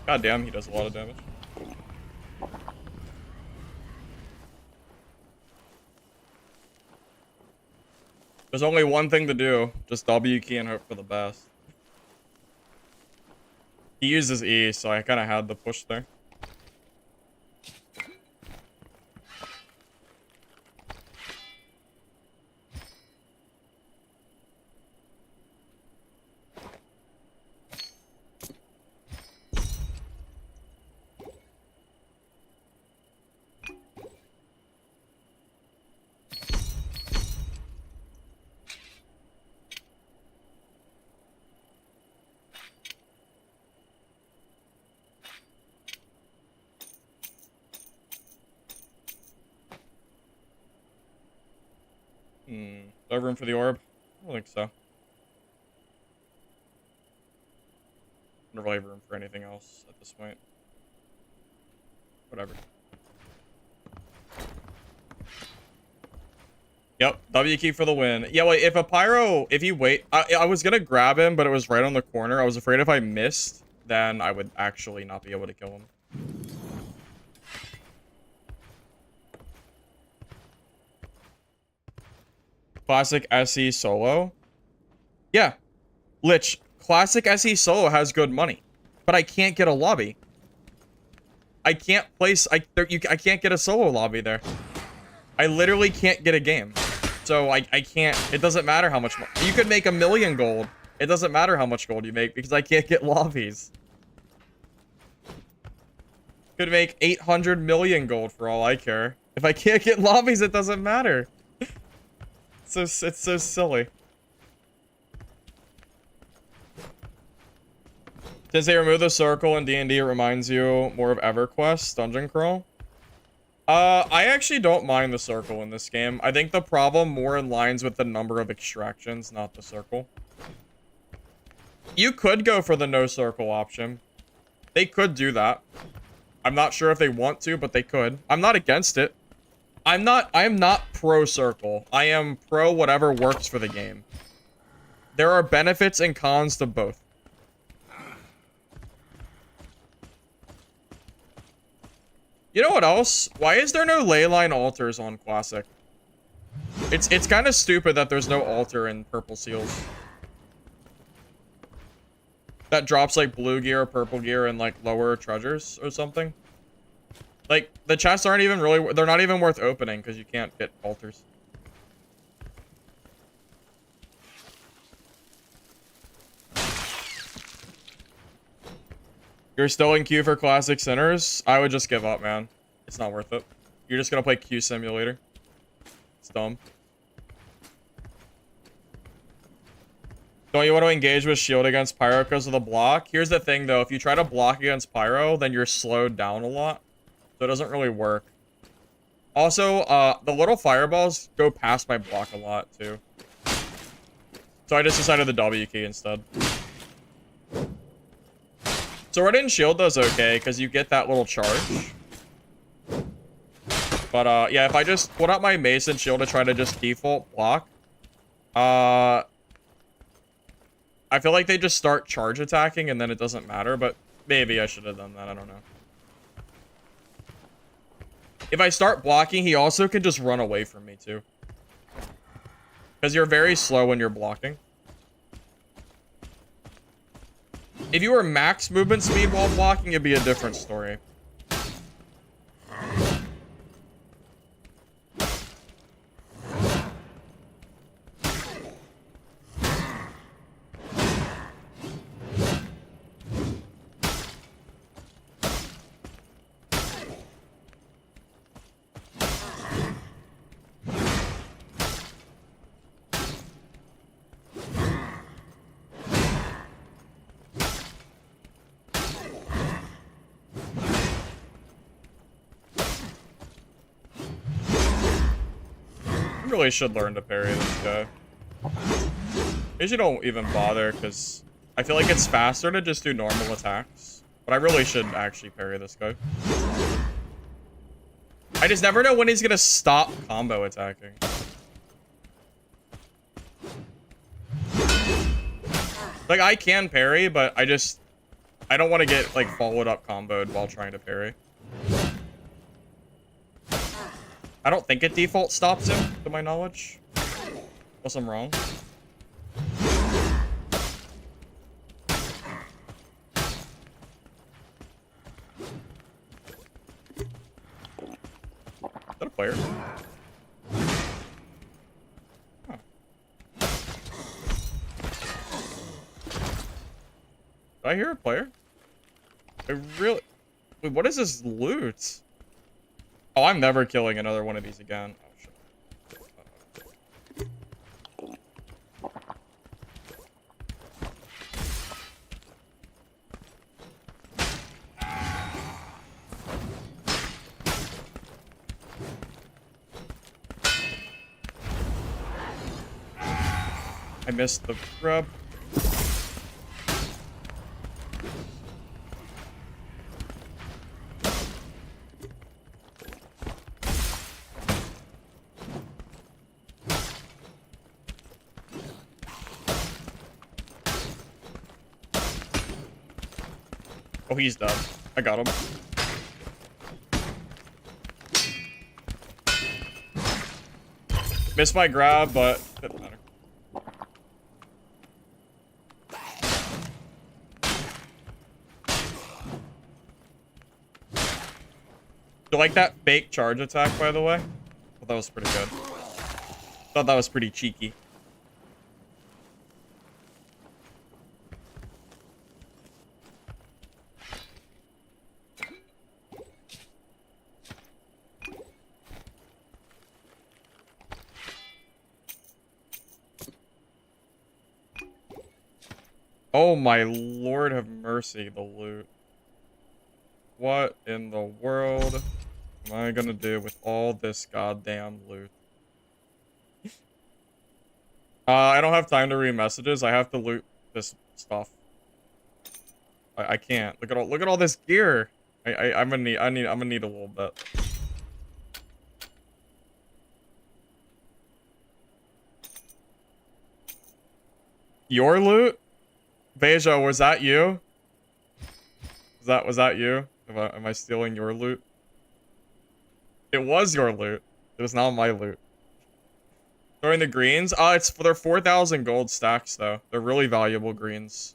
God damn, he does a lot of damage. There's only one thing to do. Just W key and hope for the best. He uses E, so I kind of had the push there. I have room for the orb? I don't think so. I don't really have room for anything else at this point. Whatever. Yep, W key for the win. Yeah, wait, if a pyro, if you wait, I was gonna grab him, but it was right on the corner. I was afraid if I missed, then I would actually not be able to kill him. Classic SE solo? Yeah. Lich, classic SE solo has good money, but I can't get a lobby. I can't place, I can't get a solo lobby there. I literally can't get a game. So I can't, it doesn't matter how much, you could make 1,000,000 gold. It doesn't matter how much gold you make because I can't get lobbies. Could make 800 million gold for all I care. If I can't get lobbies, it doesn't matter. It's so silly. Since they removed the circle in D&D, it reminds you more of EverQuest, Dungeon Crawl. I actually don't mind the circle in this game. I think the problem more aligns with the number of extractions, not the circle. You could go for the no circle option. They could do that. I'm not sure if they want to, but they could. I'm not against it. I am not pro circle. I am pro whatever works for the game. There are benefits and cons to both. You know what else? Why is there no leyline altars on Classic? It's kind of stupid that there's no altar in Purple Seals. That drops like blue gear, purple gear, and like lower treasures or something. Like, the chests aren't even really, they're not even worth opening because you can't get altars. You're still in queue for Classic Sinners? I would just give up, man. It's not worth it. You're just gonna play Q Simulator. It's dumb. Don't you want to engage with shield against Pyro because of the block? Here's the thing, though. If you try to block against Pyro, then you're slowed down a lot. So it doesn't really work. Also, the little fireballs go past my block a lot, too. So I just decided the W key instead. Sword and shield does okay, because you get that little charge. But, yeah, if I just put out my mace and shield to try to just default block, I feel like they just start charge attacking and then it doesn't matter, but maybe I should have done that, I don't know. If I start blocking, he also can just run away from me, too. Because you're very slow when you're blocking. If you were max movement speed while blocking, it'd be a different story. Really should learn to parry this guy. Usually don't even bother because I feel like it's faster to just do normal attacks. But I really should actually parry this guy. I just never know when he's gonna stop combo attacking. Like, I can parry, but I don't want to get, like, followed up comboed while trying to parry. I don't think it default stops him, to my knowledge. Unless I'm wrong. Is that a player? Huh. Did I hear a player? I really... Wait, what is this loot? Oh, I'm never killing another one of these again. Oh, shit. I missed the grub. Oh, he's dead. I got him. Missed my grab, but it doesn't matter. Do you like that fake charge attack, by the way? I thought that was pretty good. Thought that was pretty cheeky. Oh my lord have mercy, the loot. What in the world am I gonna do with all this goddamn loot? I don't have time to read messages. I have to loot this stuff. I can't. Look at all this gear. I'm gonna need a little bit. Your loot? Beja, was that you? Was that you? Am I stealing your loot? It was your loot. It was not my loot. Throwing the greens? It's for their 4,000 gold stacks though. They're really valuable greens.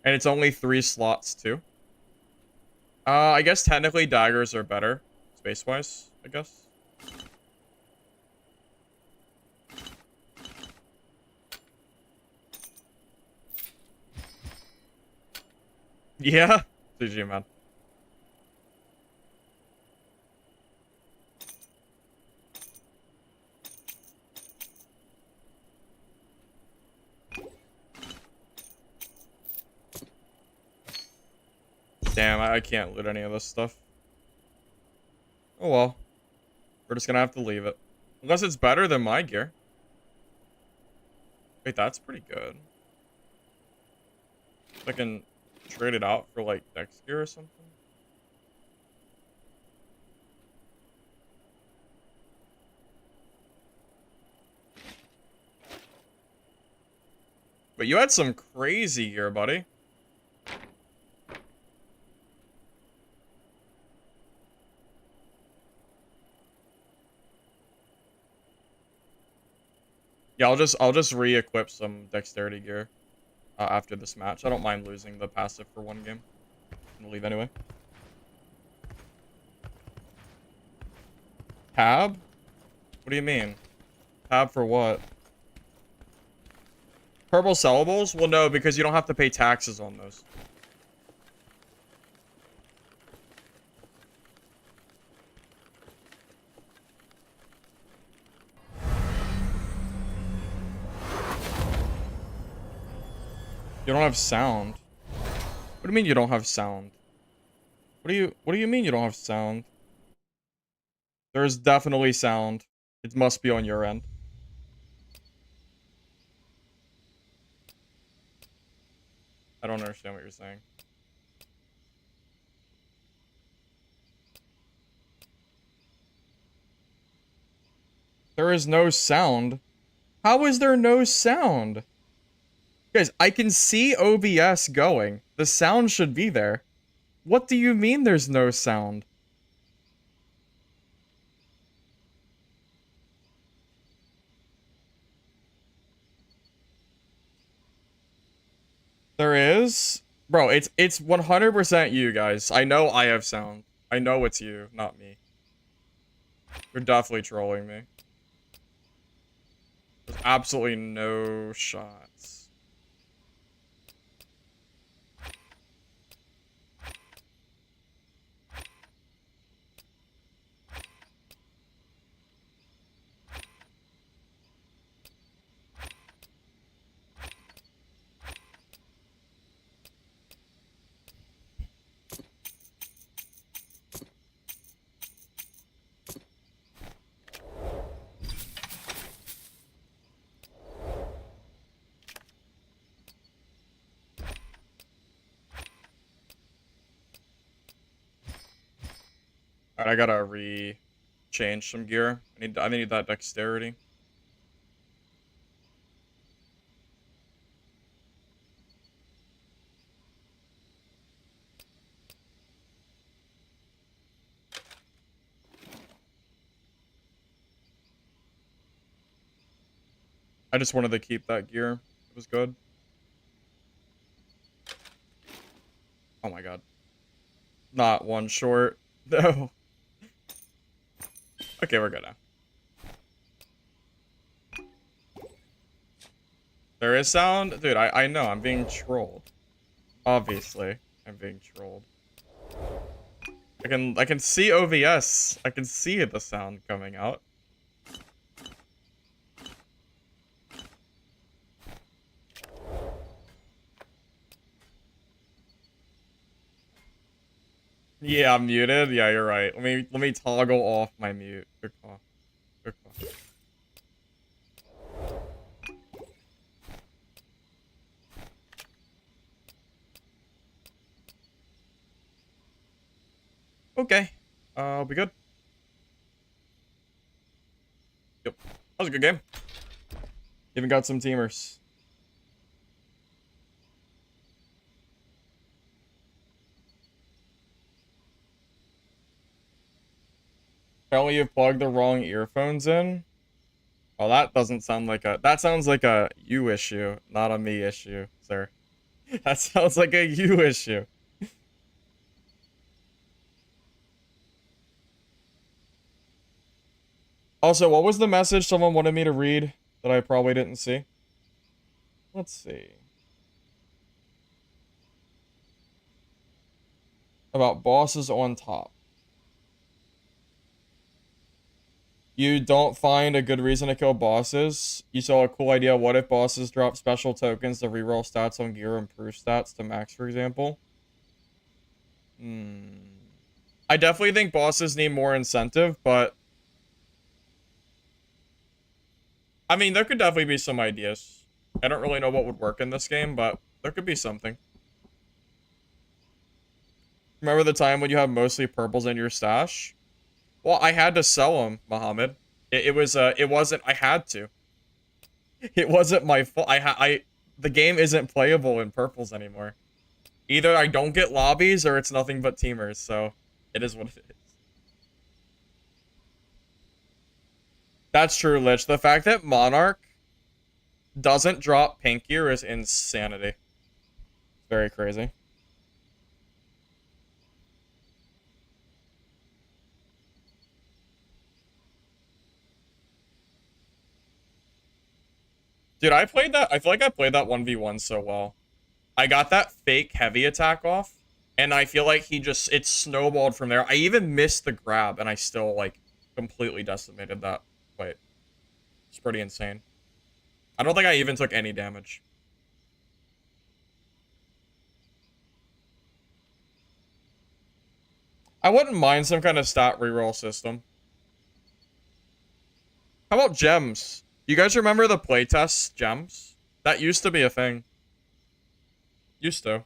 And it's only 3 slots too. I guess technically daggers are better. Space-wise, I guess. Yeah. GG, man. Damn, I can't loot any of this stuff. Oh well. We're just gonna have to leave it. Unless it's better than my gear. Wait, that's pretty good. I can trade it out for like Dex gear or something. But you had some crazy gear, buddy. Yeah, I'll just re-equip some dexterity gear after this match. I don't mind losing the passive for one game. I'm gonna leave anyway. Tab? What do you mean? Tab for what? Purple sellables? Well, no, because you don't have to pay taxes on those. You don't have sound. What do you mean you don't have sound? What do you mean you don't have sound? There's definitely sound. It must be on your end. I don't understand what you're saying. There is no sound. How is there no sound? Guys, I can see OBS going. The sound should be there. What do you mean there's no sound? There is? Bro, it's 100% you guys. I know I have sound. I know it's you, not me. You're definitely trolling me. There's absolutely no shots. Alright, I gotta change some gear. I need that dexterity. I just wanted to keep that gear. It was good. Oh my god. Not one short. No. Okay, we're good now. There is sound? Dude, I know. I'm being trolled. Obviously. I'm being trolled. I can see OVS. I can see the sound coming out. Yeah, I'm muted. Yeah, you're right. Let me toggle off my mute. Good call. Good call. Okay. I'll be good. Yep. That was a good game. Even got some teamers. Apparently you plugged the wrong earphones in. Oh, that doesn't sound like a... That sounds like a you issue, not a me issue, sir. That sounds like a you issue. Also, what was the message someone wanted me to read that I probably didn't see? Let's see. About bosses on top. You don't find a good reason to kill bosses. You saw a cool idea. What if bosses drop special tokens to reroll stats on gear and improve stats to max, for example? I definitely think bosses need more incentive, but... I mean, there could definitely be some ideas. I don't really know what would work in this game, but there could be something. Remember the time when you have mostly purples in your stash? Well, I had to sell them, Mohammed. It wasn't, I had to. It wasn't my fault. The game isn't playable in purples anymore. Either I don't get lobbies or it's nothing but teamers, so it is what it is. That's true, Lich. The fact that Monarch doesn't drop pink gear is insanity. Very crazy. Dude, I feel like I played that 1v1 so well. I got that fake heavy attack off, and I feel like it snowballed from there. I even missed the grab, and I still, like, completely decimated that fight. It's pretty insane. I don't think I even took any damage. I wouldn't mind some kind of stat reroll system. How about gems? You guys remember the playtest gems? That used to be a thing. Used to.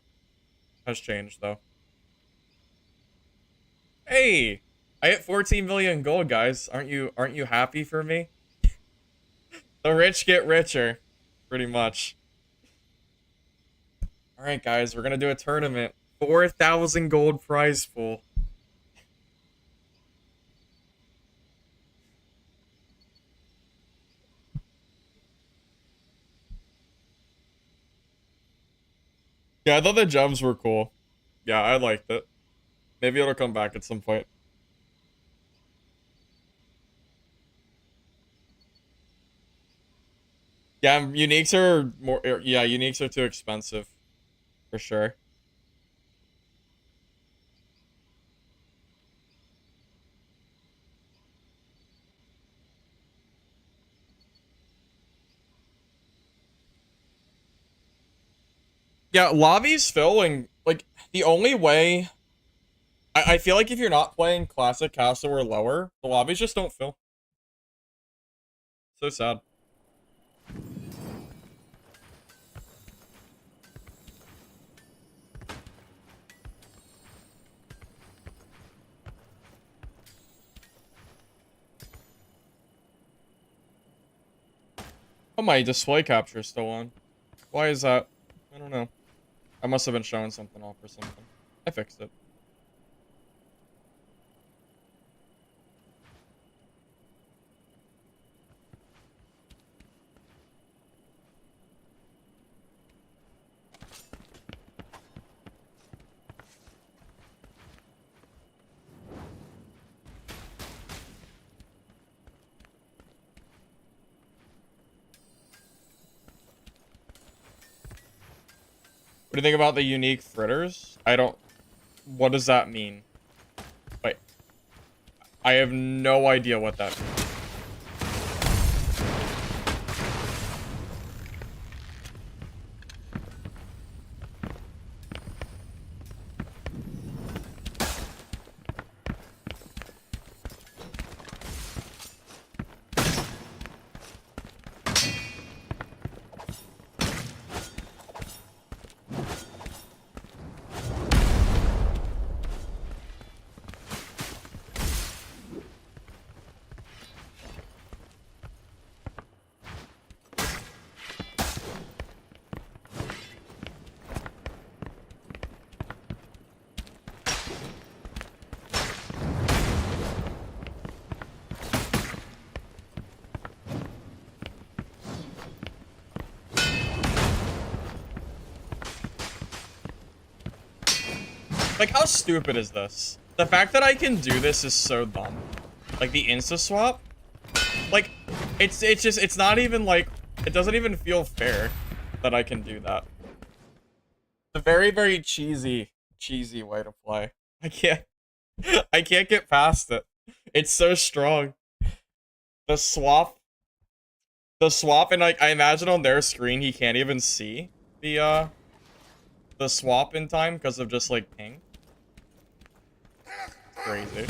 Has changed, though. Hey! I hit 14 million gold, guys. Aren't you happy for me? The rich get richer. Pretty much. Alright, guys. We're gonna do a tournament. 4,000 gold prize pool. Yeah, I thought the gems were cool. Yeah, I liked it. Maybe it'll come back at some point. Yeah, uniques are more... Yeah, uniques are too expensive. For sure. Yeah, lobbies fill and, like, the only way... I feel like if you're not playing Classic, Castle, or lower, the lobbies just don't fill. So sad. my display capture is still on. Why is that? I don't know. I must have been showing something off or something. I fixed it. What do you think about the unique fritters? I don't... What does that mean? Wait. I have no idea what that means. Like, how stupid is this? The fact that I can do this is so dumb. Like, the insta-swap? Like, it's not even, like, it doesn't even feel fair that I can do that. It's a very, very cheesy way to play. I can't get past it. It's so strong. The swap, and, like, I imagine on their screen he can't even see the swap in time because of just, like, ping. Crazy.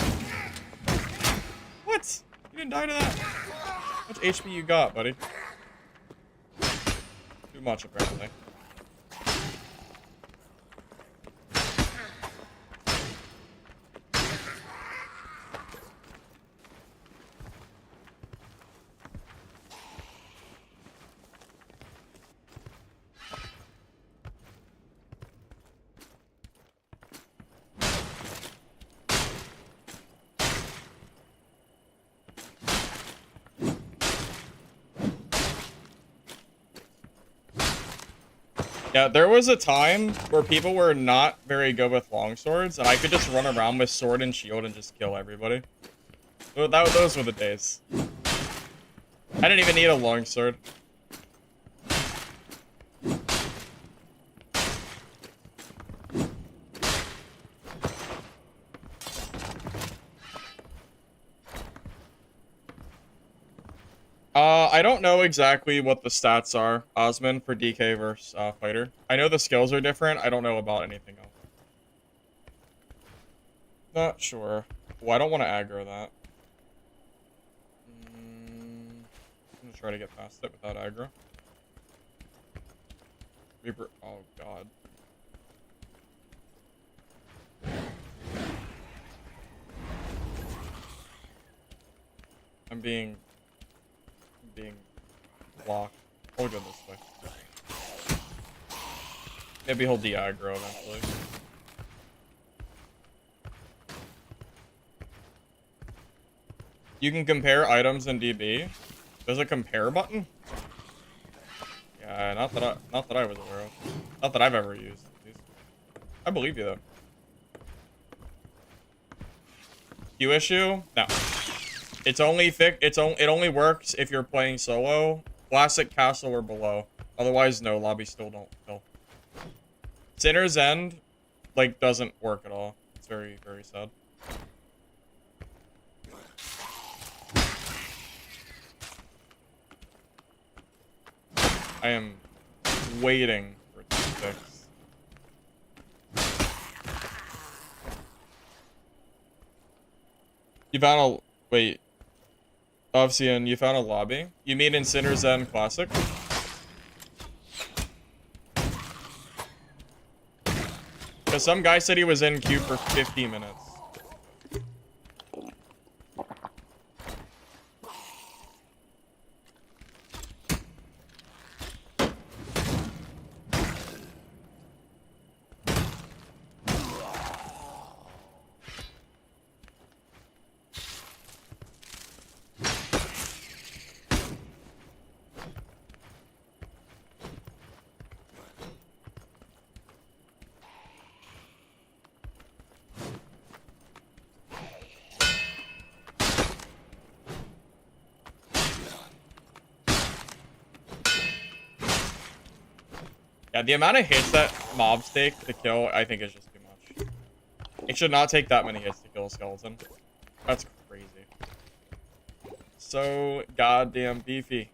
What? You didn't die to that. How much HP you got, buddy? Too much, apparently. Yeah, there was a time where people were not very good with longswords, and I could just run around with sword and shield and just kill everybody. Those were the days. I didn't even need a longsword. I don't know exactly what the stats are, Osman, for DK versus fighter. I know the skills are different. I don't know about anything else. Not sure. Well, I don't want to aggro that. I'm gonna try to get past it without aggro. Reaper. Oh god. I'm being blocked. I'll go this way. Maybe he'll de-aggro eventually. You can compare items in DB. There's a compare button? Yeah, not that I was aware of. Not that I've ever used, at least. I believe you though. Q issue? No. It only works if you're playing solo, classic, castle, or below. Otherwise, no, lobby still don't fill. Sinner's End, like, doesn't work at all. It's very, very sad. I am waiting for it to fix. You found a... Wait. Obsidian, you found a lobby? You mean in Sinner's End Classic? Because some guy said he was in queue for 50 minutes. Yeah, the amount of hits that mobs take to kill, I think is just too much. It should not take that many hits to kill a skeleton. That's crazy. So goddamn beefy.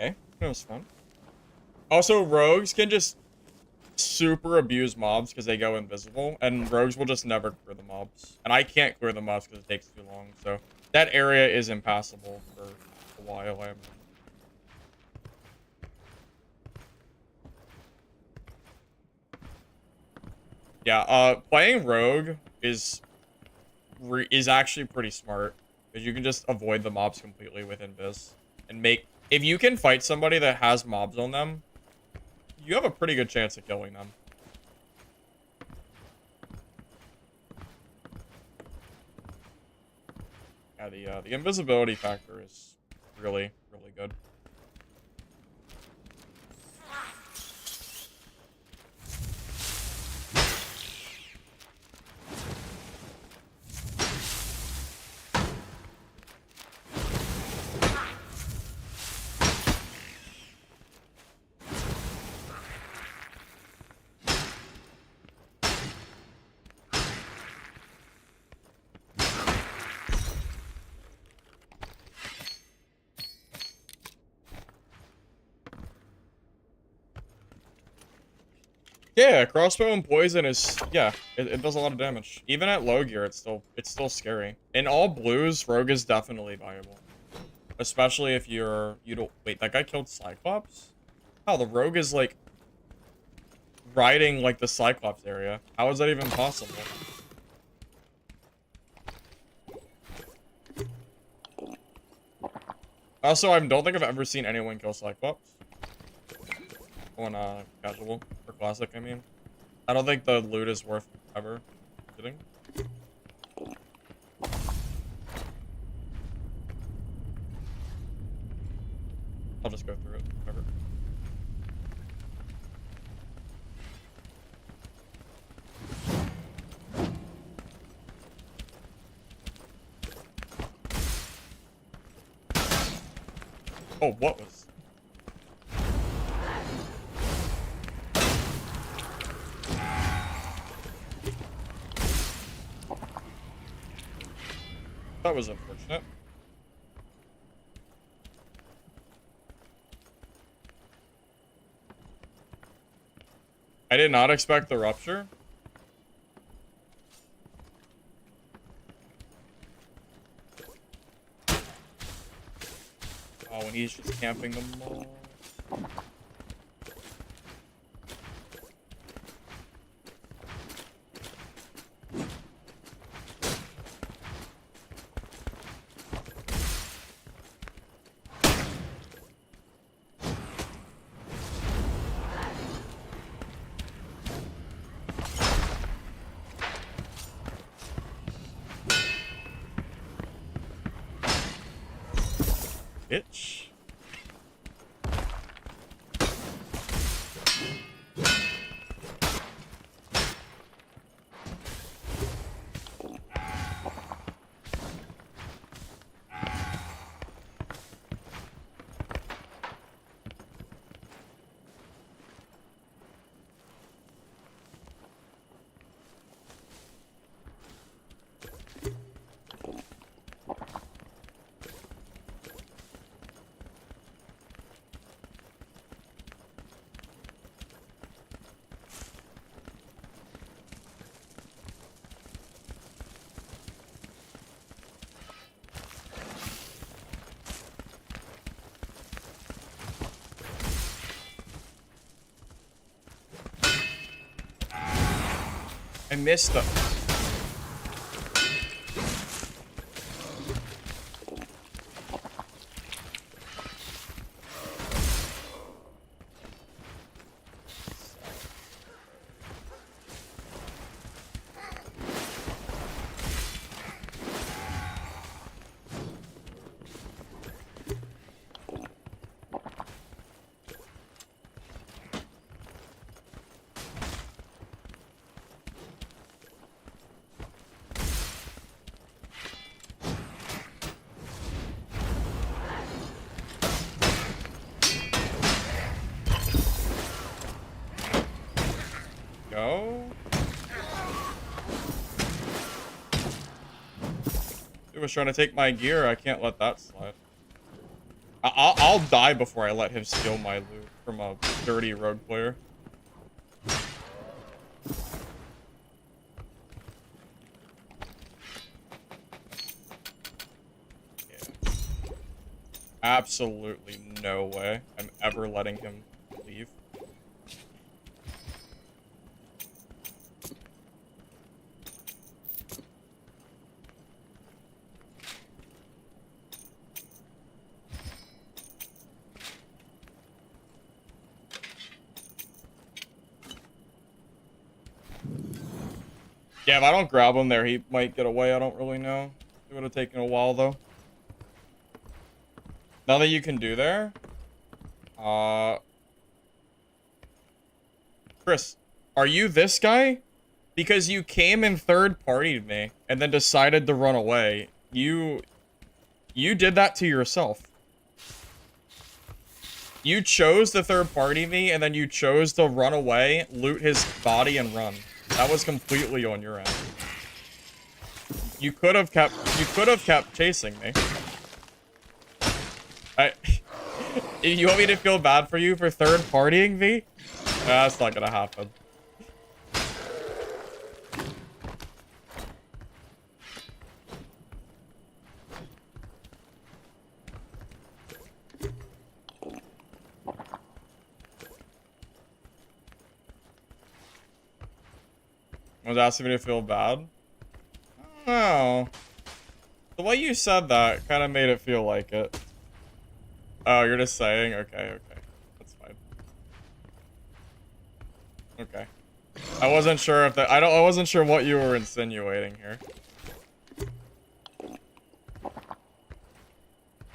Okay, that was fun. Also, rogues can just super abuse mobs because they go invisible, and rogues will just never clear the mobs. And I can't clear the mobs because it takes too long, so that area is impassable for a while, I imagine. Yeah, playing rogue is actually pretty smart because you can just avoid the mobs completely with invis and make. If you can fight somebody that has mobs on them, you have a pretty good chance of killing them. Yeah, the invisibility factor is really, really good. Yeah, crossbow and poison is, yeah, it does a lot of damage. Even at low gear, it's still scary. In all blues, rogue is definitely viable. Especially if you don't, wait, that guy killed Cyclops? How, the rogue is like riding like the Cyclops area. How is that even possible? Also, I don't think I've ever seen anyone kill Cyclops. On casual or classic, I mean. I don't think the loot is worth ever getting. I'll just go through it. Whatever. Oh, what was? That was unfortunate. I did not expect the rupture. Oh, and he's just camping them all. Bitch. I missed them. go. He was trying to take my gear. I can't let that slide. I'll die before I let him steal my loot from a dirty rogue player. Yeah. Absolutely no way I'm ever letting him leave. Yeah, if I don't grab him there, he might get away. I don't really know. It would have taken a while, though. Now that you can do there. Chris, are you this guy? Because you came and third-partied me and then decided to run away. You did that to yourself. You chose to third-party me and then you chose to run away, loot his body, and run. That was completely on your end. You could have kept chasing me. You want me to feel bad for you for third-partying me? That's not gonna happen. I was asking me to feel bad? I don't know. The way you said that kind of made it feel like it. Oh, you're just saying? Okay, okay. That's fine. Okay. I wasn't sure if that... I wasn't sure what you were insinuating here.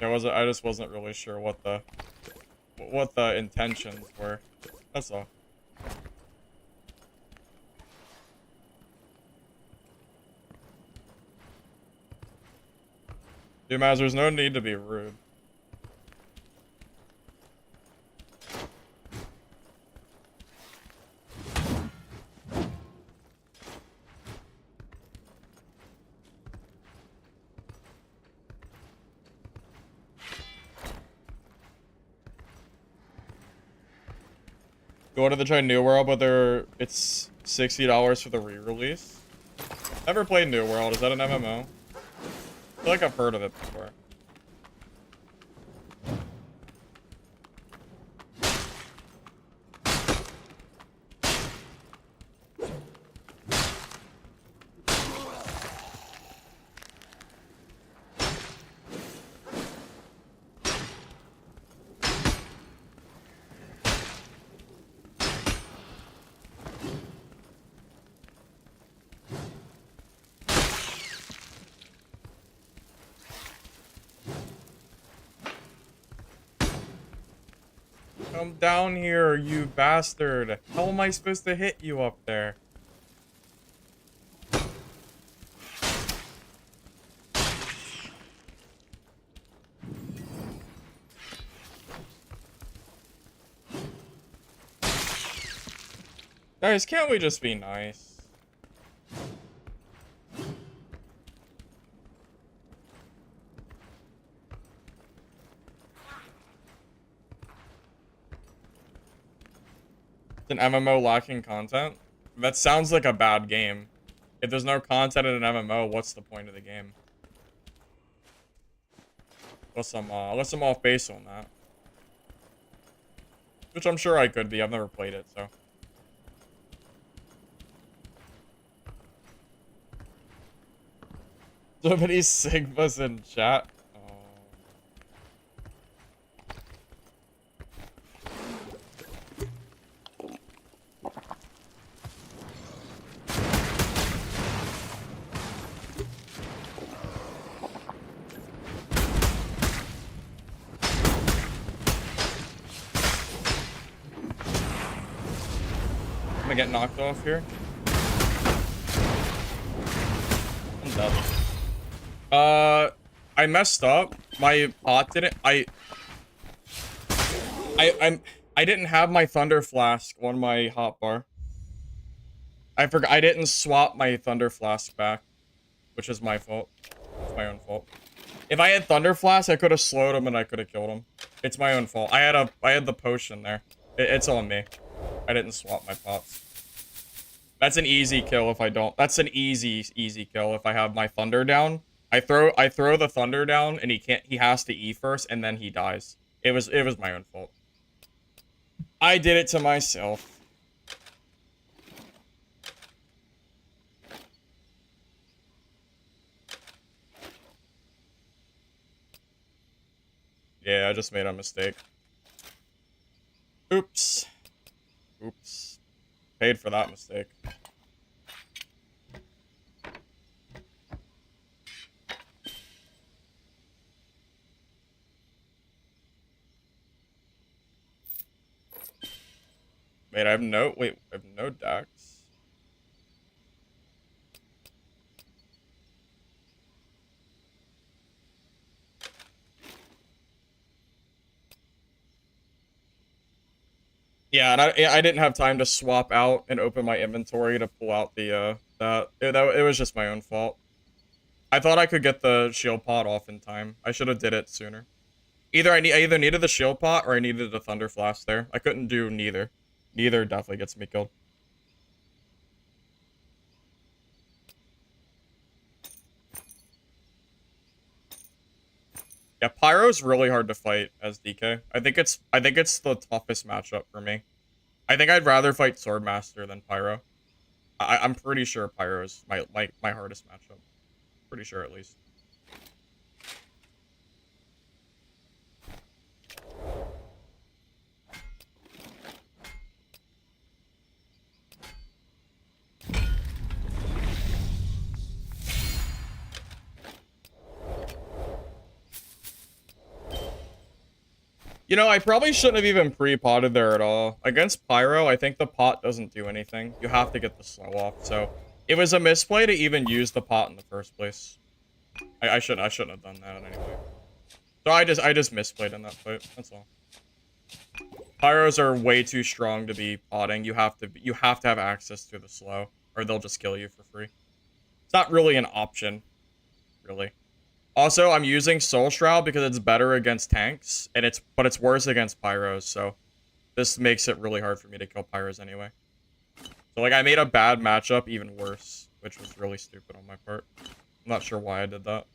I just wasn't really sure what the intentions were. That's all. Dude, Maz, there's no need to be rude. You wanted to try New World, but it's $60 for the re-release. Never played New World. Is that an MMO? I feel like I've heard of it before. Come down here, you bastard. How am I supposed to hit you up there? Guys, can't we just be nice? An MMO lacking content? That sounds like a bad game. If there's no content in an MMO, what's the point of the game? Unless I'm off base on that. Which I'm sure I could be. I've never played it, so. So many Sigmas in chat. I'm gonna get knocked off here. I'm dead. I messed up. My pot didn't. I didn't have my Thunder Flask on my hotbar. I forgot. I didn't swap my Thunder Flask back, which is my fault. It's my own fault. If I had Thunder Flask, I could have slowed him and I could have killed him. It's my own fault. I had the potion there. It's on me. I didn't swap my pots. That's an easy kill if I don't. That's an easy kill if I have my Thunder down. I throw the Thunder down and he has to E first and then he dies. It was my own fault. I did it to myself. Yeah, I just made a mistake. Oops. Oops. Paid for that mistake. Wait, I have no Dax. Yeah, and I didn't have time to swap out and open my inventory to pull out the it was just my own fault. I thought I could get the shield pot off in time. I should have did it sooner. I either needed the shield pot or I needed the Thunder Flask there. I couldn't do neither. Neither definitely gets me killed. Yeah, Pyro's really hard to fight as DK. I think it's the toughest matchup for me. I think I'd rather fight Swordmaster than Pyro. I'm pretty sure Pyro is my hardest matchup. Pretty sure at least. You know, I probably shouldn't have even pre-potted there at all. Against Pyro, I think the pot doesn't do anything. You have to get the slow off, so it was a misplay to even use the pot in the first place. I shouldn't have done that anyway. So I just misplayed in that fight. That's all. Pyros are way too strong to be potting. You have to have access to the slow, or they'll just kill you for free. It's not really an option, really. Also, I'm using Soul Shroud because it's better against tanks, and but it's worse against Pyros, so this makes it really hard for me to kill Pyros anyway. So, like, I made a bad matchup even worse, which was really stupid on my part. I'm not sure why I did that.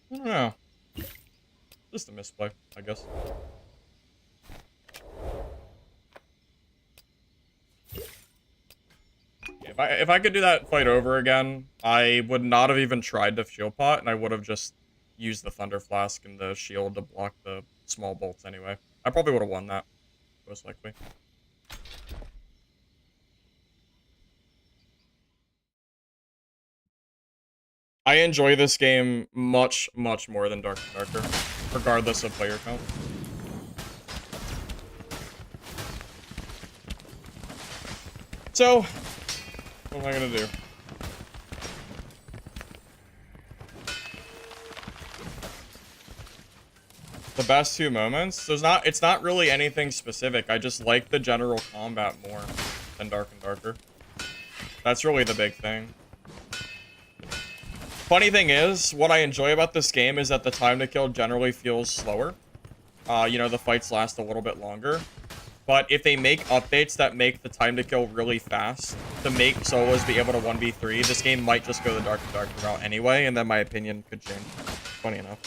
I don't know. Just a misplay, I guess. If I could do that fight over again, I would not have even tried the shield pot, and I would have just used the Thunder Flask and the shield to block the small bolts anyway. I probably would have won that, most likely. I enjoy this game much, much more than Dark and Darker, regardless of player count. So, what am I gonna do? The best two moments? It's not really anything specific. I just like the general combat more than Dark and Darker. That's really the big thing. Funny thing is, what I enjoy about this game is that the time to kill generally feels slower. You know, the fights last a little bit longer. But if they make updates that make the time to kill really fast, to make solos be able to 1v3, this game might just go the Dark and Darker route anyway, and then my opinion could change. Funny enough.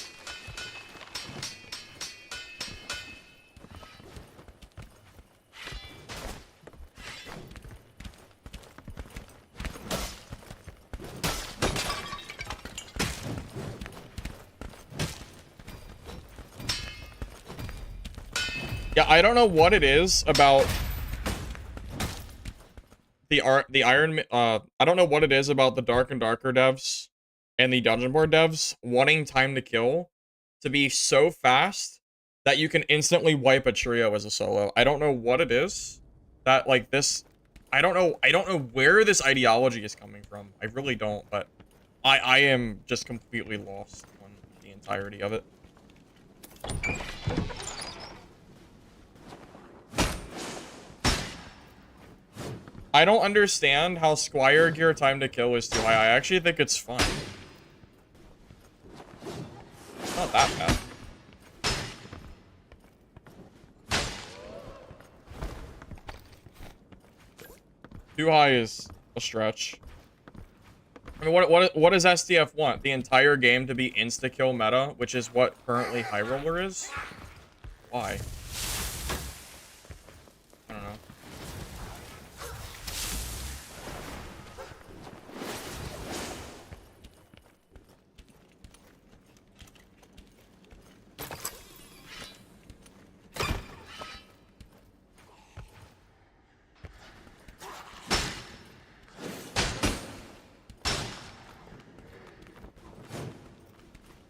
Yeah, I don't know what it is about the Iron. I don't know what it is about the Dark and Darker devs and the Dungeonborne devs wanting time to kill to be so fast that you can instantly wipe a trio as a solo. I don't know what it is that like this. I don't know where this ideology is coming from. I really don't, but I am just completely lost on the entirety of it. I don't understand how Squire gear time to kill is too high. I actually think it's fun. It's not that bad. Too high is a stretch. I mean, what does SDF want? The entire game to be insta-kill meta, which is what currently High Roller is? Why? I don't know.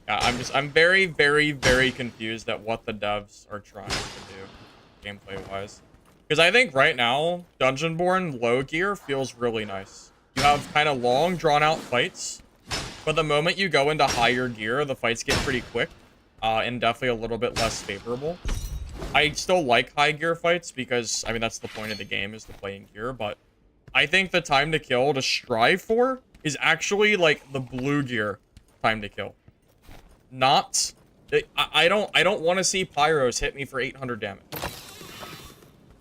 Yeah, I'm very, very, very confused at what the devs are trying to do, gameplay-wise. Because I think right now, Dungeonborne low gear feels really nice. You have kind of long, drawn-out fights, but the moment you go into higher gear, the fights get pretty quick, and definitely a little bit less favorable. I still like high gear fights because, I mean, that's the point of the game, is to play in gear, but I think the time to kill to strive for is actually, like, the blue gear time to kill. Not... I don't want to see Pyros hit me for 800 damage.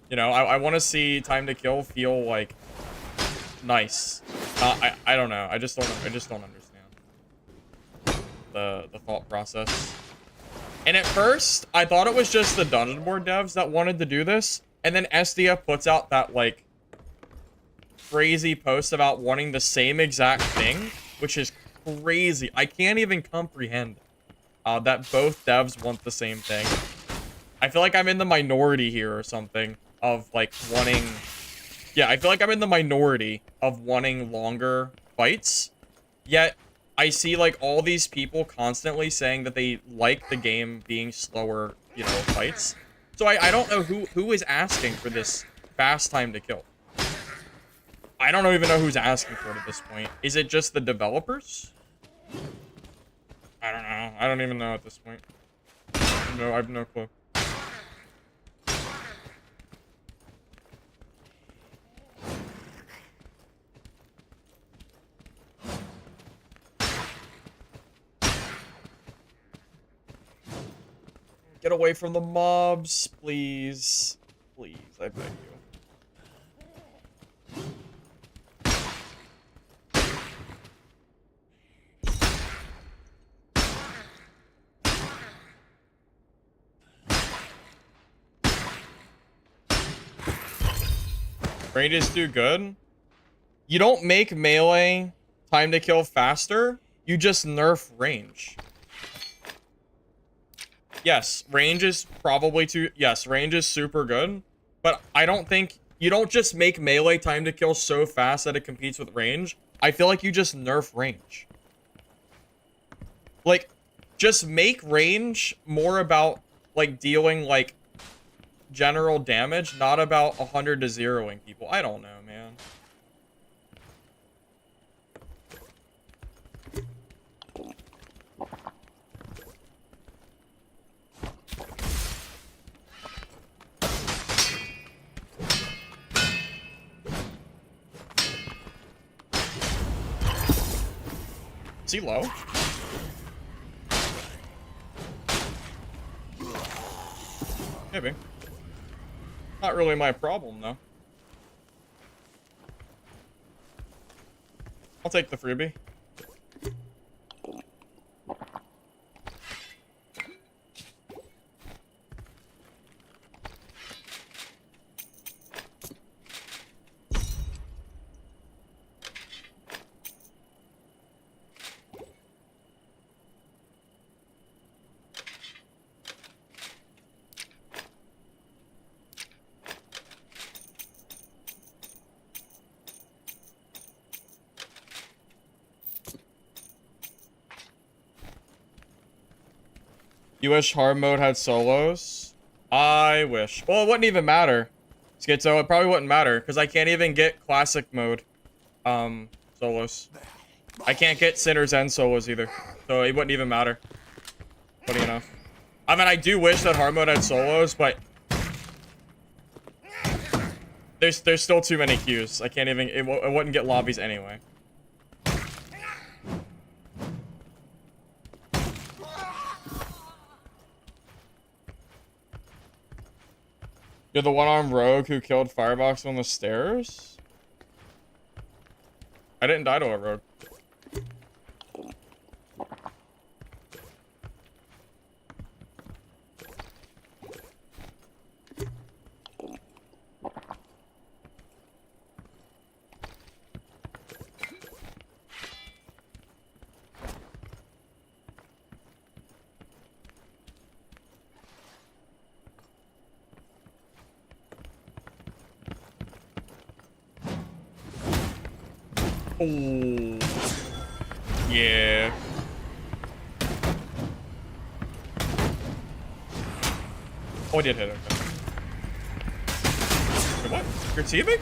You know, I want to see time to kill feel, like, nice. I don't know. I just don't understand the thought process. And at first, I thought it was just the Dungeonborne devs that wanted to do this, and then SDF puts out that, like, crazy post about wanting the same exact thing, which is crazy. I can't even comprehend that both devs want the same thing. I feel like I'm in the minority here or something of, like, wanting... Yeah, I feel like I'm in the minority of wanting longer fights, yet I see, like, all these people constantly saying that they like the game being slower, you know, fights. So I don't know who is asking for this fast time to kill. I don't even know who's asking for it at this point. Is it just the developers? I don't know. I don't even know at this point. No, I have no clue. Get away from the mobs, please. Please, I beg you. Range is too good. You don't make melee time to kill faster. You just nerf range. Yes, range is probably too... Yes, range is super good. But I don't think... You don't just make melee time to kill so fast that it competes with range. I feel like you just nerf range. Like, just make range more about, like, dealing, like, general damage, not about 100 to 0ing people. I don't know, man. Is he low? Maybe. Not really my problem, though. I'll take the freebie. You wish hard mode had solos? I wish. Well, it wouldn't even matter. Schizo, it probably wouldn't matter, because I can't even get classic mode solos. I can't get Sinner's End solos either, so it wouldn't even matter. Funny enough. I mean, I do wish that hard mode had solos, but There's still too many queues. I can't even. It wouldn't get lobbies anyway. You're the one-armed rogue who killed Firebox on the stairs? I didn't die to a rogue. Oh, yeah. Oh, I did hit him. Wait, what? You're teaming?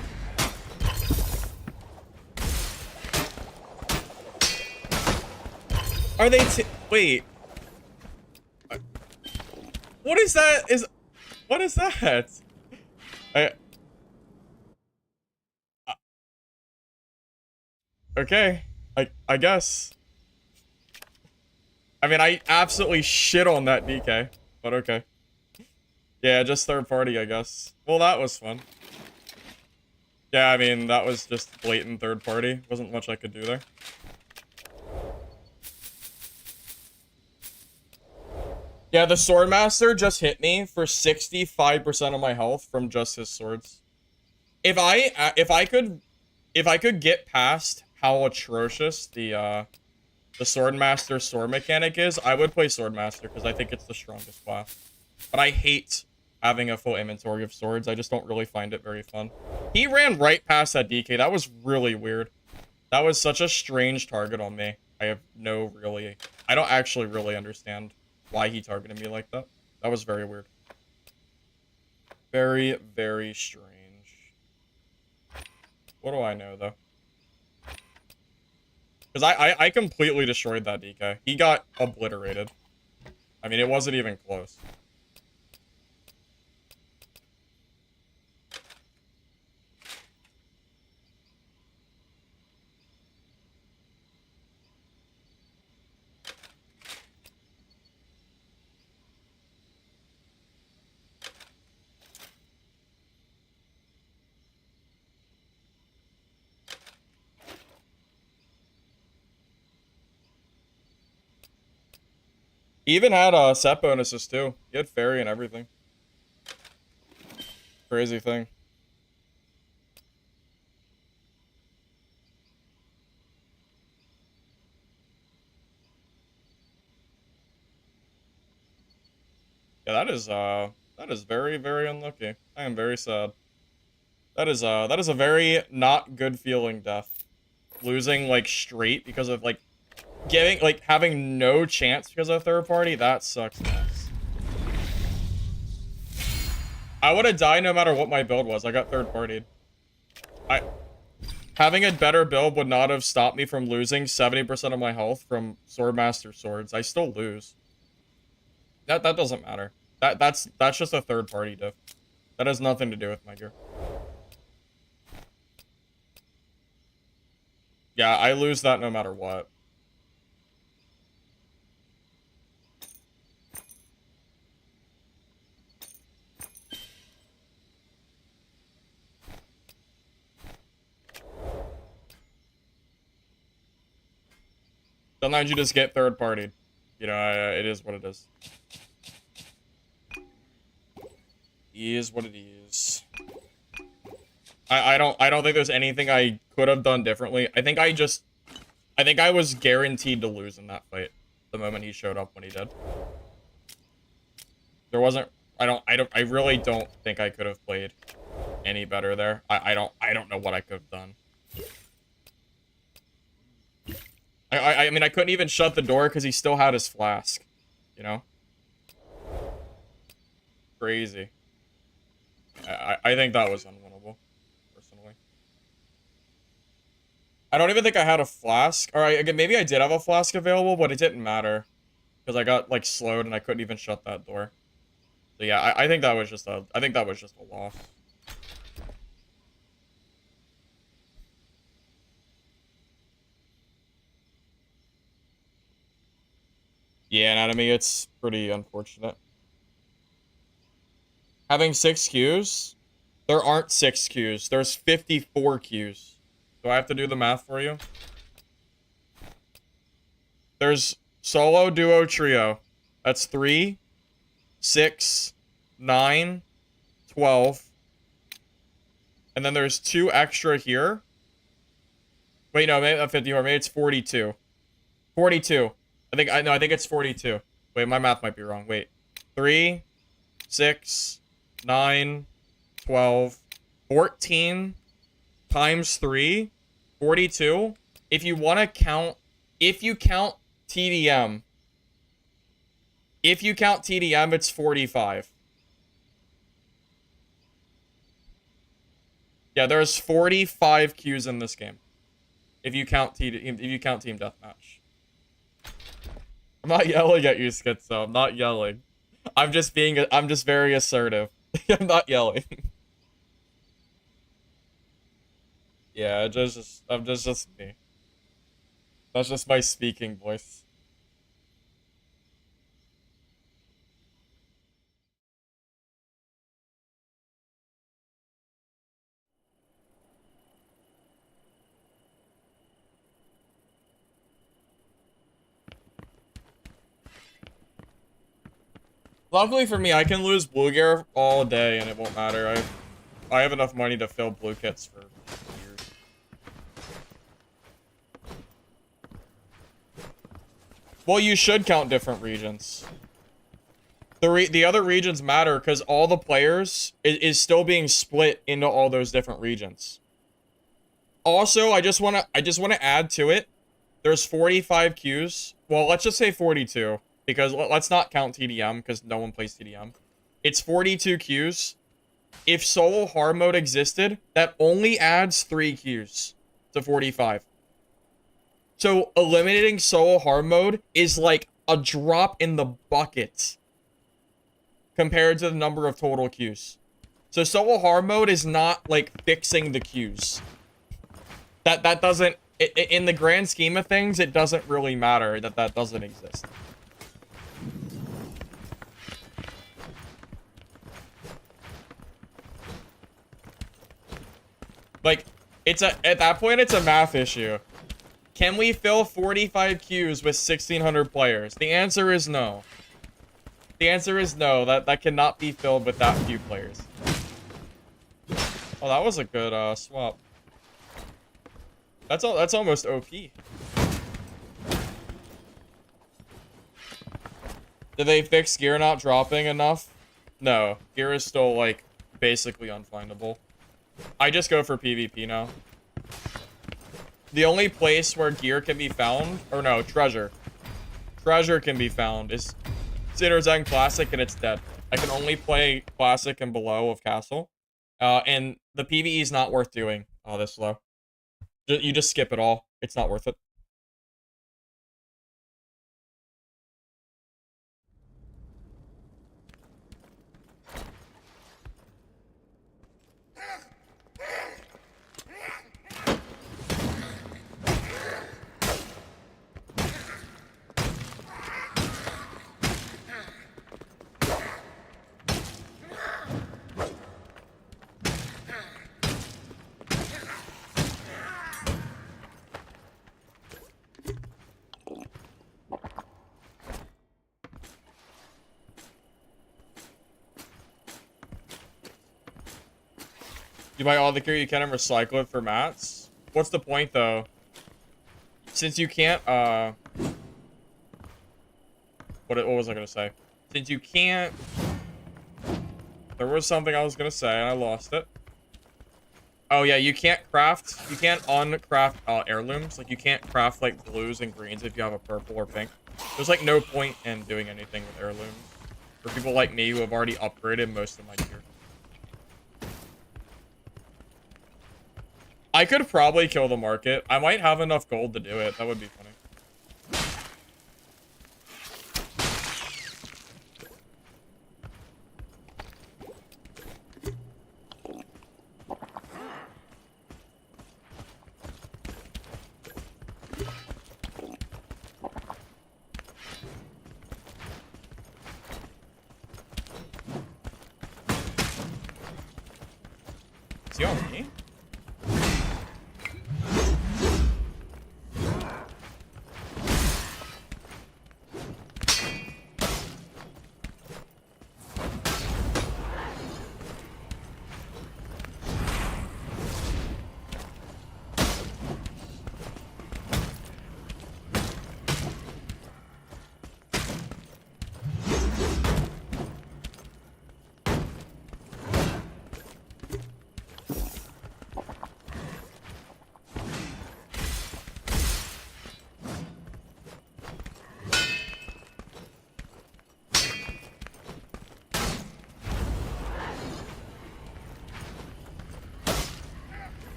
Are they wait. What is that? What is that? Okay. I guess. I mean, I absolutely shit on that DK, but okay. Yeah, just third party, I guess. Well, that was fun. Yeah, I mean, that was just blatant third party. Wasn't much I could do there. Yeah, the Swordmaster just hit me for 65% of my health from just his swords. If I could get past how atrocious the Swordmaster sword mechanic is, I would play Swordmaster because I think it's the strongest class. But I hate having a full inventory of swords. I just don't really find it very fun. He ran right past that DK. That was really weird. That was such a strange target on me. I don't actually really understand why he targeted me like that. That was very weird. Very, very strange. What do I know, though? Because I completely destroyed that DK. He got obliterated. I mean, it wasn't even close. He even had set bonuses too. He had fairy and everything. Crazy thing. Yeah, that is very, very unlucky. I am very sad. That is a very not good feeling death. Losing like straight because of like having no chance because of third party, that sucks ass. I would have died no matter what my build was. I got third partied. Having a better build would not have stopped me from losing 70% of my health from Swordmaster swords. I still lose. That doesn't matter. That's just a third party diff. That has nothing to do with my gear. Yeah, I lose that no matter what. Sometimes you just get third partied. You know, it is what it is. It is what it is. I don't think there's anything I could have done differently. I think I was guaranteed to lose in that fight the moment he showed up when he did. There wasn't I really don't think I could have played any better there. I don't know what I could have done. I mean, I couldn't even shut the door because he still had his flask, you know? Crazy. I think that was unwinnable, personally. I don't even think I had a flask. Or maybe I did have a flask available, but it didn't matter. Because I got, like, slowed and I couldn't even shut that door. So yeah, I think that was just a loss. Yeah, anatomy, it's pretty unfortunate. Having 6 queues? There aren't 6 queues. There's 54 queues. Do I have to do the math for you? There's solo, duo, trio. That's 3, 6, 9, 12. And then there's 2 extra here. Wait, no, maybe 54. Maybe it's 42. 42. I think it's 42. Wait, my math might be wrong. Wait. 3, 6, 9, 12, 14 times 3, 42. If you want to count, if you count TDM, it's 45. Yeah, there's 45 queues in this game. If you count team deathmatch. I'm not yelling at you, Schizo. I'm not yelling. I'm just very assertive. I'm not yelling. Yeah, I'm just me. That's just my speaking voice. Luckily for me, I can lose blue gear all day and it won't matter. I have enough money to fill blue kits for years. Well, you should count different regions. The other regions matter because all the players is still being split into all those different regions. Also, I just wanna add to it. There's 45 queues. Well, let's just say 42 because let's not count TDM because no one plays TDM. It's 42 queues. If solo hard mode existed, that only adds 3 queues to 45. So eliminating solo hard mode is like a drop in the bucket compared to the number of total queues. So solo hard mode is not like fixing the queues. That doesn't, in the grand scheme of things, it doesn't really matter that doesn't exist. Like, at that point, it's a math issue. Can we fill 45 queues with 1,600 players? The answer is no. The answer is no. That cannot be filled with that few players. Oh, that was a good swap. That's almost OP. Did they fix gear not dropping enough? No. Gear is still, like, basically unfindable. I just go for PvP now. The only place where gear can be found, or no, treasure. Treasure can be found is Citizen Classic and it's dead. I can only play Classic and below of Castle. And the PvE is not worth doing this low. You just skip it all. It's not worth it. You buy all the gear you can and recycle it for mats? What's the point, though? Since you can't, what was I gonna say? Since you can't... There was something I was gonna say, and I lost it. Oh, yeah, you can't uncraft heirlooms. Like, you can't craft, like, blues and greens if you have a purple or pink. There's, like, no point in doing anything with heirlooms. For people like me who have already upgraded most of my gear. I could probably kill the market. I might have enough gold to do it. That would be funny. Is he on me?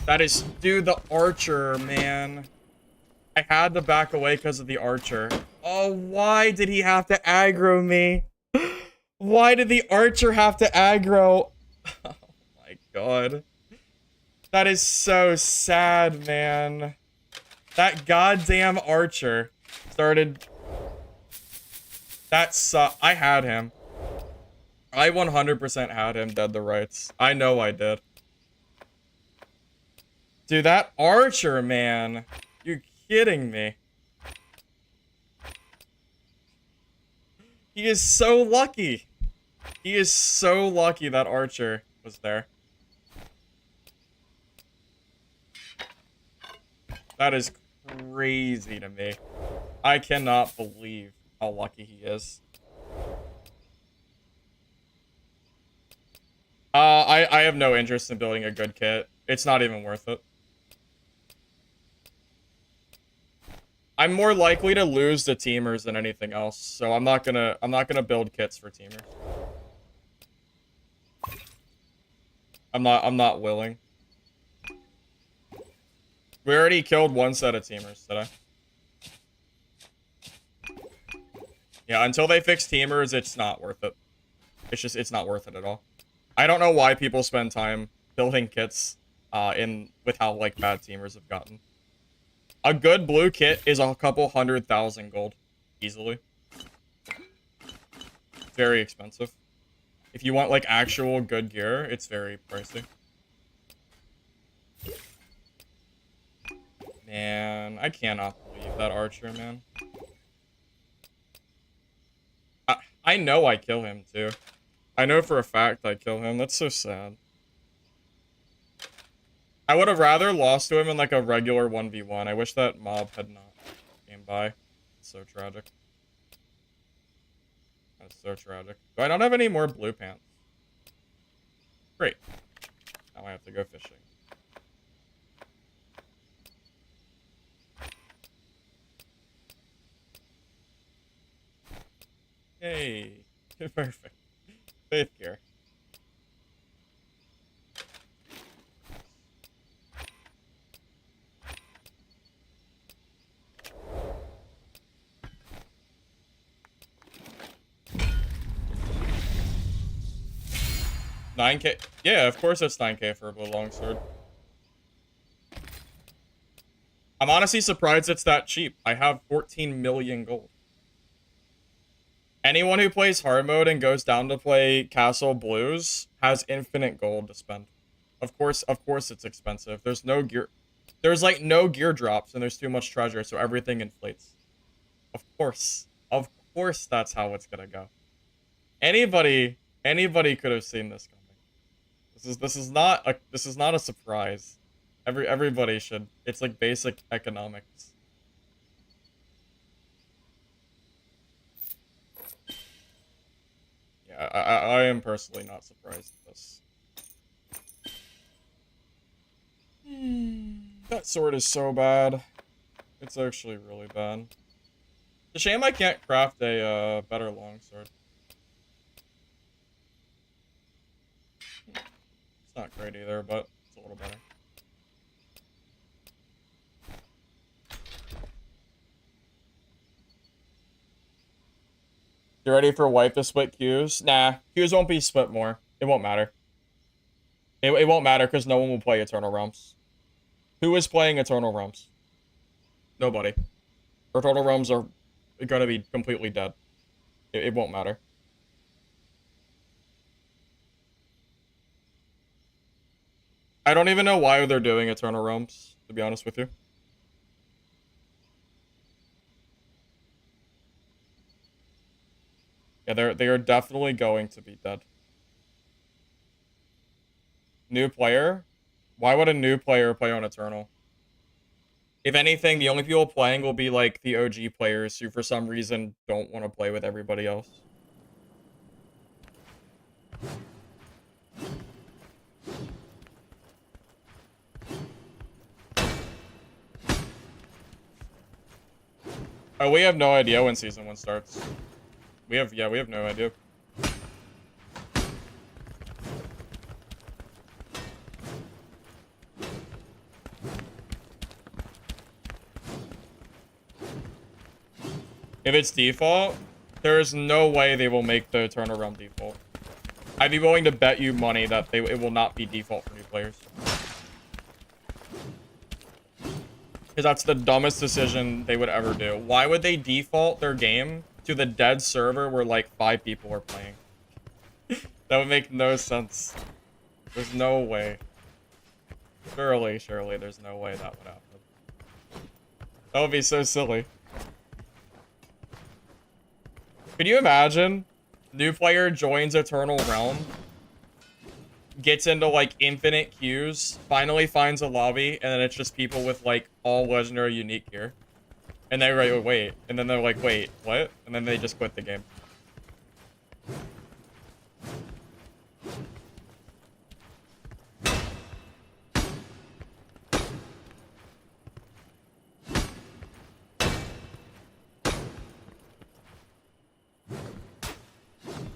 That is, dude, the archer, man. I had to back away because of the archer. Oh, why did he have to aggro me? Why did the archer have to aggro? Oh my god. That is so sad, man. That goddamn archer started... That sucked. I had him. I 100% had him dead to rights. I know I did. Dude, that archer, man. You're kidding me. He is so lucky. He is so lucky that archer was there. That is crazy to me. I cannot believe how lucky he is. I have no interest in building a good kit. It's not even worth it. I'm more likely to lose to teamers than anything else, so I'm not gonna build kits for teamers. I'm not willing. We already killed one set of teamers today. Yeah, until they fix teamers, it's not worth it. It's not worth it at all. I don't know why people spend time building kits with how like bad teamers have gotten. A good blue kit is a couple 100,000 gold. Easily. Very expensive. If you want, like, actual good gear, it's very pricey. Man, I cannot believe that archer, man. I know I kill him, too. I know for a fact I kill him. That's so sad. I would have rather lost to him in, like, a regular 1v1. I wish that mob had not came by. It's so tragic. That's so tragic. But I don't have any more blue pants. Great. Now I have to go fishing. Yay. Perfect. Faith gear. $9K? Yeah, of course it's $9K for a blue longsword. I'm honestly surprised it's that cheap. I have 14 million gold. Anyone who plays hard mode and goes down to play Castle Blues has infinite gold to spend. Of course it's expensive. There's no gear. There's like no gear drops and there's too much treasure, so everything inflates. Of course that's how it's gonna go. Anybody could have seen this coming. This is not a surprise. Everybody should. It's like basic economics. Yeah, I am personally not surprised at this. That sword is so bad. It's actually really bad. It's a shame I can't craft a better longsword. It's not great either, but it's a little better. You ready for wipe to split queues? Nah, queues won't be split more. It won't matter. It won't matter because no one will play Eternal Realms. Who is playing Eternal Realms? Nobody. Eternal Realms are going to be completely dead. It won't matter. I don't even know why they're doing Eternal Realms, to be honest with you. Yeah, they are definitely going to be dead. New player? Why would a new player play on Eternal? If anything, the only people playing will be like the OG players who for some reason don't want to play with everybody else. Oh, we have no idea when season 1 starts. We have no idea. If it's default, there is no way they will make the Eternal Realm default. I'd be willing to bet you money that it will not be default for new players. Because that's the dumbest decision they would ever do. Why would they default their game to the dead server where like 5 people are playing? That would make no sense. There's no way. Surely, there's no way that would happen. That would be so silly. Could you imagine? New player joins Eternal Realm, gets into like infinite queues, finally finds a lobby, and then it's just people with like all legendary unique gear. And they're like, wait. And then they're like, wait, what? And then they just quit the game.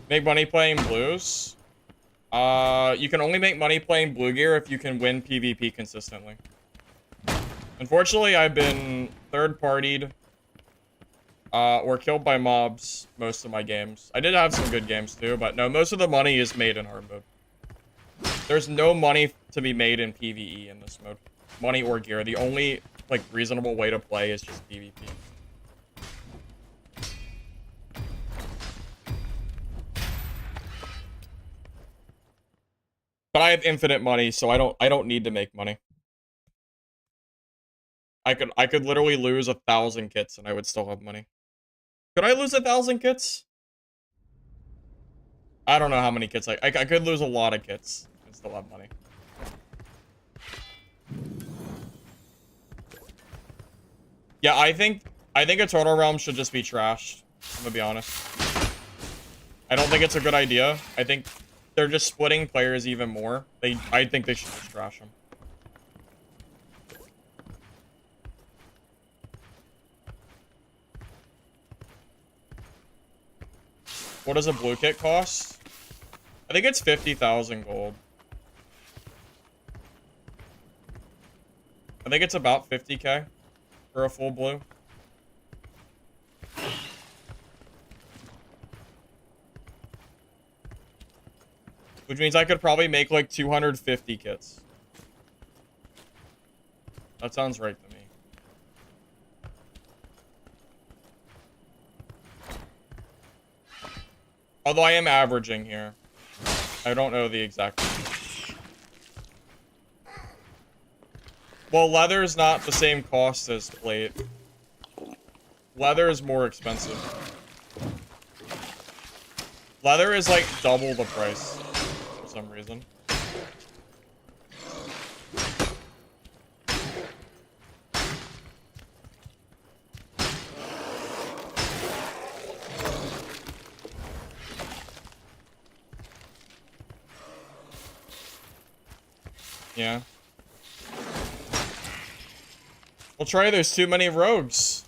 Make money playing blues? You can only make money playing blue gear if you can win PvP consistently. Unfortunately, I've been third-partied or killed by mobs most of my games. I did have some good games too, but no, most of the money is made in hard mode. There's no money to be made in PvE in this mode. Money or gear. The only like reasonable way to play is just PvP. But I have infinite money, so I don't need to make money. I could literally lose 1,000 kits and I would still have money. Could I lose 1,000 kits? I don't know how many kits I could lose a lot of kits and still have money. Yeah, I think Eternal Realm should just be trashed. I'm gonna be honest. I don't think it's a good idea. I think they're just splitting players even more. I think they should just trash them. What does a blue kit cost? I think it's 50,000 gold. I think it's about 50k for a full blue. Which means I could probably make like 250 kits. That sounds right to me. Although I am averaging here. I don't know the exact number. Well, leather is not the same cost as plate. Leather is more expensive. Leather is like double the price for some reason. Yeah. We'll try. There's too many rogues.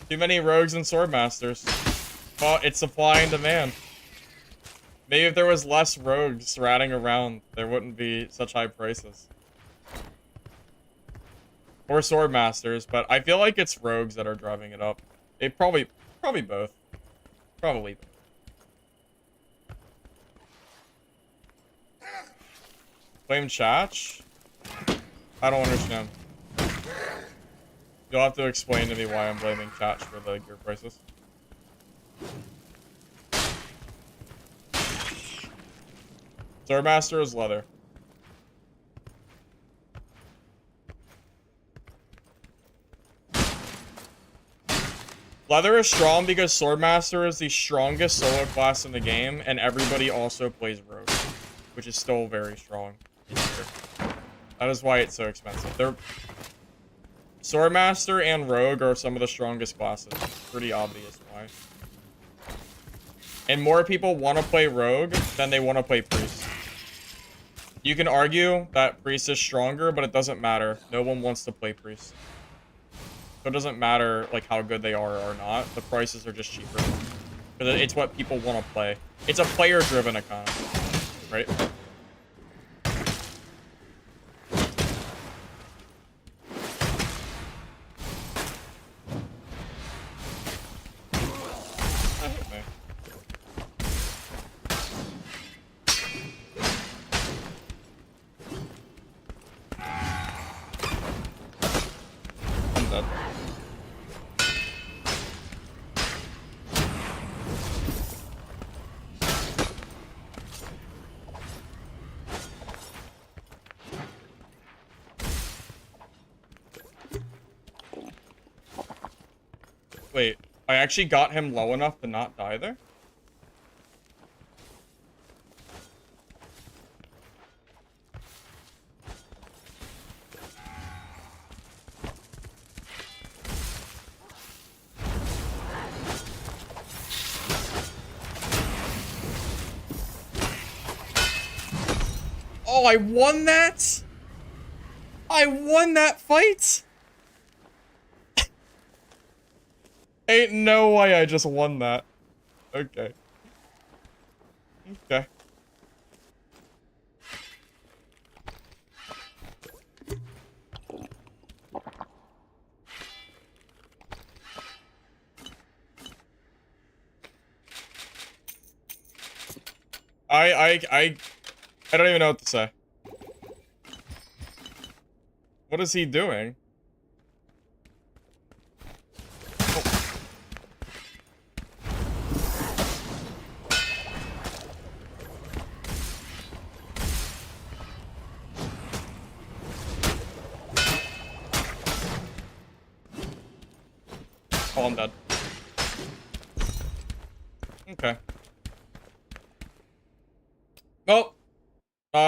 Too many rogues and swordmasters. Well, it's supply and demand. Maybe if there was less rogues ratting around, there wouldn't be such high prices. Or swordmasters, but I feel like it's rogues that are driving it up. It probably both. Probably both. Blame Chach? I don't understand. You'll have to explain to me why I'm blaming Chach for the gear prices. Swordmaster is leather. Leather is strong because Swordmaster is the strongest solo class in the game, and everybody also plays Rogue, which is still very strong in here. That is why it's so expensive. Swordmaster and Rogue are some of the strongest classes. It's pretty obvious why. And more people want to play Rogue than they want to play Priest. You can argue that Priest is stronger, but it doesn't matter. No one wants to play Priest. So it doesn't matter like how good they are or not. The prices are just cheaper. Because it's what people want to play. It's a player-driven economy, right? I'm dead. Wait, I actually got him low enough to not die there? Oh, I won that? I won that fight? Ain't no way I just won that. Okay. Okay. I don't even know what to say. What is he doing? Oh, I'm dead. Okay. Well, do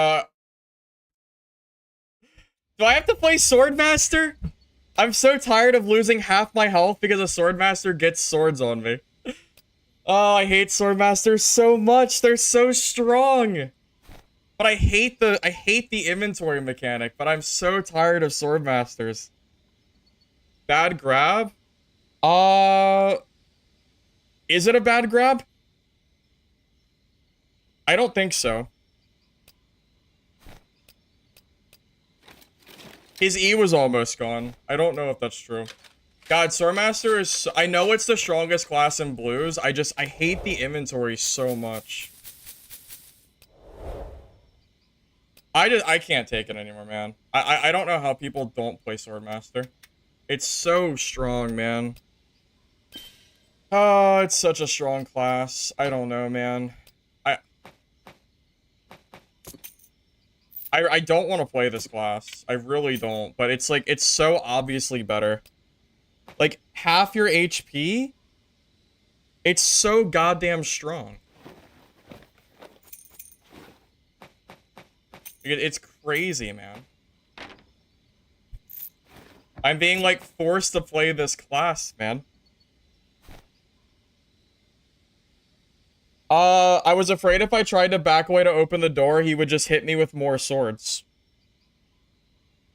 I have to play Swordmaster? I'm so tired of losing half my health because a Swordmaster gets swords on me. Oh, I hate Swordmasters so much. They're so strong. But I hate the inventory mechanic, but I'm so tired of Swordmasters. Bad grab? Is it a bad grab? I don't think so. His E was almost gone. I don't know if that's true. God, Swordmaster is... I know it's the strongest class in blues. I hate the inventory so much. I can't take it anymore, man. I don't know how people don't play Swordmaster. It's so strong, man. Oh, it's such a strong class. I don't know, man. I don't want to play this class. I really don't. But it's like, it's so obviously better. Like, half your HP? It's so goddamn strong. It's crazy, man. I'm being, like, forced to play this class, man. I was afraid if I tried to back away to open the door, he would just hit me with more swords.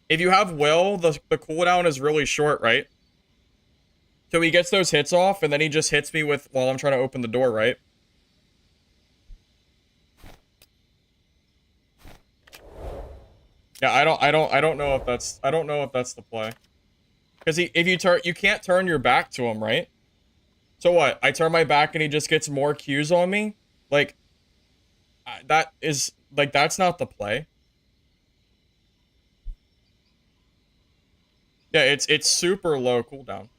If you have Will, the cooldown is really short, right? So he gets those hits off, and then he just hits me with while I'm trying to open the door, right? Yeah, I don't know if that's the play. Because if you can't turn your back to him, right? So what? I turn my back and he just gets more Qs on me? Like, that is, like, that's not the play. Yeah, it's super low cooldown.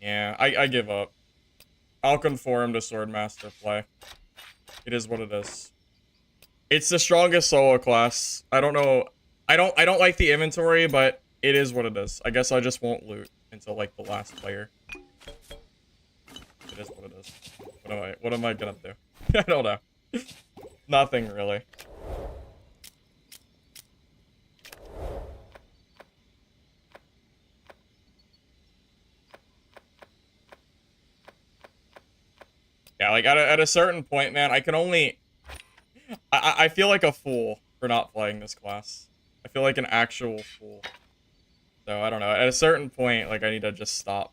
Yeah, I give up. I'll conform to Swordmaster play. It is what it is. It's the strongest solo class. I don't know. I don't like the inventory, but it is what it is. I guess I just won't loot until like the last player. It is what it is. What am I gonna do? I don't know. Nothing really. Yeah, like at a certain point, man, I can only I feel like a fool for not playing this class. I feel like an actual fool. So I don't know. At a certain point, like I need to just stop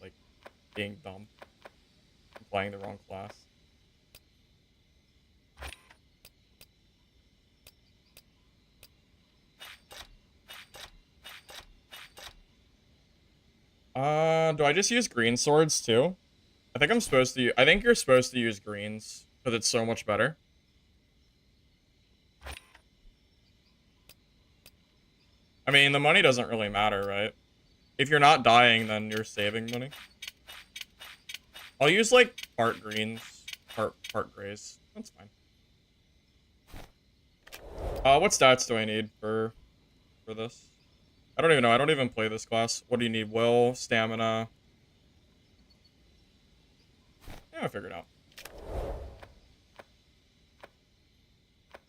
like being dumb and playing the wrong class. Do I just use green swords too? I think I'm supposed to I think you're supposed to use greens because it's so much better. I mean, the money doesn't really matter, right? If you're not dying, then you're saving money. I'll use like part greens, part grays. That's fine. What stats do I need for this? I don't even know. I don't even play this class. What do you need? Will, stamina. Yeah, I figured it out.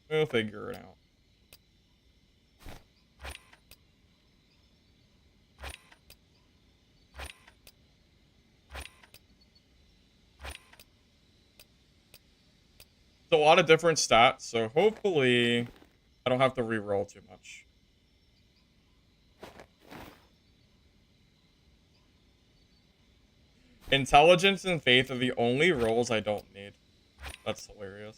We'll figure it out. It's a lot of different stats, so hopefully I don't have to re-roll too much. Intelligence and faith are the only rolls I don't need. That's hilarious.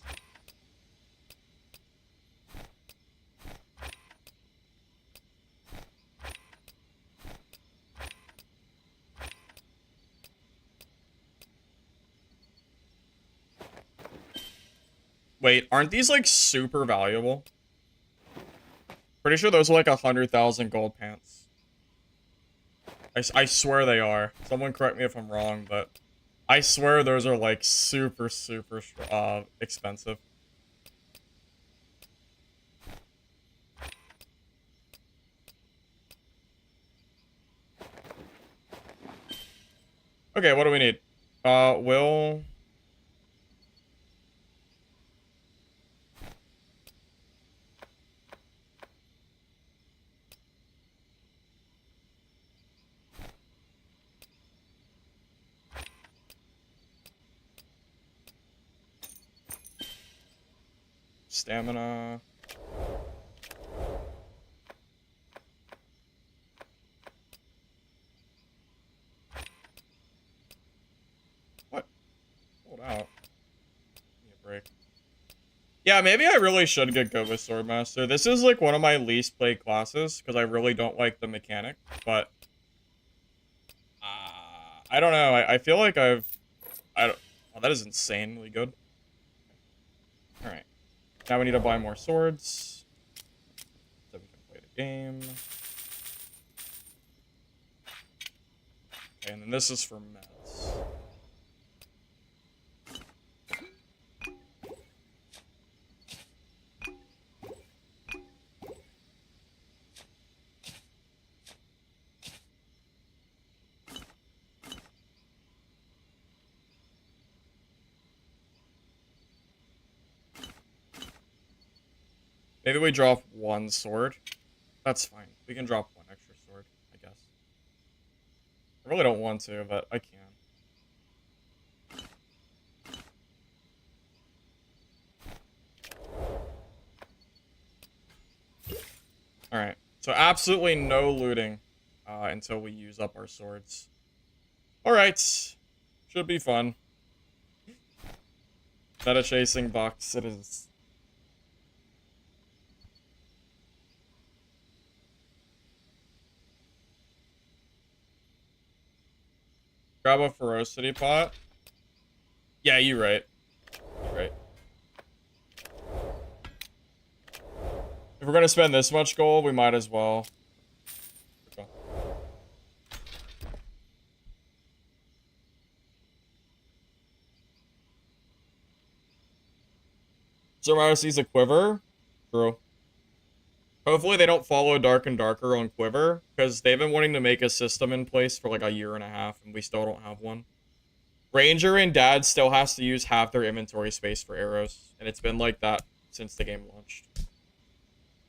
Wait, aren't these like super valuable? Pretty sure those are like 100,000 gold pants. I swear they are. Someone correct me if I'm wrong, but I swear those are like super expensive. Okay, what do we need? Will. Stamina. What? Hold out. Give me a break. Yeah, maybe I really should get good with Swordmaster. This is like one of my least played classes because I really don't like the mechanic, but I don't know. I feel like I don't. Oh, that is insanely good. All right. Now we need to buy more swords so we can play the game. Okay, and then this is for meds. Maybe we drop one sword. That's fine. We can drop one extra sword, I guess. I really don't want to, but I can. Alright. So absolutely no looting until we use up our swords. Alright. Should be fun. Meta chasing box it is. Grab a ferocity pot. Yeah, you're right. You're right. If we're gonna spend this much gold, we might as well. Okay. So Mara sees a quiver. True. Hopefully they don't follow Dark and Darker on Quiver, because they've been wanting to make a system in place for like a year and a half, and we still don't have one. Ranger and Dad still has to use half their inventory space for arrows, and it's been like that since the game launched.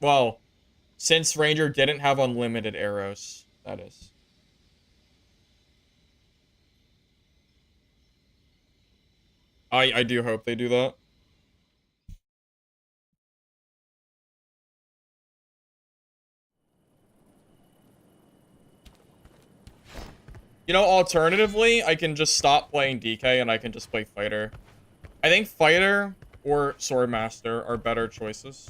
Well, since Ranger didn't have unlimited arrows, that is. I do hope they do that. You know, alternatively, I can just stop playing DK and I can just play Fighter. I think Fighter or Swordmaster are better choices.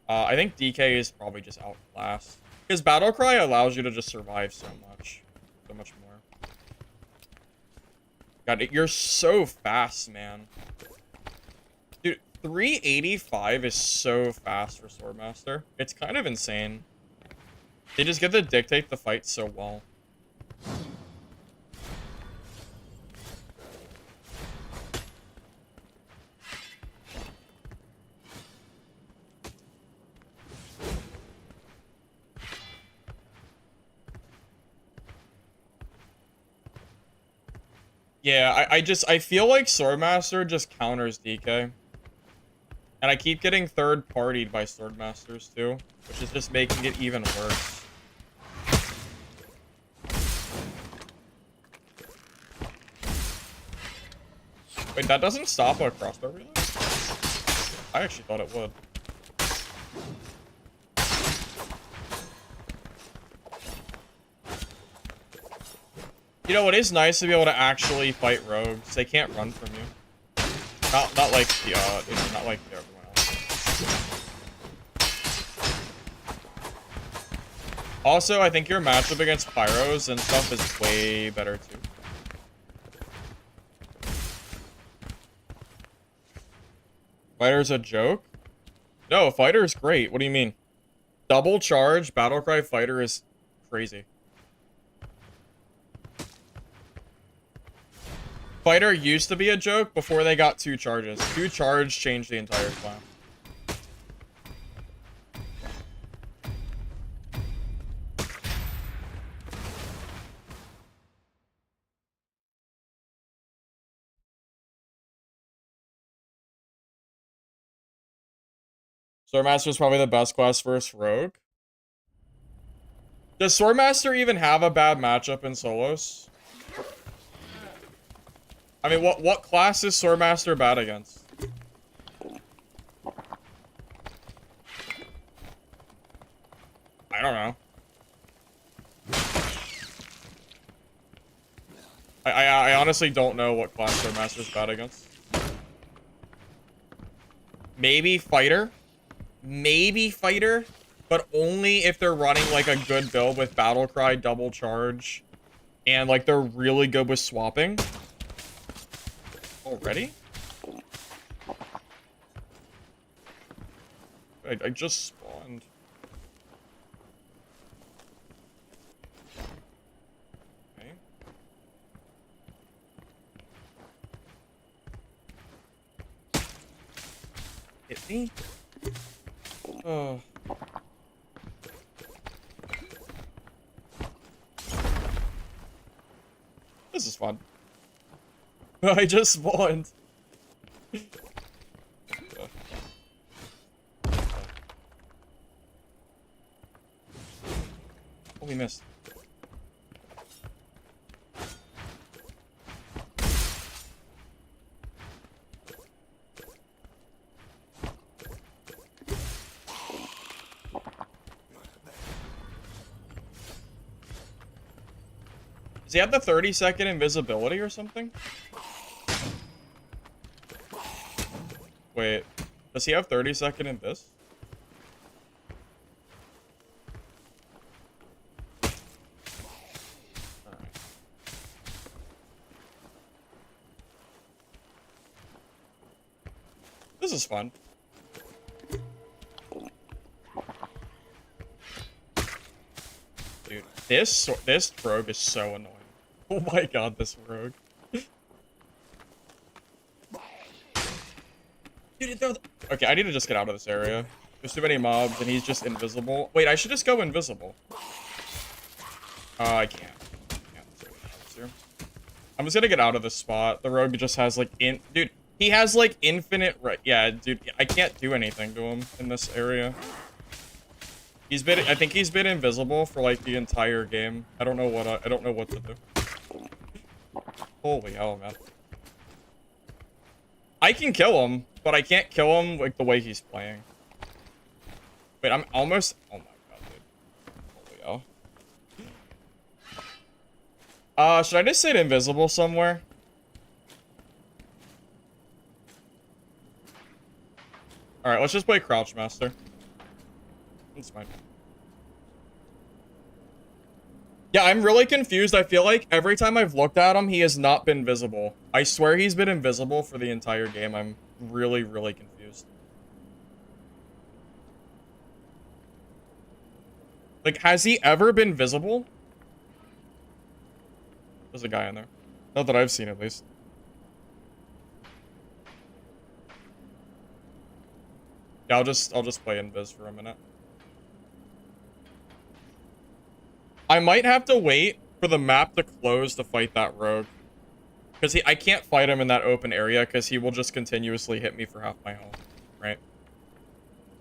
I think DK is probably just outclassed. Because Battlecry allows you to just survive so much. So much more. God, you're so fast, man. Dude, 385 is so fast for Swordmaster. It's kind of insane. They just get to dictate the fight so well. Yeah, I feel like Swordmaster just counters DK. And I keep getting third-partied by Swordmasters too, which is just making it even worse. Wait, that doesn't stop a crossbow reload? I actually thought it would. You know, it is nice to be able to actually fight rogues. They can't run from you. Not like the not like everyone else. Also, I think your matchup against pyros and stuff is way better too. Fighter's a joke? No, Fighter is great. What do you mean? Double charge Battlecry Fighter is crazy. Fighter used to be a joke before they got 2 charges. 2 charge changed the entire class. Swordmaster is probably the best class versus Rogue. Does Swordmaster even have a bad matchup in solos? I mean, what class is Swordmaster bad against? I don't know. I honestly don't know what class Swordmaster is bad against. Maybe Fighter? Maybe Fighter? But only if they're running like a good build with Battlecry, double charge, and like they're really good with swapping. Already? I just spawned. Okay. Hit me? Oh. This is fun. I just spawned. Oh, we missed. Does he have the 30-second invisibility or something? Wait, does he have 30-second invis? Alright. This is fun. This rogue is so annoying. Oh my god, this rogue. Dude, okay, I need to just get out of this area. There's too many mobs, and he's just invisible. Wait, I should just go invisible. I can't. I'm just gonna get out of this spot. The rogue just has, like, dude, he has, like, infinite yeah, dude, I can't do anything to him in this area. I think he's been invisible for, like, the entire game. I don't know what to do. Holy hell, man. I can kill him, but I can't kill him, like, the way he's playing. Wait, I'm almost... Oh my god, dude. Holy hell. Should I just sit invisible somewhere? Alright, let's just play Crouch Master. That's fine. Yeah, I'm really confused. I feel like every time I've looked at him, he has not been visible. I swear he's been invisible for the entire game. I'm really, really confused. Like, has he ever been visible? There's a guy in there. Not that I've seen, at least. Yeah, I'll just play invis for a minute. I might have to wait for the map to close to fight that rogue. Because I can't fight him in that open area because he will just continuously hit me for half my health, right?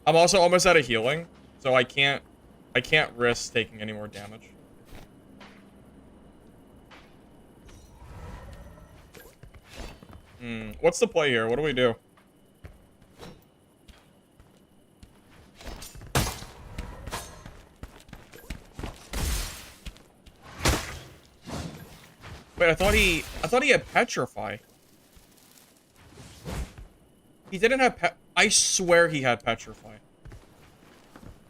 I'm also almost out of healing, so I can't risk taking any more damage. What's the play here? What do we do? Wait, I thought he had Petrify. He didn't have I swear he had Petrify.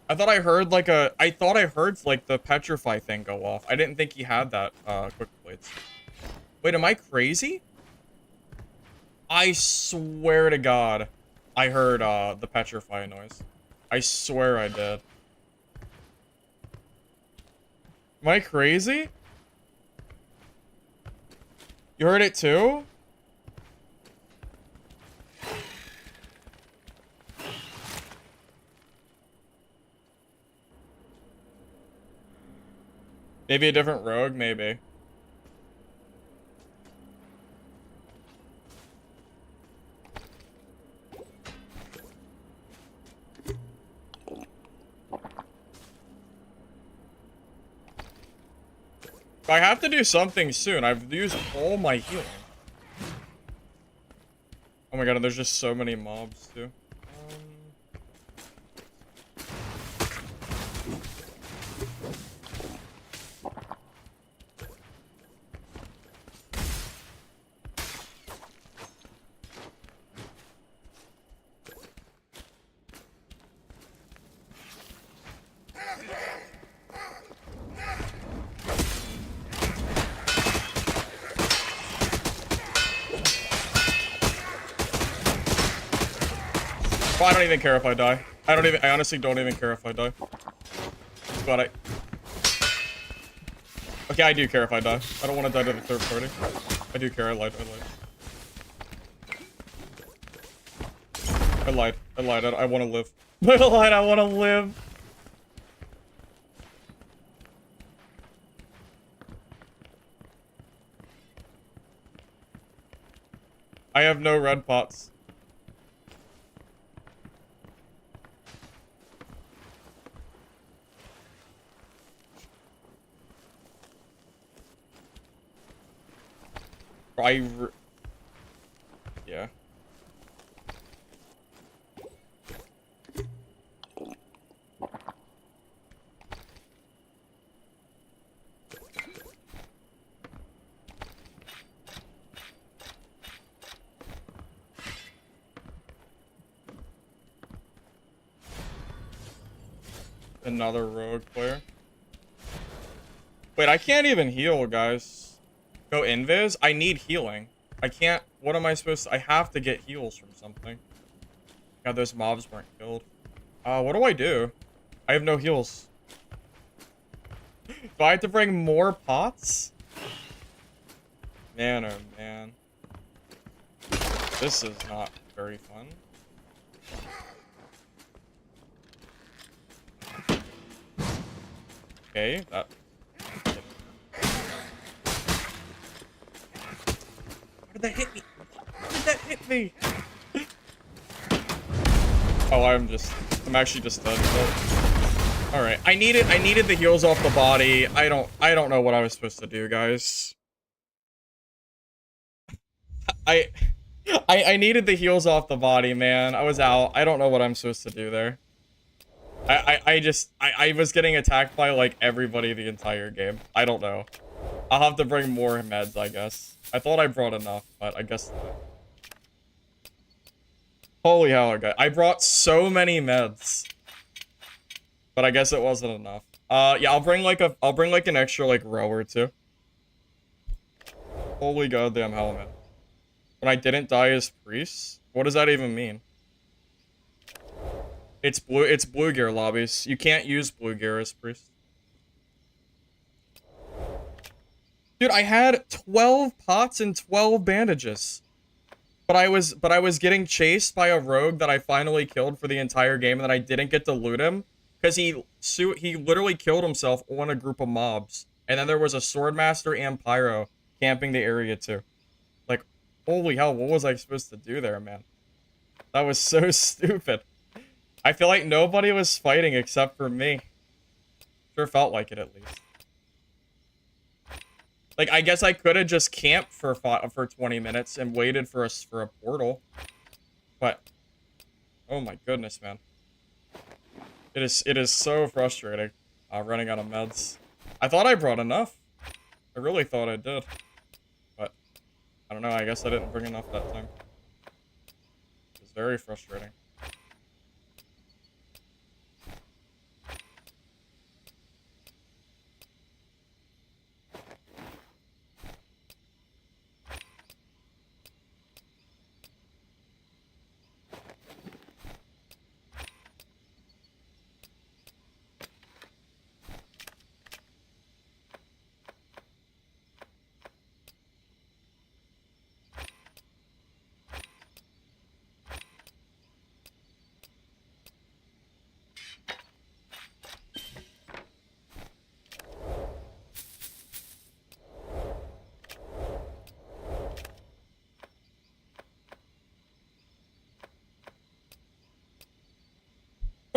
I thought I heard like the Petrify thing go off. I didn't think he had that quick blades. Wait, am I crazy? I swear to God, I heard the Petrify noise. I swear I did. Am I crazy? You heard it too? Maybe a different rogue, maybe. I have to do something soon. I've used all my healing. Oh my god, and there's just so many mobs too. Well, I don't even care if I die. I honestly don't even care if I die. But okay, I do care if I die. I don't want to die to the third party. I do care, I lied. I want to live. I want to live. I have no red pots. Yeah. Another rogue player. Wait, I can't even heal, guys. Go invis? I need healing. I can't. What am I supposed to? I have to get heals from something. God, those mobs weren't killed. What do? I have no heals. Do I have to bring more pots? Man, oh man. This is not very fun. Okay, that... How did that hit me? How did that hit me? Oh, I'm actually just dead. All right, I needed the heals off the body. I don't know what I was supposed to do, guys. I I needed the heals off the body, man. I was out. I don't know what I'm supposed to do there. I was getting attacked by like everybody the entire game. I don't know. I'll have to bring more meds, I guess. I thought I brought enough, but I guess not. Holy hell, okay. I brought so many meds. But I guess it wasn't enough. Yeah, I'll bring like an extra like row or two. Holy goddamn hell, man. When I didn't die as priest? What does that even mean? It's blue gear lobbies. You can't use blue gear as priest. Dude, I had 12 pots and 12 bandages. But I was getting chased by a rogue that I finally killed for the entire game, and then I didn't get to loot him because he literally killed himself on a group of mobs. And then there was a swordmaster and pyro camping the area too. Like, holy hell, what was I supposed to do there, man? That was so stupid. I feel like nobody was fighting except for me. Sure felt like it at least. Like, I guess I could have just camped for 20 minutes and waited for a portal. But, oh my goodness, man. It is so frustrating, running out of meds. I thought I brought enough. I really thought I did. But, I don't know, I guess I didn't bring enough that time. It was very frustrating.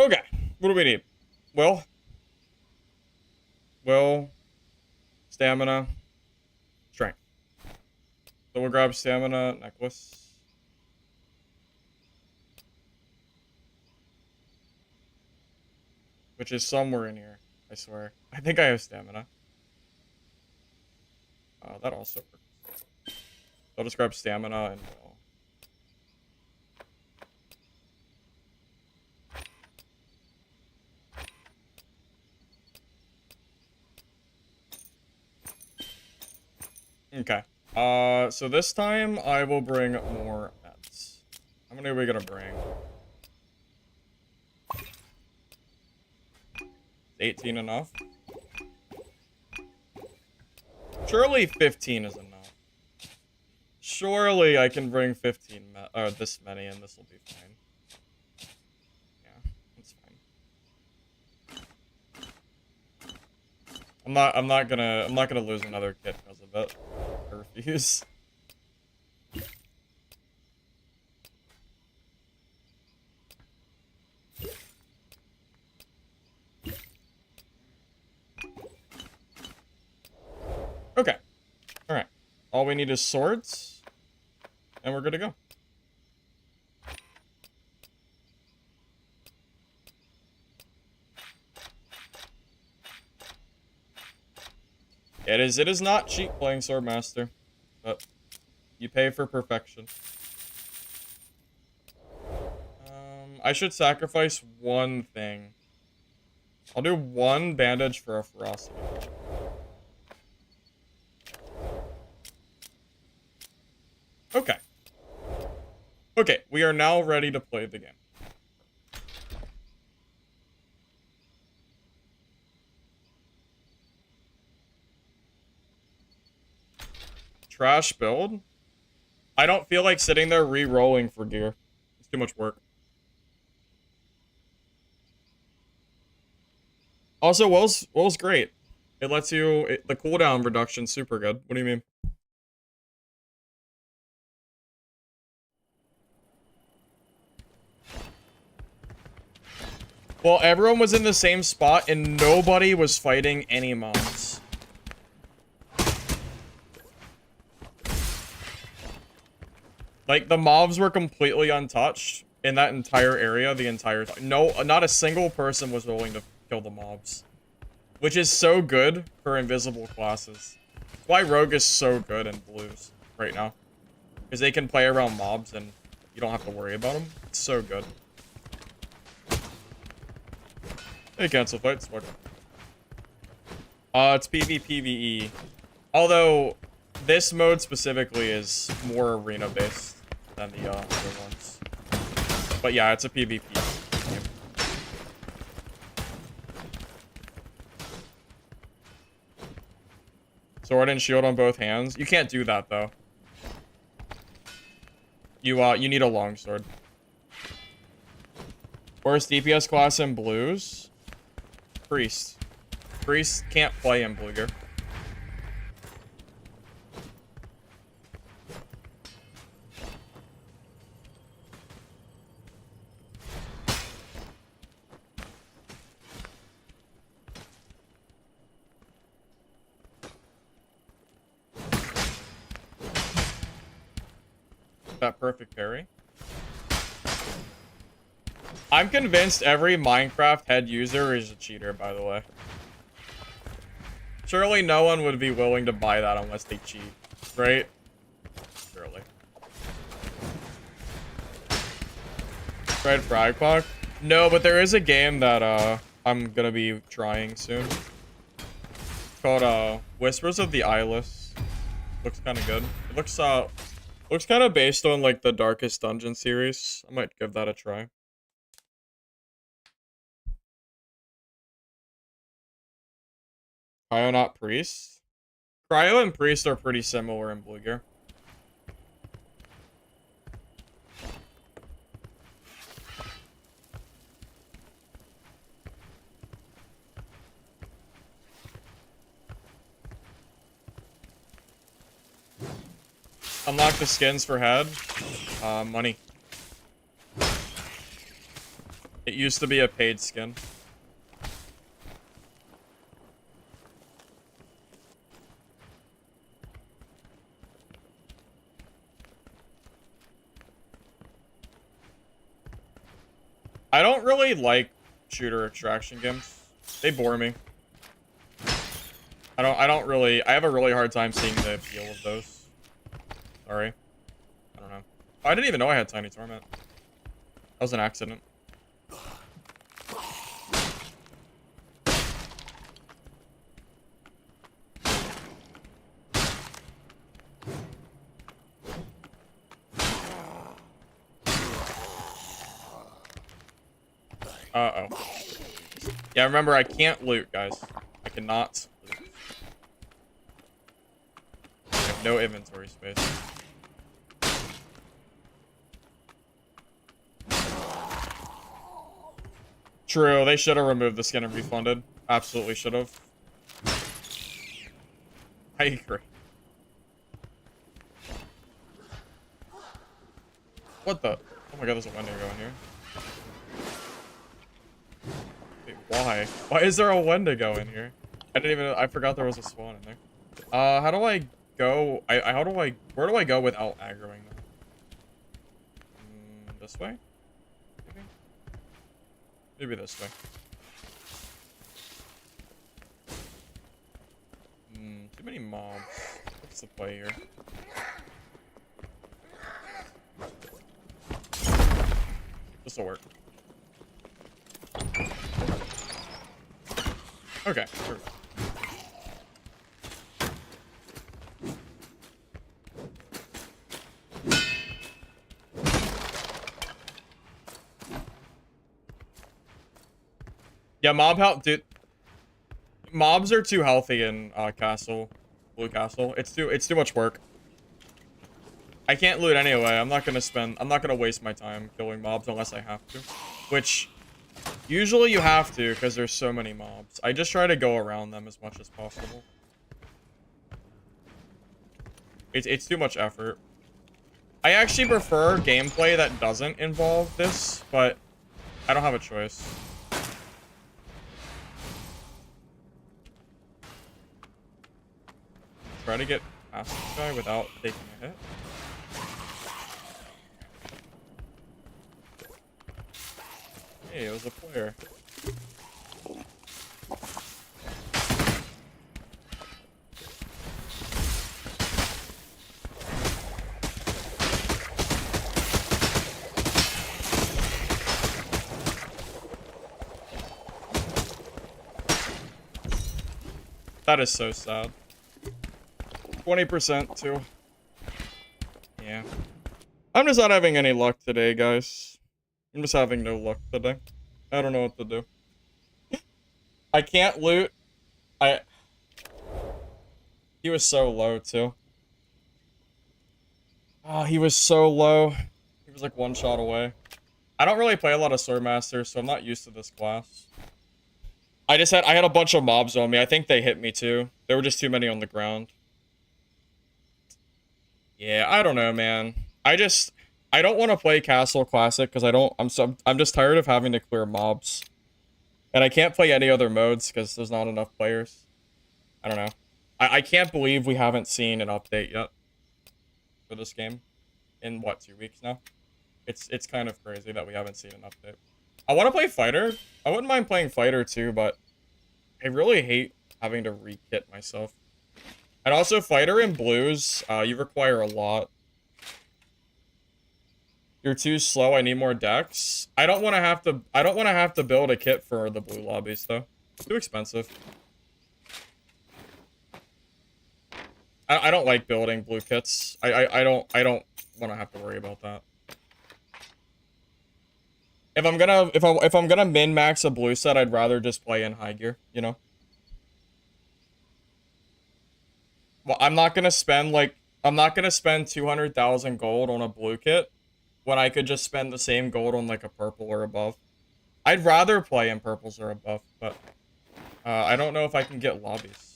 Okay, what do we need? Well, stamina, strength. So we'll grab stamina, necklace. Which is somewhere in here, I swear. I think I have stamina. That also works. I'll just grab stamina and will. Okay. So this time I will bring more meds. How many are we gonna bring? 18 enough? Surely 15 is enough. Surely I can bring 15 or this many and this will be fine. Yeah, that's fine. I'm not gonna lose another kit because of it. I refuse. Okay. Alright. All we need is swords. And we're good to go. It is not cheap playing Swordmaster. But you pay for perfection. I should sacrifice one thing. I'll do one bandage for a ferocity. Okay. Okay, we are now ready to play the game. trash build. I don't feel like sitting there re-rolling for gear. It's too much work. Also, Will's great. It lets you... the cooldown reduction's super good. What do you mean? Well, everyone was in the same spot and nobody was fighting any mobs. Like, the mobs were completely untouched in that entire area the entire time. No, not a single person was willing to kill the mobs. Which is so good for invisible classes. That's why Rogue is so good in blues right now. Because they can play around mobs and you don't have to worry about them. It's so good. Hey, cancel fights. Fuck it. It's PvPvE. Although, this mode specifically is more arena-based than the other ones. But yeah, it's a PvP game. Sword and shield on both hands. You can't do that, though. You need a longsword. Worst DPS class in blues? Priest. Priest can't play in blue gear. That perfect parry. I'm convinced every Minecraft head user is a cheater, by the way. Surely no one would be willing to buy that unless they cheat, right? Surely. Red Frag Puck? No, but there is a game that I'm gonna be trying soon. It's called Whispers of the Eyeless. Looks kind of good. It looks kind of based on like the Darkest Dungeon series. I might give that a try. Cryo not Priest? Cryo and Priest are pretty similar in blue gear. Unlock the skins for head. Money. It used to be a paid skin. I don't really like shooter extraction games. They bore me. I have a really hard time seeing the appeal of those. Sorry. I don't know. Oh, I didn't even know I had Tiny Torment. That was an accident. Uh-oh. Yeah, remember, I can't loot, guys. I cannot loot. I have no inventory space. True, they should have removed the skin and refunded. Absolutely should have. I agree. What the? Oh my god, there's a Wendigo in here. Wait, why? Why is there a Wendigo in here? I forgot there was a spawn in there. How do I go? Where do I go without aggroing them? This way? Maybe? Maybe this way. Too many mobs. What's the play here? This'll work. Okay, sure. Yeah, mob help, dude. Mobs are too healthy in Castle, Blue Castle. It's too much work. I can't loot anyway. I'm not gonna waste my time killing mobs unless I have to. Which, usually you have to, because there's so many mobs. I just try to go around them as much as possible. It's too much effort. I actually prefer gameplay that doesn't involve this, but I don't have a choice. Try to get past this guy without taking a hit. Hey, it was a player. That is so sad. 20% too. Yeah. I'm just not having any luck today, guys. I'm just having no luck today. I don't know what to do. I can't loot. He was so low too. Oh, he was so low. He was like one shot away. I don't really play a lot of Swordmaster, so I'm not used to this class. I had a bunch of mobs on me. I think they hit me too. There were just too many on the ground. Yeah, I don't know, man. I don't want to play Castle Classic because I'm just tired of having to clear mobs. And I can't play any other modes because there's not enough players. I don't know. I can't believe we haven't seen an update yet for this game in what, 2 weeks now? It's kind of crazy that we haven't seen an update. I want to play Fighter. I wouldn't mind playing Fighter too, but I really hate having to re-kit myself. And also, Fighter and Blues, you require a lot. You're too slow. I need more decks. I don't want to have to build a kit for the blue lobbies though. It's too expensive. I don't like building blue kits. I don't want to have to worry about that. If I'm gonna min max a blue set, I'd rather just play in high gear, you know? Well, I'm not gonna spend 200,000 gold on a blue kit when I could just spend the same gold on like a purple or above. I'd rather play in purples or above, but I don't know if I can get lobbies.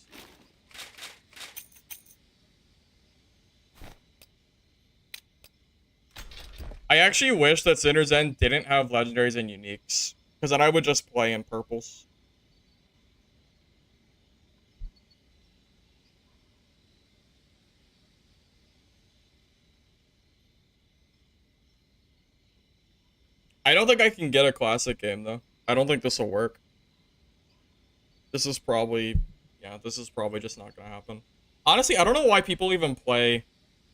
I actually wish that Sinner's End didn't have legendaries and uniques, because then I would just play in purples. I don't think I can get a classic game, though. I don't think this will work. This is probably just not gonna happen. Honestly, I don't know why people even play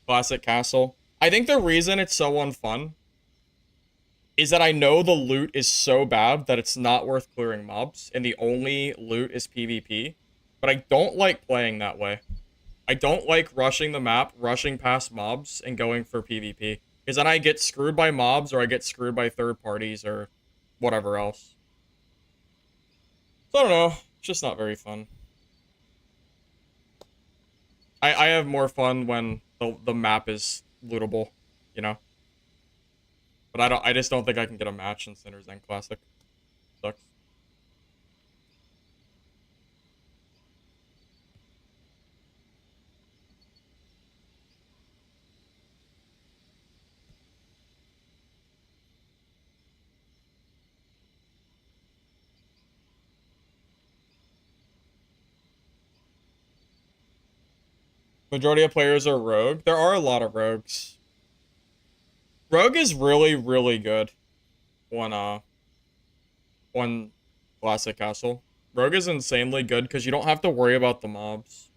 Classic Castle. I think the reason it's so unfun is that I know the loot is so bad that it's not worth clearing mobs, and the only loot is PvP. But I don't like playing that way. I don't like rushing the map, rushing past mobs, and going for PvP. Because then I get screwed by mobs, or I get screwed by third parties, or whatever else. So I don't know. It's just not very fun. I have more fun when the map is lootable, you know? But I just don't think I can get a match in Sinner's End Classic. Sucks. Majority of players are rogue. There are a lot of rogues. Rogue is really, really good on Classic Castle. Rogue is insanely good because you don't have to worry about the mobs.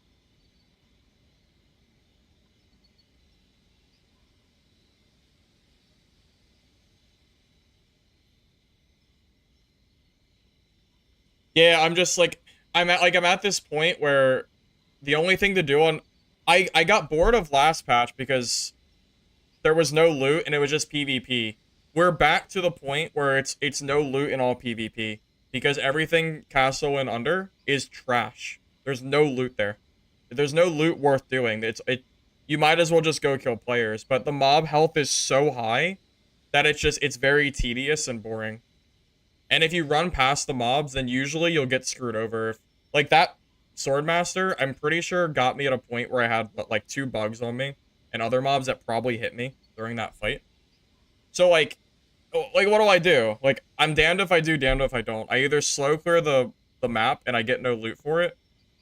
Yeah, I'm just like I'm at this point where the only thing to do on I got bored of last patch because there was no loot and it was just PvP. We're back to the point where it's no loot and all PvP because everything castle and under is trash. There's no loot there. There's no loot worth doing. you might as well just go kill players. But the mob health is so high that it's very tedious and boring. And if you run past the mobs, then usually you'll get screwed over. Like that Swordmaster, I'm pretty sure got me at a point where I had like 2 bugs on me and other mobs that probably hit me during that fight. So like what do I do? Like I'm damned if I do, damned if I don't. I either slow clear the map and I get no loot for it,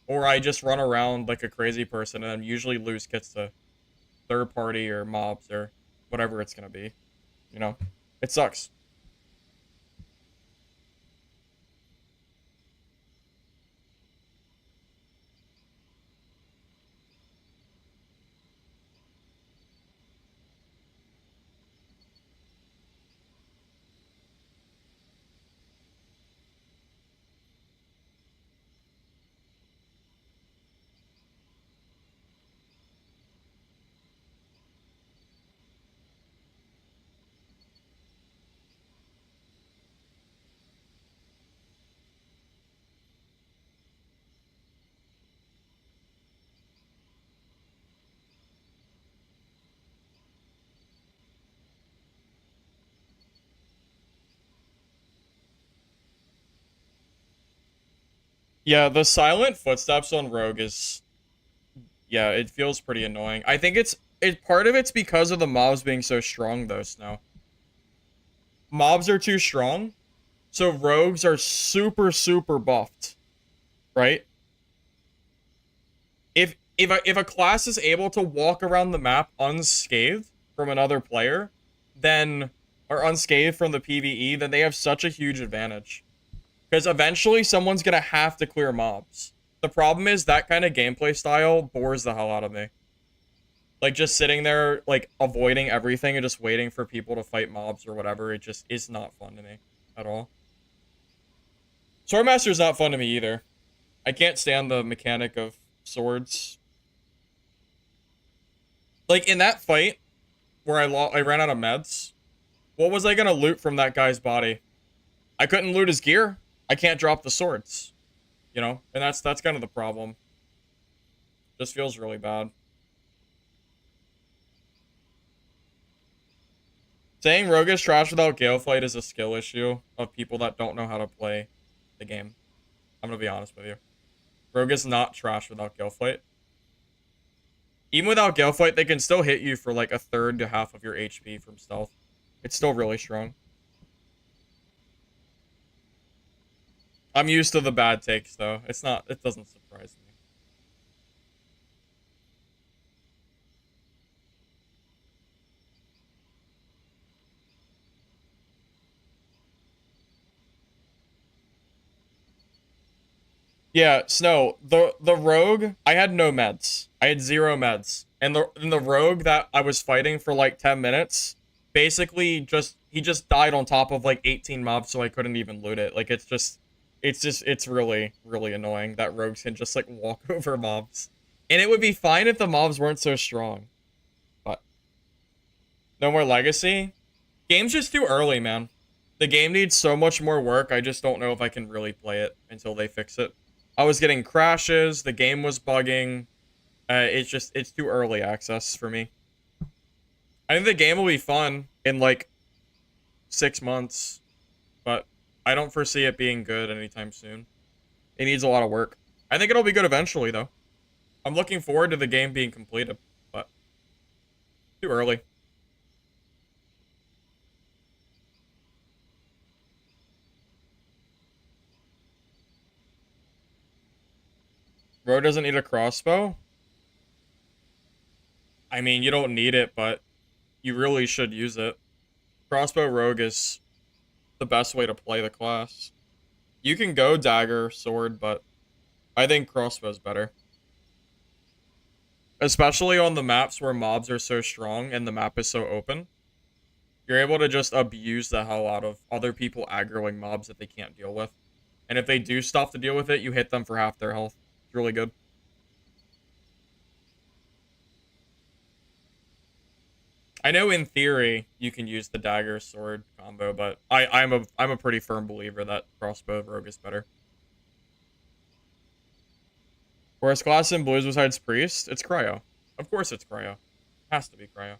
or I just run around like a crazy person and then usually lose kits to third party or mobs or whatever it's gonna be. You know? It sucks. Yeah, the silent footsteps on Rogue is, yeah, it feels pretty annoying. I think part of it's because of the mobs being so strong though, Snow. Mobs are too strong, so rogues are super super buffed, right? If a class is able to walk around the map unscathed from another player, then or unscathed from the PvE, then they have such a huge advantage. Because eventually someone's gonna have to clear mobs. The problem is that kind of gameplay style bores the hell out of me. Like just sitting there, like avoiding everything and just waiting for people to fight mobs or whatever, it just is not fun to me at all. Swordmaster is not fun to me either. I can't stand the mechanic of swords. Like in that fight where I ran out of meds, what was I gonna loot from that guy's body? I couldn't loot his gear. I can't drop the swords, you know, and that's kind of the problem. Just feels really bad. Saying Rogue is trash without Galeflight is a skill issue of people that don't know how to play the game. I'm gonna be honest with you. Rogue is not trash without Galeflight. Even without Galeflight, they can still hit you for like a third to half of your HP from stealth. It's still really strong. I'm used to the bad takes though. It doesn't surprise me. Yeah, Snow, the rogue, I had no meds. I had 0 meds. And the rogue that I was fighting for like 10 minutes, basically he just died on top of like 18 mobs, so I couldn't even loot it. Like it's really, really annoying that rogues can just like walk over mobs. And it would be fine if the mobs weren't so strong. But no more legacy. Game's just too early, man. The game needs so much more work. I just don't know if I can really play it until they fix it. I was getting crashes. The game was bugging. It's too early access for me. I think the game will be fun in like 6 months, but I don't foresee it being good anytime soon. It needs a lot of work. I think it'll be good eventually, though. I'm looking forward to the game being completed, but too early. Ro doesn't need a crossbow. I mean, you don't need it, but you really should use it. Crossbow rogue is the best way to play the class. You can go dagger, sword, but I think crossbow's better. Especially on the maps where mobs are so strong and the map is so open. You're able to just abuse the hell out of other people aggroing mobs that they can't deal with. And if they do stop to deal with it, you hit them for half their health. It's really good. I know in theory you can use the dagger sword combo, but I'm a pretty firm believer that crossbow rogue is better. Worst class in blues besides priest? It's cryo. Of course it's cryo. Has to be cryo.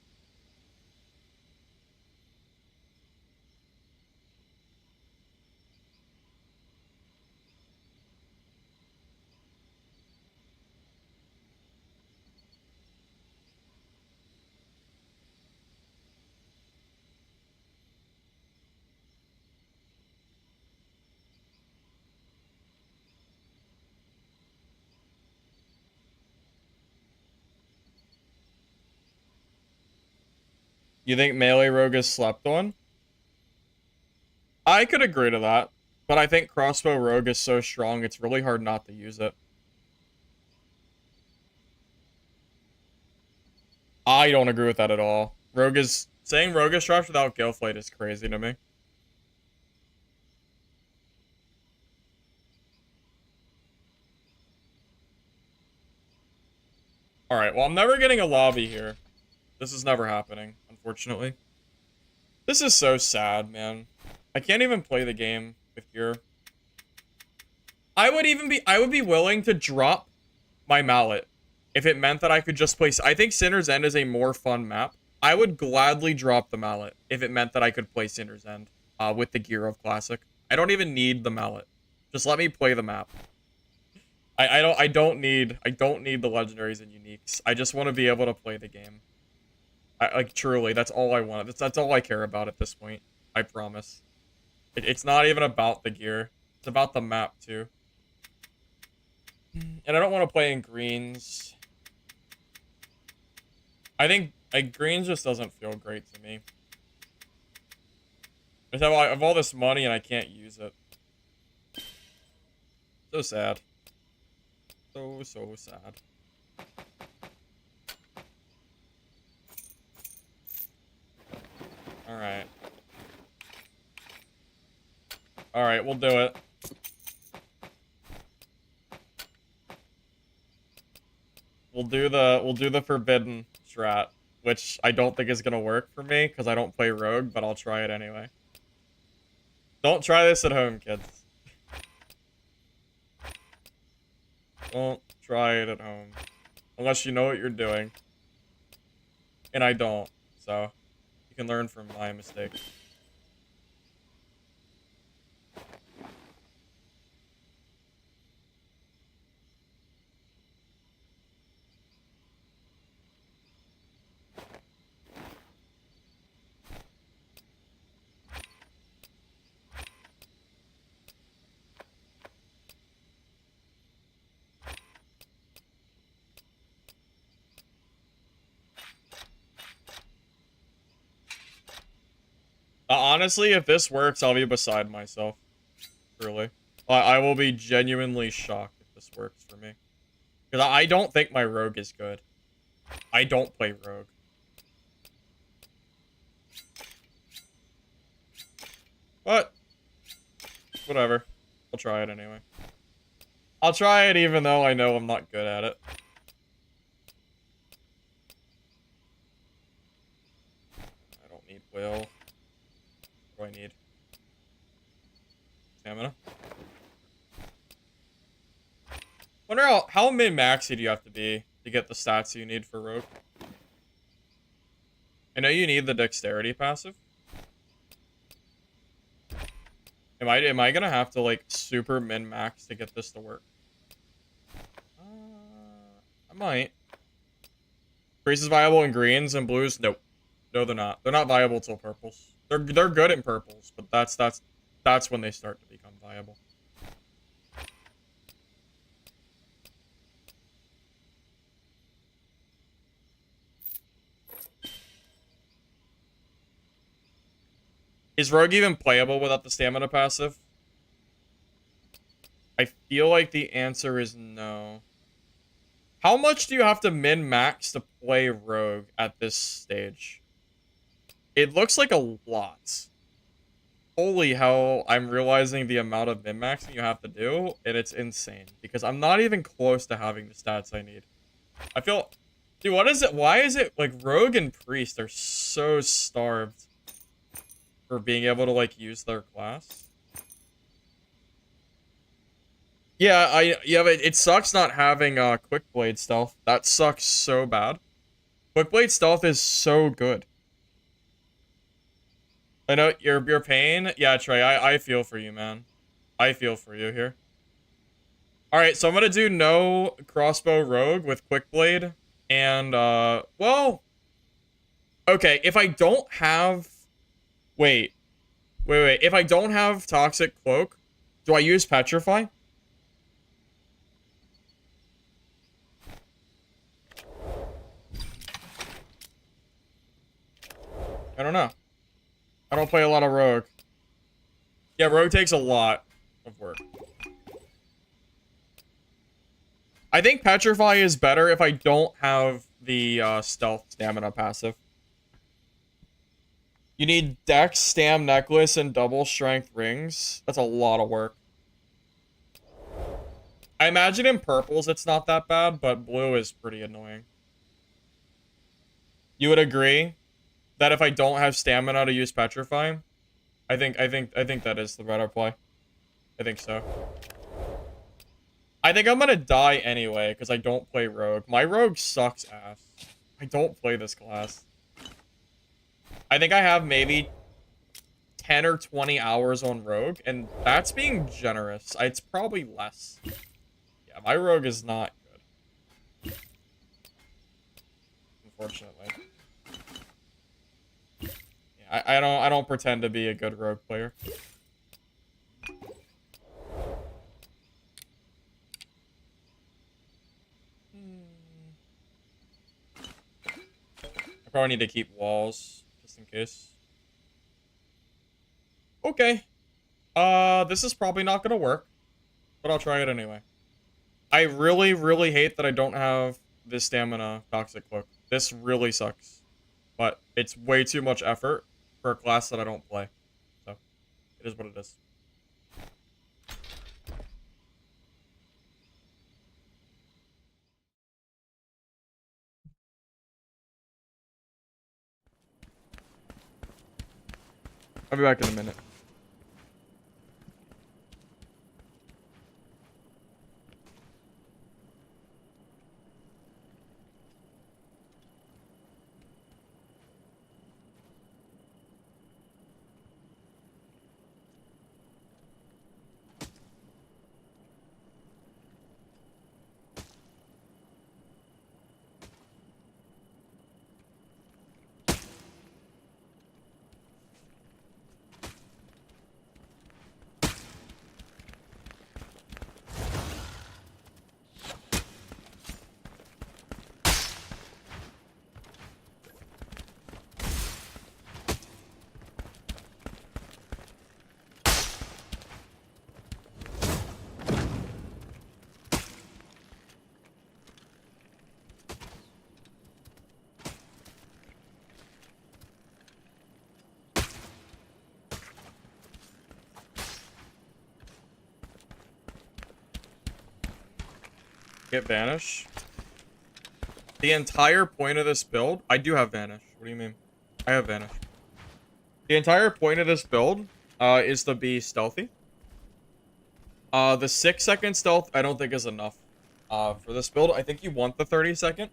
You think melee rogue is slept on? I could agree to that, but I think crossbow rogue is so strong it's really hard not to use it. I don't agree with that at all. Saying rogue is trash without Gilflate is crazy to me. Alright, well I'm never getting a lobby here. This is never happening, unfortunately. This is so sad, man. I can't even play the game with gear. I would be willing to drop my mallet if it meant that I could just play. I think Sinner's End is a more fun map. I would gladly drop the mallet if it meant that I could play Sinner's End with the gear of Classic. I don't even need the mallet. Just let me play the map. I don't need the legendaries and uniques. I just want to be able to play the game. Like truly, that's all I want. That's all I care about at this point. I promise. It's not even about the gear. It's about the map too. And I don't want to play in greens. I think like greens just doesn't feel great to me. I have all this money and I can't use it. So sad. So sad. Alright. Alright, we'll do it. We'll do the forbidden strat, which I don't think is gonna work for me because I don't play rogue, but I'll try it anyway. Don't try this at home, kids. Don't try it at home. Unless you know what you're doing. And I don't, so you can learn from my mistakes. Honestly, if this works, I'll be beside myself. Truly. I will be genuinely shocked if this works for me. Because I don't think my rogue is good. I don't play rogue. But, whatever. I'll try it anyway. I'll try it even though I know I'm not good at it. I don't need will. What do I need? Stamina. Wonder how min-maxy do you have to be to get the stats you need for rogue? I know you need the dexterity passive. Am I gonna have to like super min-max to get this to work? I might. Grease is viable in greens and blues? Nope. No, they're not. They're not viable till purples. They're good in purples, but that's when they start to become viable. Is rogue even playable without the stamina passive? I feel like the answer is no. How much do you have to min-max to play rogue at this stage? It looks like a lot. Holy hell, I'm realizing the amount of min-maxing you have to do, and it's insane. Because I'm not even close to having the stats I need. I feel... Dude, what is it? Why is it, like, rogue and priest are so starved for being able to, like, use their class? Yeah, but it sucks not having quick blade stealth. That sucks so bad. Quick Blade stealth is so good. I know your pain. Yeah, Trey, I feel for you, man. I feel for you here. Alright, so I'm gonna do no crossbow rogue with Quick Blade. And well, okay, if I don't have wait. If I don't have Toxic Cloak, do I use Petrify? I don't know. I don't play a lot of Rogue. Yeah, Rogue takes a lot of work. I think Petrify is better if I don't have the Stealth Stamina passive. You need Dex, Stam, Necklace, and double Strength rings. That's a lot of work. I imagine in purples it's not that bad, but blue is pretty annoying. You would agree that if I don't have stamina to use Petrify, I think that is the better play. I think so. I think I'm gonna die anyway, because I don't play Rogue. My Rogue sucks ass. I don't play this class. I think I have maybe 10 or 20 hours on Rogue, and that's being generous. It's probably less. Yeah, my Rogue is not good. Unfortunately. Yeah, I don't pretend to be a good Rogue player. I probably need to keep walls, just in case. Okay. This is probably not gonna work, but I'll try it anyway. I really, really hate that I don't have this stamina Toxic Cloak. This really sucks. But it's way too much effort for a class that I don't play. So, it is what it is. I'll be back in a minute. Get Vanish. The entire point of this build... I do have Vanish. What do you mean? I have Vanish. The entire point of this build is to be stealthy. The 6-second stealth I don't think is enough for this build. I think you want the 30-second.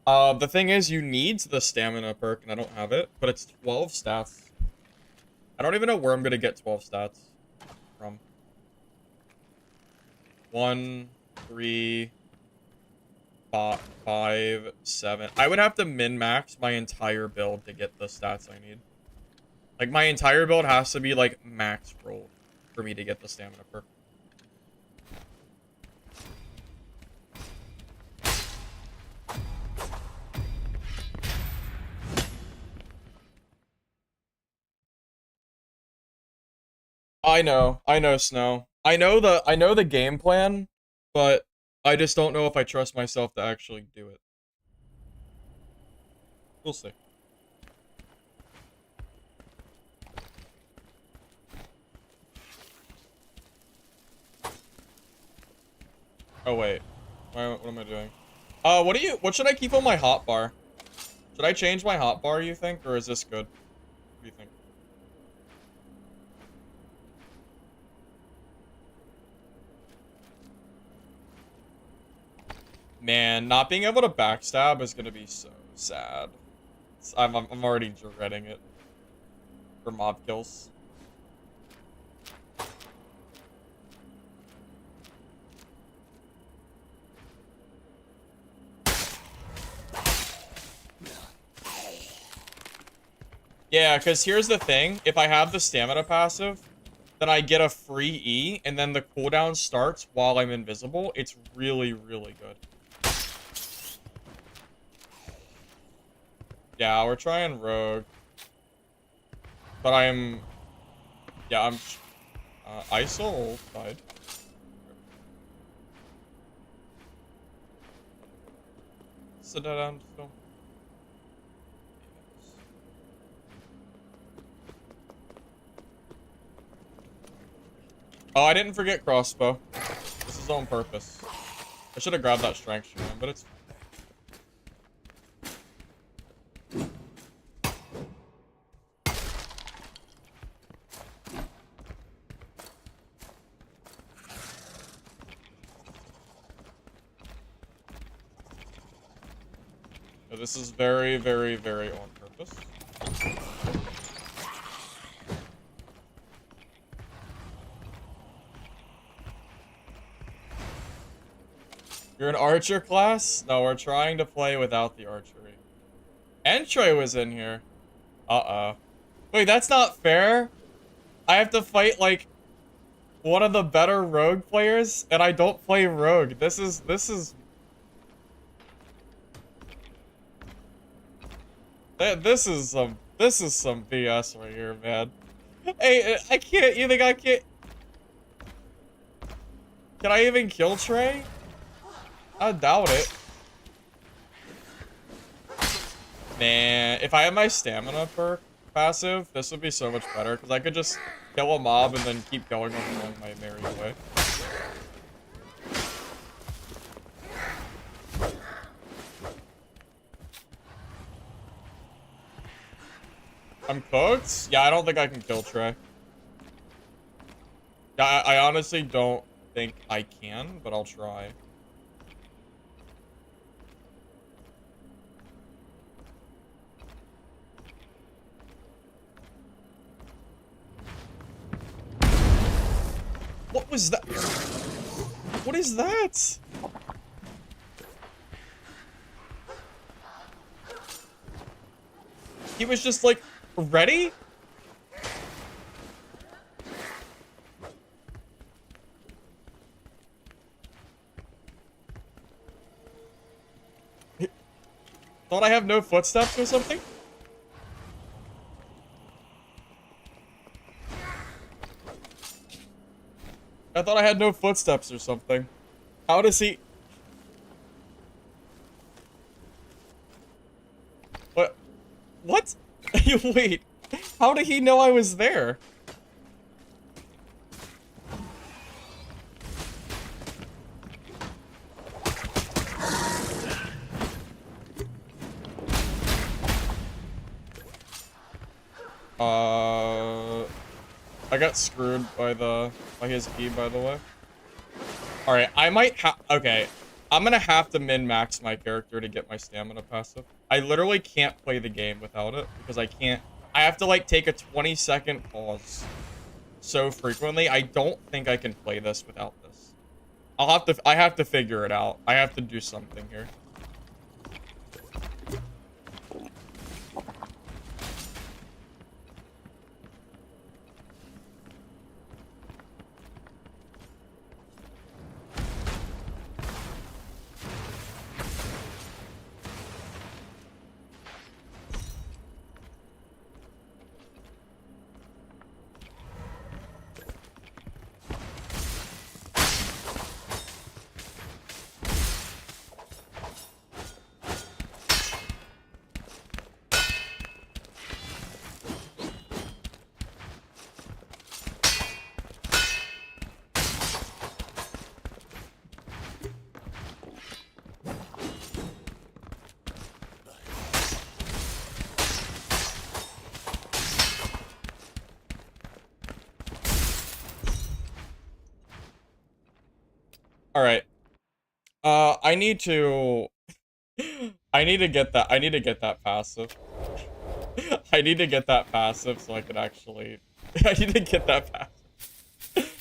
The thing is, you need the stamina perk, and I don't have it, but it's 12 stats. I don't even know where I'm going to get 12 stats from. 1, 3... 5, 7. I would have to min-max my entire build to get the stats I need. Like, my entire build has to be, like, max rolled for me to get the stamina perk. I know, Snow. I know the game plan, but I just don't know if I trust myself to actually do it. We'll see. Oh wait, what am I doing? What should I keep on my hotbar? Should I change my hotbar, you think, or is this good? What do you think? Man, not being able to backstab is gonna be so sad. I'm already dreading it for mob kills. Yeah, because here's the thing. If I have the stamina passive, then I get a free E, and then the cooldown starts while I'm invisible. It's really, really good. Yeah, we're trying rogue. But I'm... Yeah, I'm... ISO died. Sit down still. Oh, I didn't forget crossbow. This is on purpose. I should have grabbed that strength stream, but it's fine. So this is very, very, very on purpose. You're an archer class? No, we're trying to play without the archery. Entry was in here. Uh-oh. Wait, that's not fair. I have to fight, like, one of the better rogue players, and I don't play rogue. This is... This is some BS right here, man. Hey, I can't... You think I can't... Can I even kill Trey? I doubt it. Man, if I had my stamina perk passive, this would be so much better, because I could just kill a mob and then keep going along my merry way. I'm cooked? Yeah, I don't think I can kill Trey. Yeah, I honestly don't think I can, but I'll try. What was that? What is that? He was just like, ready? Thought I have no footsteps or something? I thought I had no footsteps or something. How does he... What? What? Wait. How did he know I was there? I got screwed by his key, by the way. Alright, I might okay. I'm gonna have to min-max my character to get my stamina passive. I literally can't play the game without it, because I have to, like, take a 20-second pause so frequently. I don't think I can play this without this. I have to figure it out. I have to do something here. All right. I I need to get that. I need to get that passive. I need to get that passive so I can actually. I need to get that passive.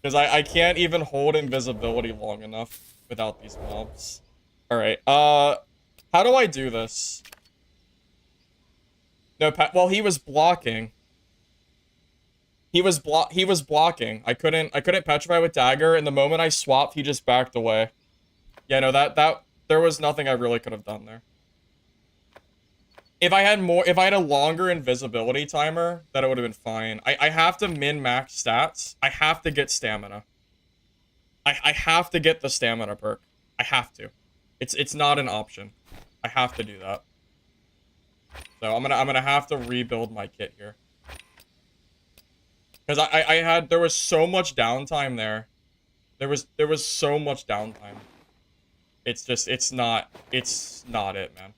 Because I can't even hold invisibility long enough without these mobs. Alright, how do I do this? No, well, he was blocking. He was blocking. I couldn't petrify with dagger, and the moment I swapped, he just backed away. Yeah, no, there was nothing I really could have done there. If I had a longer invisibility timer, that it would have been fine. I have to min-max stats. I have to get stamina. I have to get the stamina perk. I have to. It's not an option. I have to do that. So I'm gonna have to rebuild my kit here. Because there was so much downtime there. There was so much downtime. It's not it, man.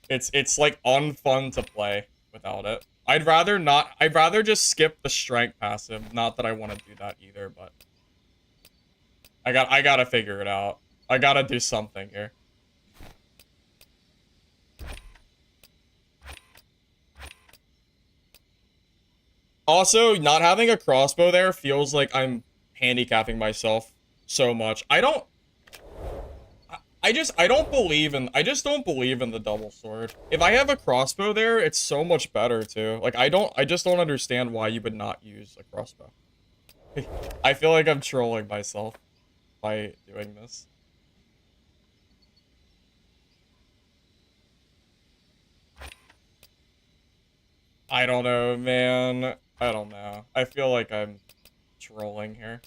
It's like unfun to play without it. I'd rather just skip the strength passive. Not that I want to do that either, but I gotta figure it out. I gotta do something here. Also, not having a crossbow there feels like I'm handicapping myself so much. I just don't believe in the double sword. If I have a crossbow there, it's so much better too. Like I just don't understand why you would not use a crossbow. I feel like I'm trolling myself by doing this. I don't know, man. I don't know. I feel like I'm trolling here.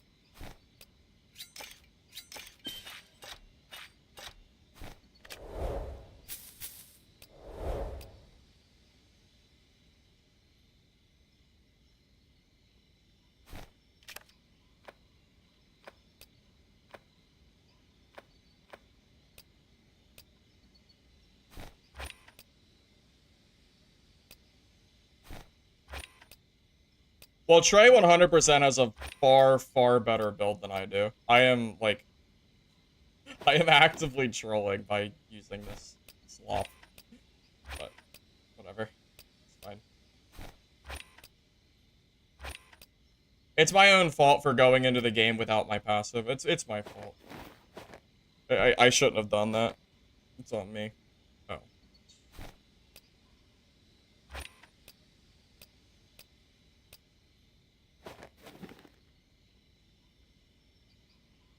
Well, Trey 100% has a far, far better build than I do. I am actively trolling by using this slop. But, whatever. It's fine. It's my own fault for going into the game without my passive. It's my fault. I shouldn't have done that. It's on me. Oh.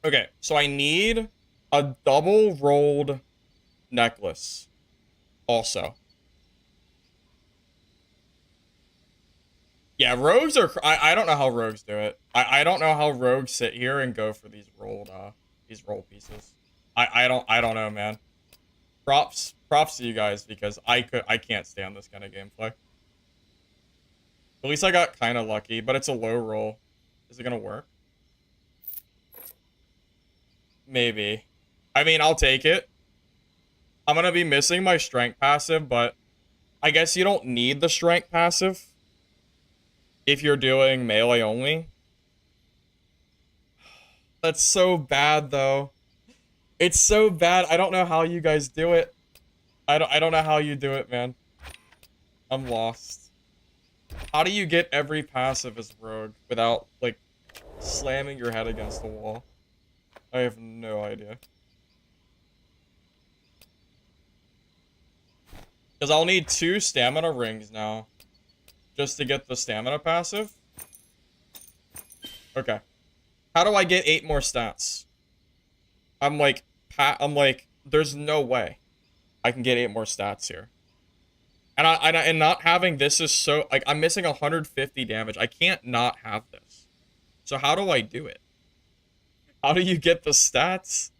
Okay, so I need a double rolled necklace also. Yeah, rogues are I don't know how rogues do it. I don't know how rogues sit here and go for these roll pieces. I don't know, man. Props to you guys because I can't stand this kind of gameplay. At least I got kind of lucky, but it's a low roll. Is it gonna work? Maybe. I mean, I'll take it. I'm gonna be missing my strength passive, but I guess you don't need the strength passive if you're doing melee only. That's so bad, though. It's so bad. I don't know how you guys do it. I don't know how you do it, man. I'm lost. How do you get every passive as rogue without, like, slamming your head against the wall? I have no idea. Because I'll need 2 stamina rings now. Just to get the stamina passive. Okay. How do I get 8 more stats? I'm like, there's no way I can get 8 more stats here. And not having this is so, like, I'm missing 150 damage. I can't not have this. So how do I do it? How do you get the stats?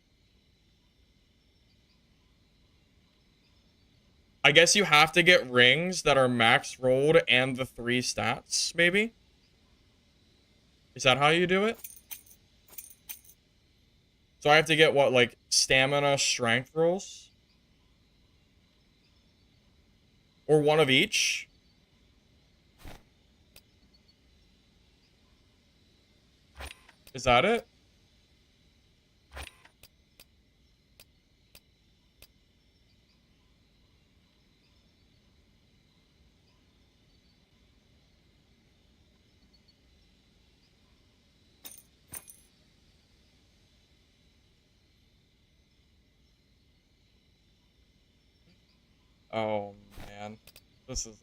I guess you have to get rings that are max rolled and the 3 stats, maybe? Is that how you do it? So I have to get what, like, stamina, strength rolls? Or one of each? Is that it? Oh man, this is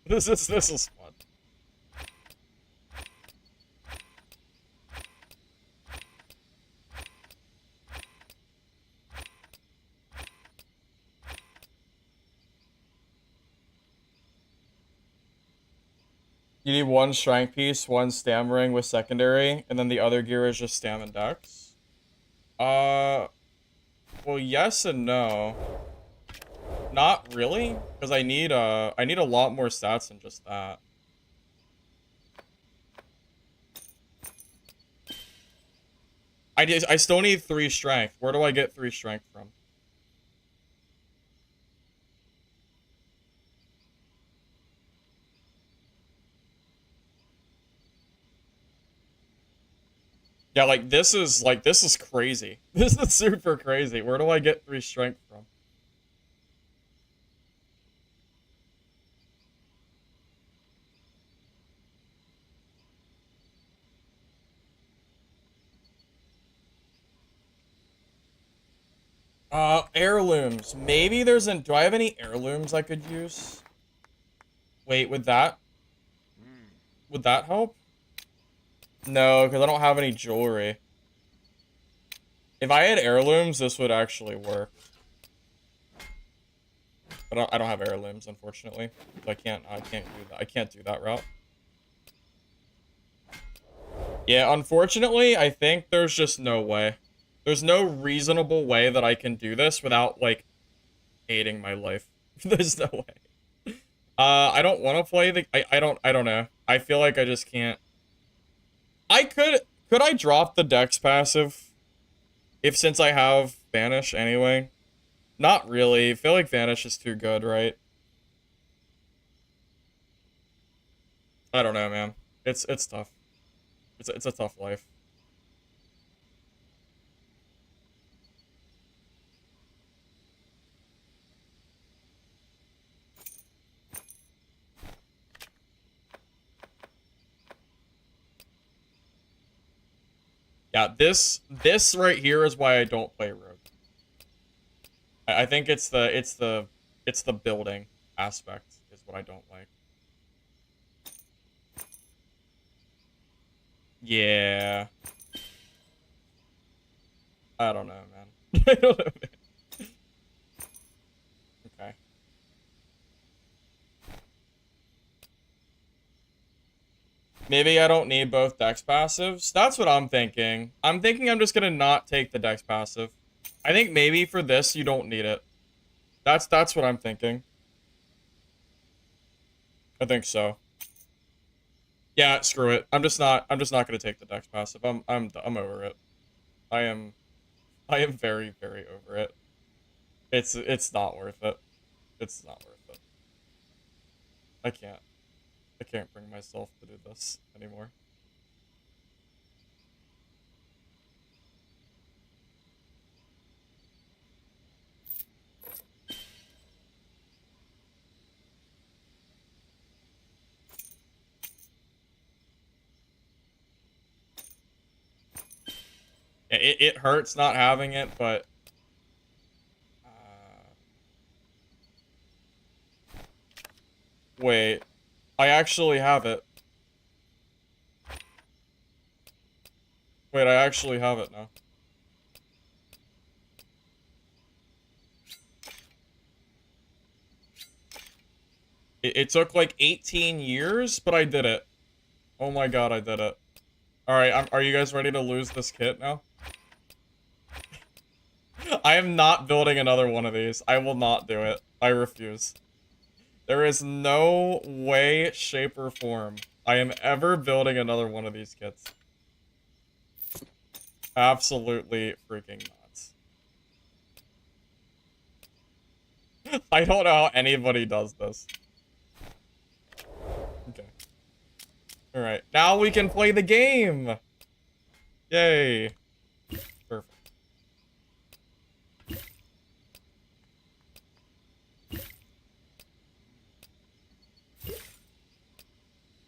this is fun. You need one strength piece, one stam ring with secondary, and then the other gear is just stam and dex. Well, yes and no. Not really, because I need a lot more stats than just that. I still need 3 strength. Where do I get 3 strength from? Yeah, like this is crazy. This is super crazy. Where do I get 3 strength from? Heirlooms. Maybe there's an... Do I have any heirlooms I could use? Wait, would that help? No, because I don't have any jewelry. If I had heirlooms, this would actually work. But I don't have heirlooms, unfortunately. So I can't do that. I can't do that route. Yeah, unfortunately, I think there's just no way. There's no reasonable way that I can do this without, like, hating my life. There's no way. I don't want to play the... I don't know. I feel like I just can't. I could I drop the Dex passive? Since I have Vanish anyway? Not really. I feel like Vanish is too good, right? I don't know, man. It's tough. It's a tough life. Yeah, this right here is why I don't play Rogue. I think it's the building aspect is what I don't like. Yeah. I don't know, man. I don't know, man. Okay. Maybe I don't need both Dex passives. That's what I'm thinking. I'm thinking I'm just gonna not take the Dex passive. I think maybe for this you don't need it. That's what I'm thinking. I think so. Yeah, screw it. I'm just not gonna take the Dex passive. I'm over it. I am very, very over it. It's not worth it. It's not worth it. I can't bring myself to do this anymore. It hurts not having it, but wait, I actually have it. Wait, I actually have it now. It took like 18 years, but I did it. Oh my god, I did it. Alright, are you guys ready to lose this kit now? I am not building another one of these. I will not do it. I refuse. There is no way, shape, or form I am ever building another one of these kits. Absolutely freaking nuts. I don't know how anybody does this. Okay. Alright, now we can play the game! Yay. Perfect.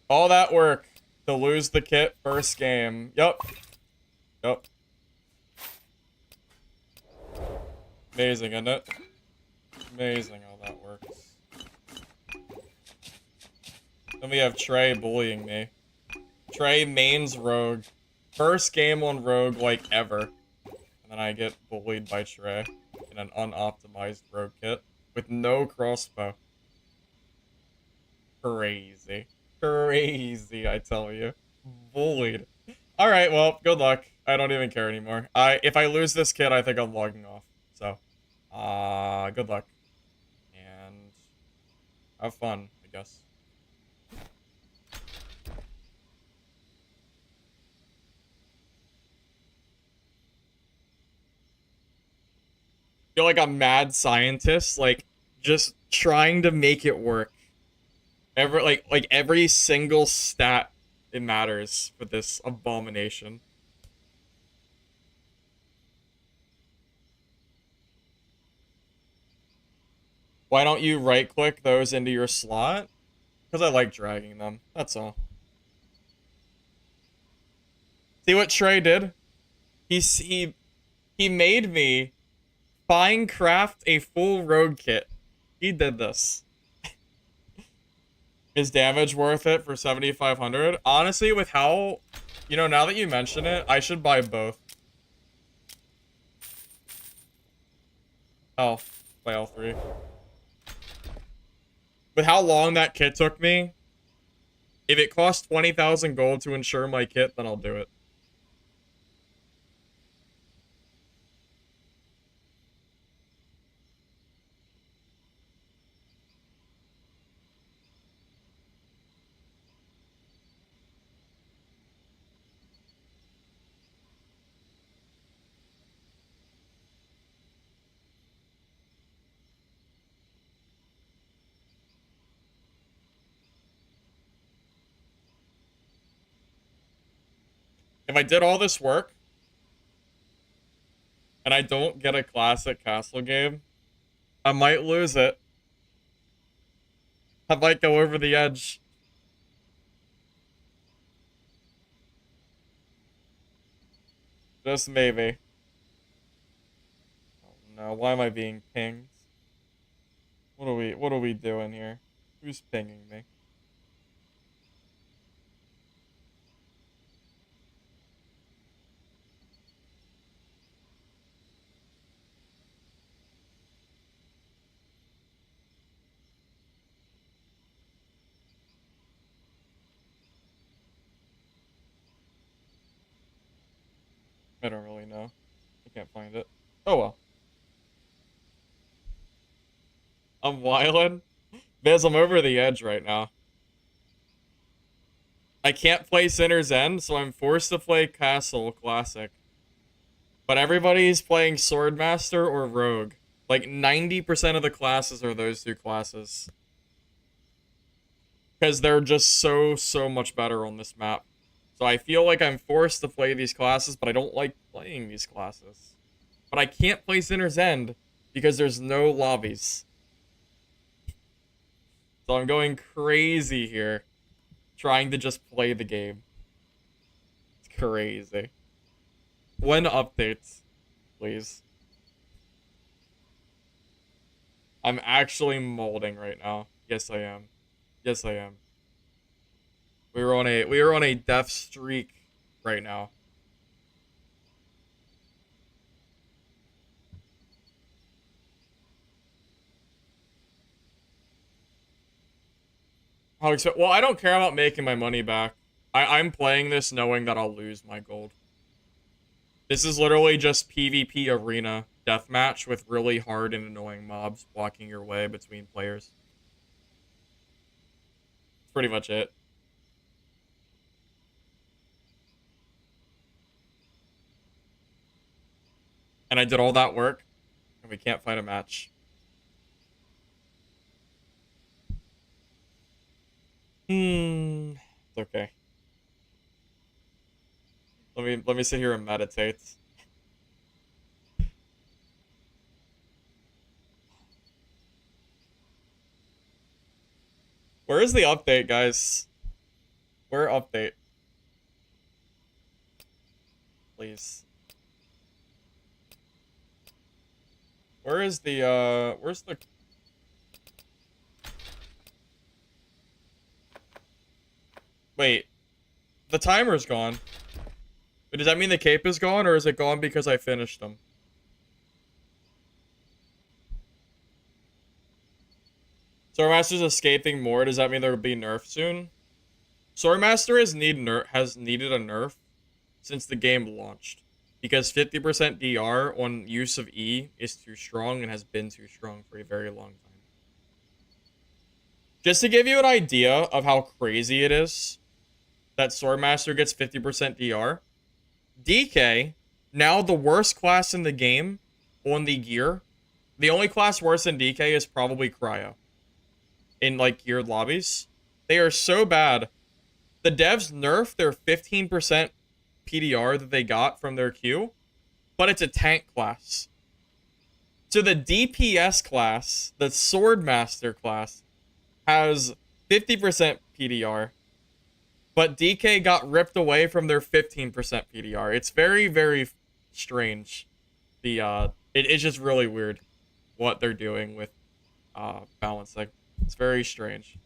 All that work to lose the kit first game. Yup. Yup. Amazing, isn't it? Amazing how that works. Then we have Trey bullying me. Trey mains Rogue. First game on Rogue, like, ever. And then I get bullied by Trey in an unoptimized Rogue kit with no crossbow. Crazy. Crazy, I tell you. Bullied. Alright, well, good luck. I don't even care anymore. If I lose this kit, I think I'm logging off. So, good luck. And have fun, I guess. Feel like a mad scientist, like, just trying to make it work. Every single stat, it matters for this abomination. Why don't you right-click those into your slot? Because I like dragging them. That's all. See what Trey did? He made me fine craft a full rogue kit. He did this. Is damage worth it for 7,500? Honestly, with how, now that you mention it, I should buy both. Oh, buy all three. With how long that kit took me, if it costs 20,000 gold to insure my kit, then I'll do it. If I did all this work, and I don't get a classic castle game, I might lose it. I might go over the edge. Just maybe. Oh no, why am I being pinged? What are we doing here? Who's pinging me? I don't really know. I can't find it. Oh well. I'm wildin'. Biz, I'm over the edge right now. I can't play Sinner's End, so I'm forced to play Castle Classic. But everybody's playing Swordmaster or Rogue. Like 90% of the classes are those two classes. Because they're just so much better on this map. So I feel like I'm forced to play these classes, but I don't like playing these classes. But I can't play Sinner's End because there's no lobbies. So I'm going crazy here, trying to just play the game. It's crazy. When updates, please. I'm actually molding right now. Yes, I am. Yes, I am. We were on a death streak right now. Well, I don't care about making my money back. I'm playing this knowing that I'll lose my gold. This is literally just PvP arena deathmatch with really hard and annoying mobs blocking your way between players. That's pretty much it. And I did all that work, and we can't find a match. It's okay. Let me sit here and meditate. Where is the update, guys? Where update? Please. Where is the where's the Wait, the timer's gone. But does that mean the cape is gone, or is it gone because I finished them? Swordmaster's escaping more. Does that mean there will be nerf soon? Swordmaster has needed a nerf since the game launched, because 50% DR on use of E is too strong and has been too strong for a very long time. Just to give you an idea of how crazy it is that Swordmaster gets 50% DR, DK, now the worst class in the game on the gear, the only class worse than DK is probably Cryo. In like geared lobbies, they are so bad. The devs nerfed their 15% PDR that they got from their queue, but it's a tank class. So the DPS class, the Swordmaster class, has 50% PDR, but DK got ripped away from their 15% PDR. It's very, very strange. It's just really weird what they're doing with balancing. It's very strange.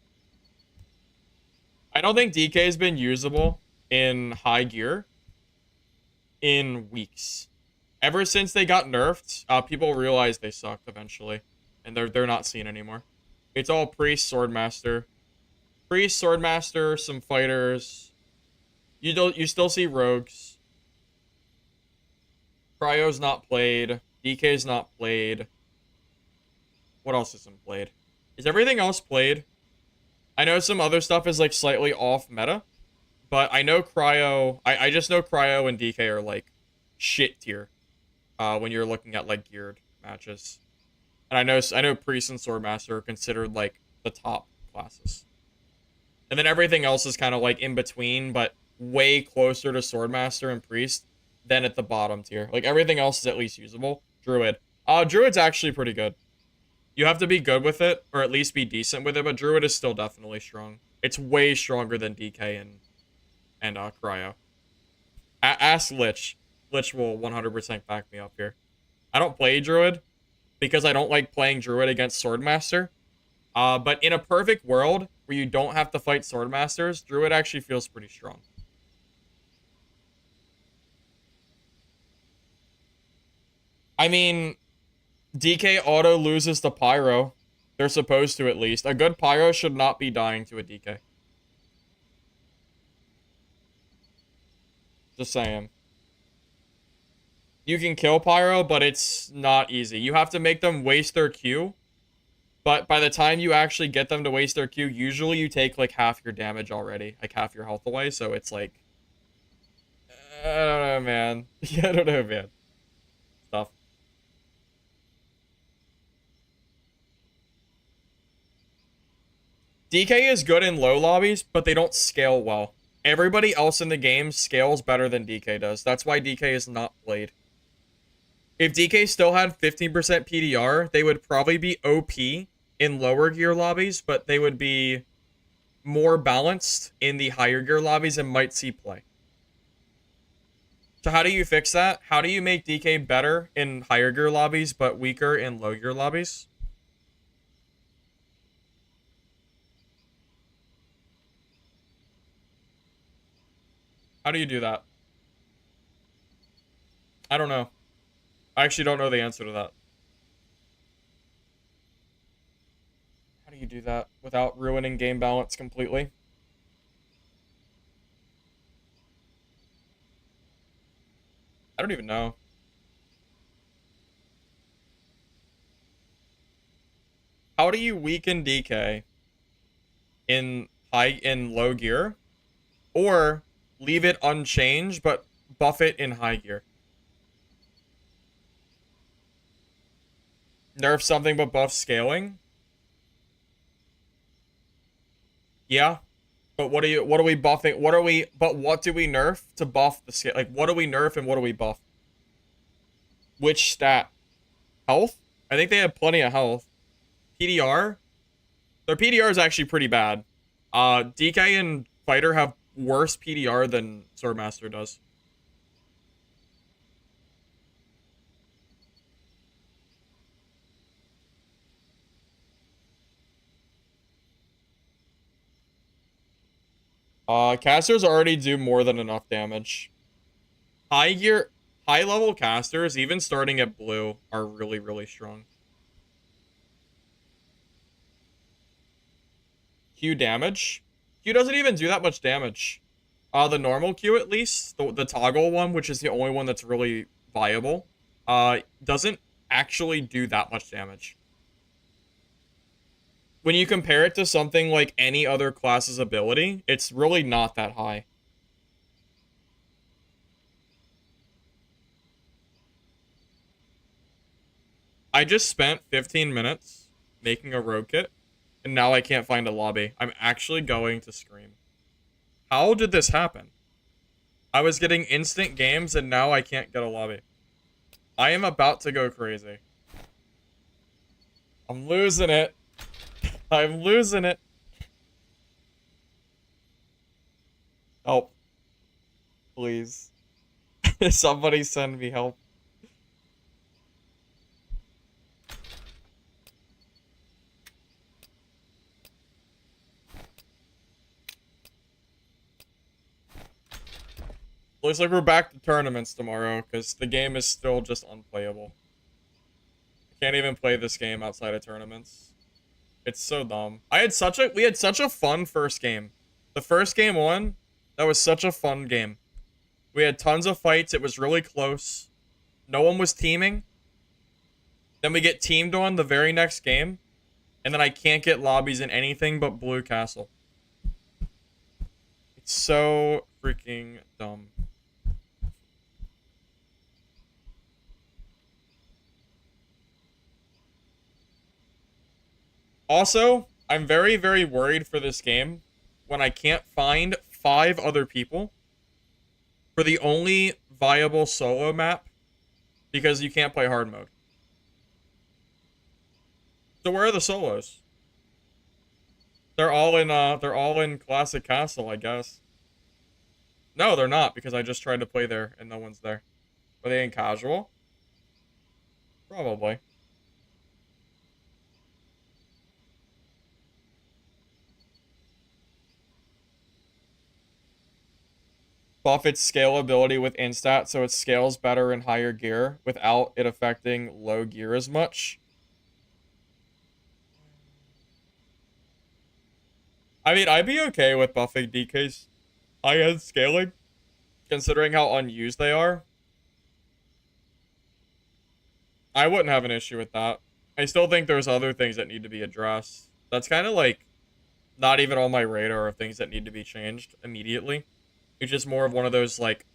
I don't think DK has been usable in high gear in weeks. Ever since they got nerfed, people realized they sucked eventually, and they're not seen anymore. It's all priest, swordmaster, some fighters. You still see rogues. Cryo's not played. DK's not played. What else isn't played? Is everything else played? I know some other stuff is like slightly off meta, but I know Cryo. I just know Cryo and DK are like shit tier when you're looking at like geared matches. And I know Priest and Swordmaster are considered like the top classes. And then everything else is kind of like in between, but way closer to Swordmaster and Priest than at the bottom tier. Like everything else is at least usable. Druid. Druid's actually pretty good. You have to be good with it, or at least be decent with it, but Druid is still definitely strong. It's way stronger than DK and Cryo. Ask Lich. Lich will 100% back me up here. I don't play Druid because I don't like playing Druid against Swordmaster. But in a perfect world where you don't have to fight Swordmasters, Druid actually feels pretty strong. I mean, DK auto loses to Pyro. They're supposed to, at least. A good Pyro should not be dying to a DK. Just saying. You can kill Pyro, but it's not easy. You have to make them waste their Q. But by the time you actually get them to waste their Q, usually you take like half your damage already. Like half your health away, so it's like... I don't know, man. Yeah, I don't know, man. Stuff. DK is good in low lobbies, but they don't scale well. Everybody else in the game scales better than DK does. That's why DK is not played. If DK still had 15% PDR, they would probably be OP in lower gear lobbies, but they would be more balanced in the higher gear lobbies and might see play. So how do you fix that? How do you make DK better in higher gear lobbies, but weaker in low gear lobbies? How do you do that? I don't know. I actually don't know the answer to that. How do you do that without ruining game balance completely? I don't even know. How do you weaken DK in low gear, or leave it unchanged but buff it in high gear? Nerf something but buff scaling? Yeah. But what are we buffing? What do we nerf to buff the scale? Like, what do we nerf and what do we buff? Which stat? Health? I think they have plenty of health. PDR? Their PDR is actually pretty bad. DK and Fighter have worse PDR than Swordmaster does. Casters already do more than enough damage. High level casters, even starting at blue, are really, really strong. Q damage. Q doesn't even do that much damage. The normal Q at least, the toggle one, which is the only one that's really viable, doesn't actually do that much damage. When you compare it to something like any other class's ability, it's really not that high. I just spent 15 minutes making a rogue kit, and now I can't find a lobby. I'm actually going to scream. How did this happen? I was getting instant games, and now I can't get a lobby. I am about to go crazy. I'm losing it. I'm losing it. Help. Please. Somebody send me help. Looks like we're back to tournaments tomorrow, because the game is still just unplayable. I can't even play this game outside of tournaments. It's so dumb. We had such a fun first game. The first game won. That was such a fun game. We had tons of fights. It was really close. No one was teaming. Then we get teamed on the very next game. And then I can't get lobbies in anything but Blue Castle. It's so freaking dumb. Also, I'm very, very worried for this game when I can't find 5 other people for the only viable solo map because you can't play hard mode. So where are the solos? They're all in Classic Castle, I guess. No, they're not, because I just tried to play there and no one's there. Are they in casual? Probably. Buff its scalability with instat so it scales better in higher gear without it affecting low gear as much. I mean, I'd be okay with buffing DK's high-end scaling, considering how unused they are. I wouldn't have an issue with that. I still think there's other things that need to be addressed. That's kind of like not even on my radar of things that need to be changed immediately. It's just more of one of those like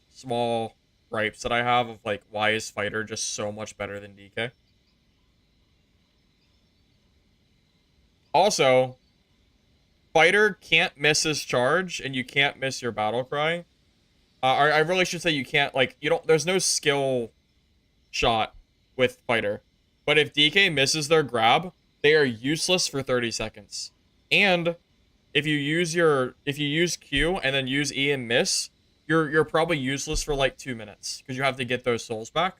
small gripes that I have of like, why is Fighter just so much better than DK? Also, Fighter can't miss his charge and you can't miss your battle cry. I really should say you can't, like, there's no skill shot with Fighter. But if DK misses their grab, they are useless for 30 seconds. And if you use Q and then use E and miss, you're probably useless for like 2 minutes because you have to get those souls back.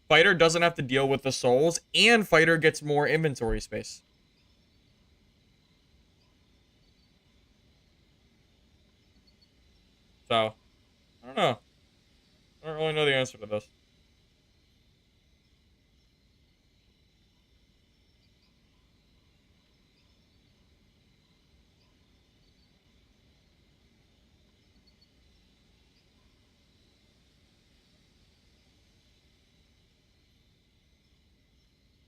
Fighter doesn't have to deal with the souls, and Fighter gets more inventory space. So, I don't know. I don't really know the answer to this.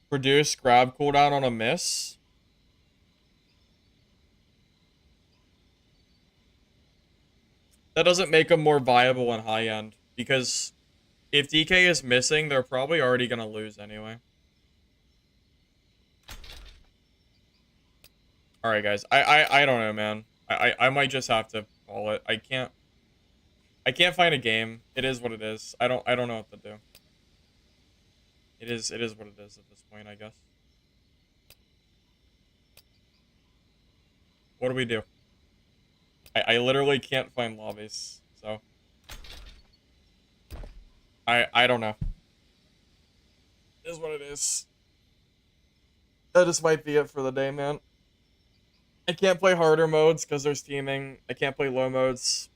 Reduce grab cooldown on a miss. That doesn't make them more viable in high end, because if DK is missing, they're probably already going to lose anyway. Alright, guys. I don't know, man. I might just have to call it. I can't find a game. It is what it is. I don't know what to do. It is what it is at this point, I guess. What do we do? I literally can't find lobbies, so I don't know. It is what it is. That just might be it for the day, man. I can't play harder modes because there's teaming. I can't play low modes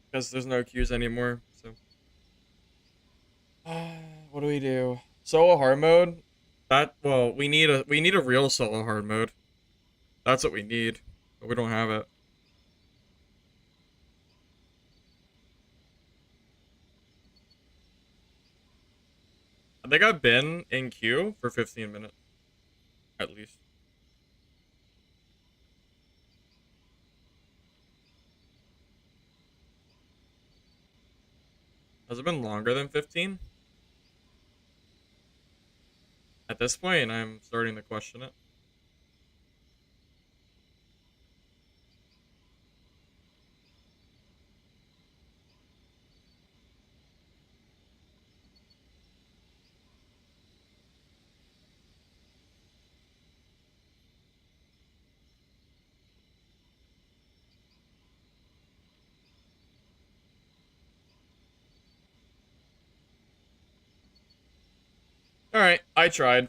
because there's no queues anymore. So, what do we do? Solo hard mode? Well, we need a real solo hard mode. That's what we need, but we don't have it. I think I've been in queue for 15 minutes at least. Has it been longer than 15? At this point, I'm starting to question it. All right, I tried.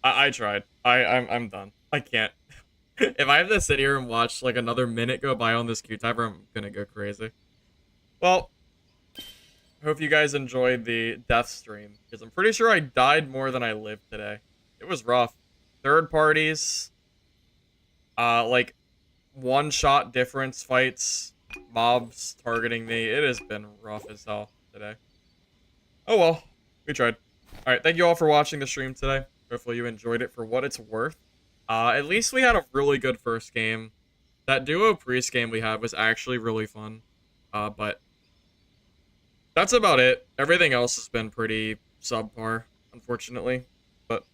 I tried. I'm done. I can't. If I have to sit here and watch like another minute go by on this queue timer, I'm gonna go crazy. Well, hope you guys enjoyed the death stream because I'm pretty sure I died more than I lived today. It was rough. Third parties, like one shot difference fights, mobs targeting me. It has been rough as hell today. Oh well, we tried. All right, thank you all for watching the stream today. Hopefully you enjoyed it for what it's worth. At least we had a really good first game. That duo priest game we had was actually really fun. But that's about it. Everything else has been pretty subpar, unfortunately. But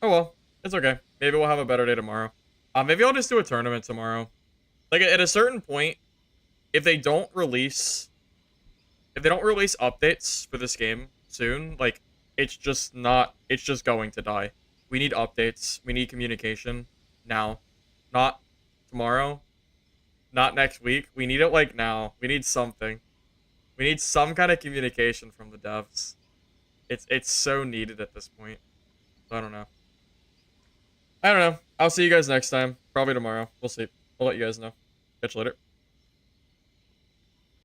oh well, it's okay. Maybe we'll have a better day tomorrow. Maybe I'll just do a tournament tomorrow. Like at a certain point, if they don't release updates for this game soon, like it's just going to die. We need updates. We need communication now. Not tomorrow. Not next week. We need it like now. We need something. We need some kind of communication from the devs. It's so needed at this point. So I don't know. I don't know. I'll see you guys next time. Probably tomorrow. We'll see. I'll let you guys know. Catch you later.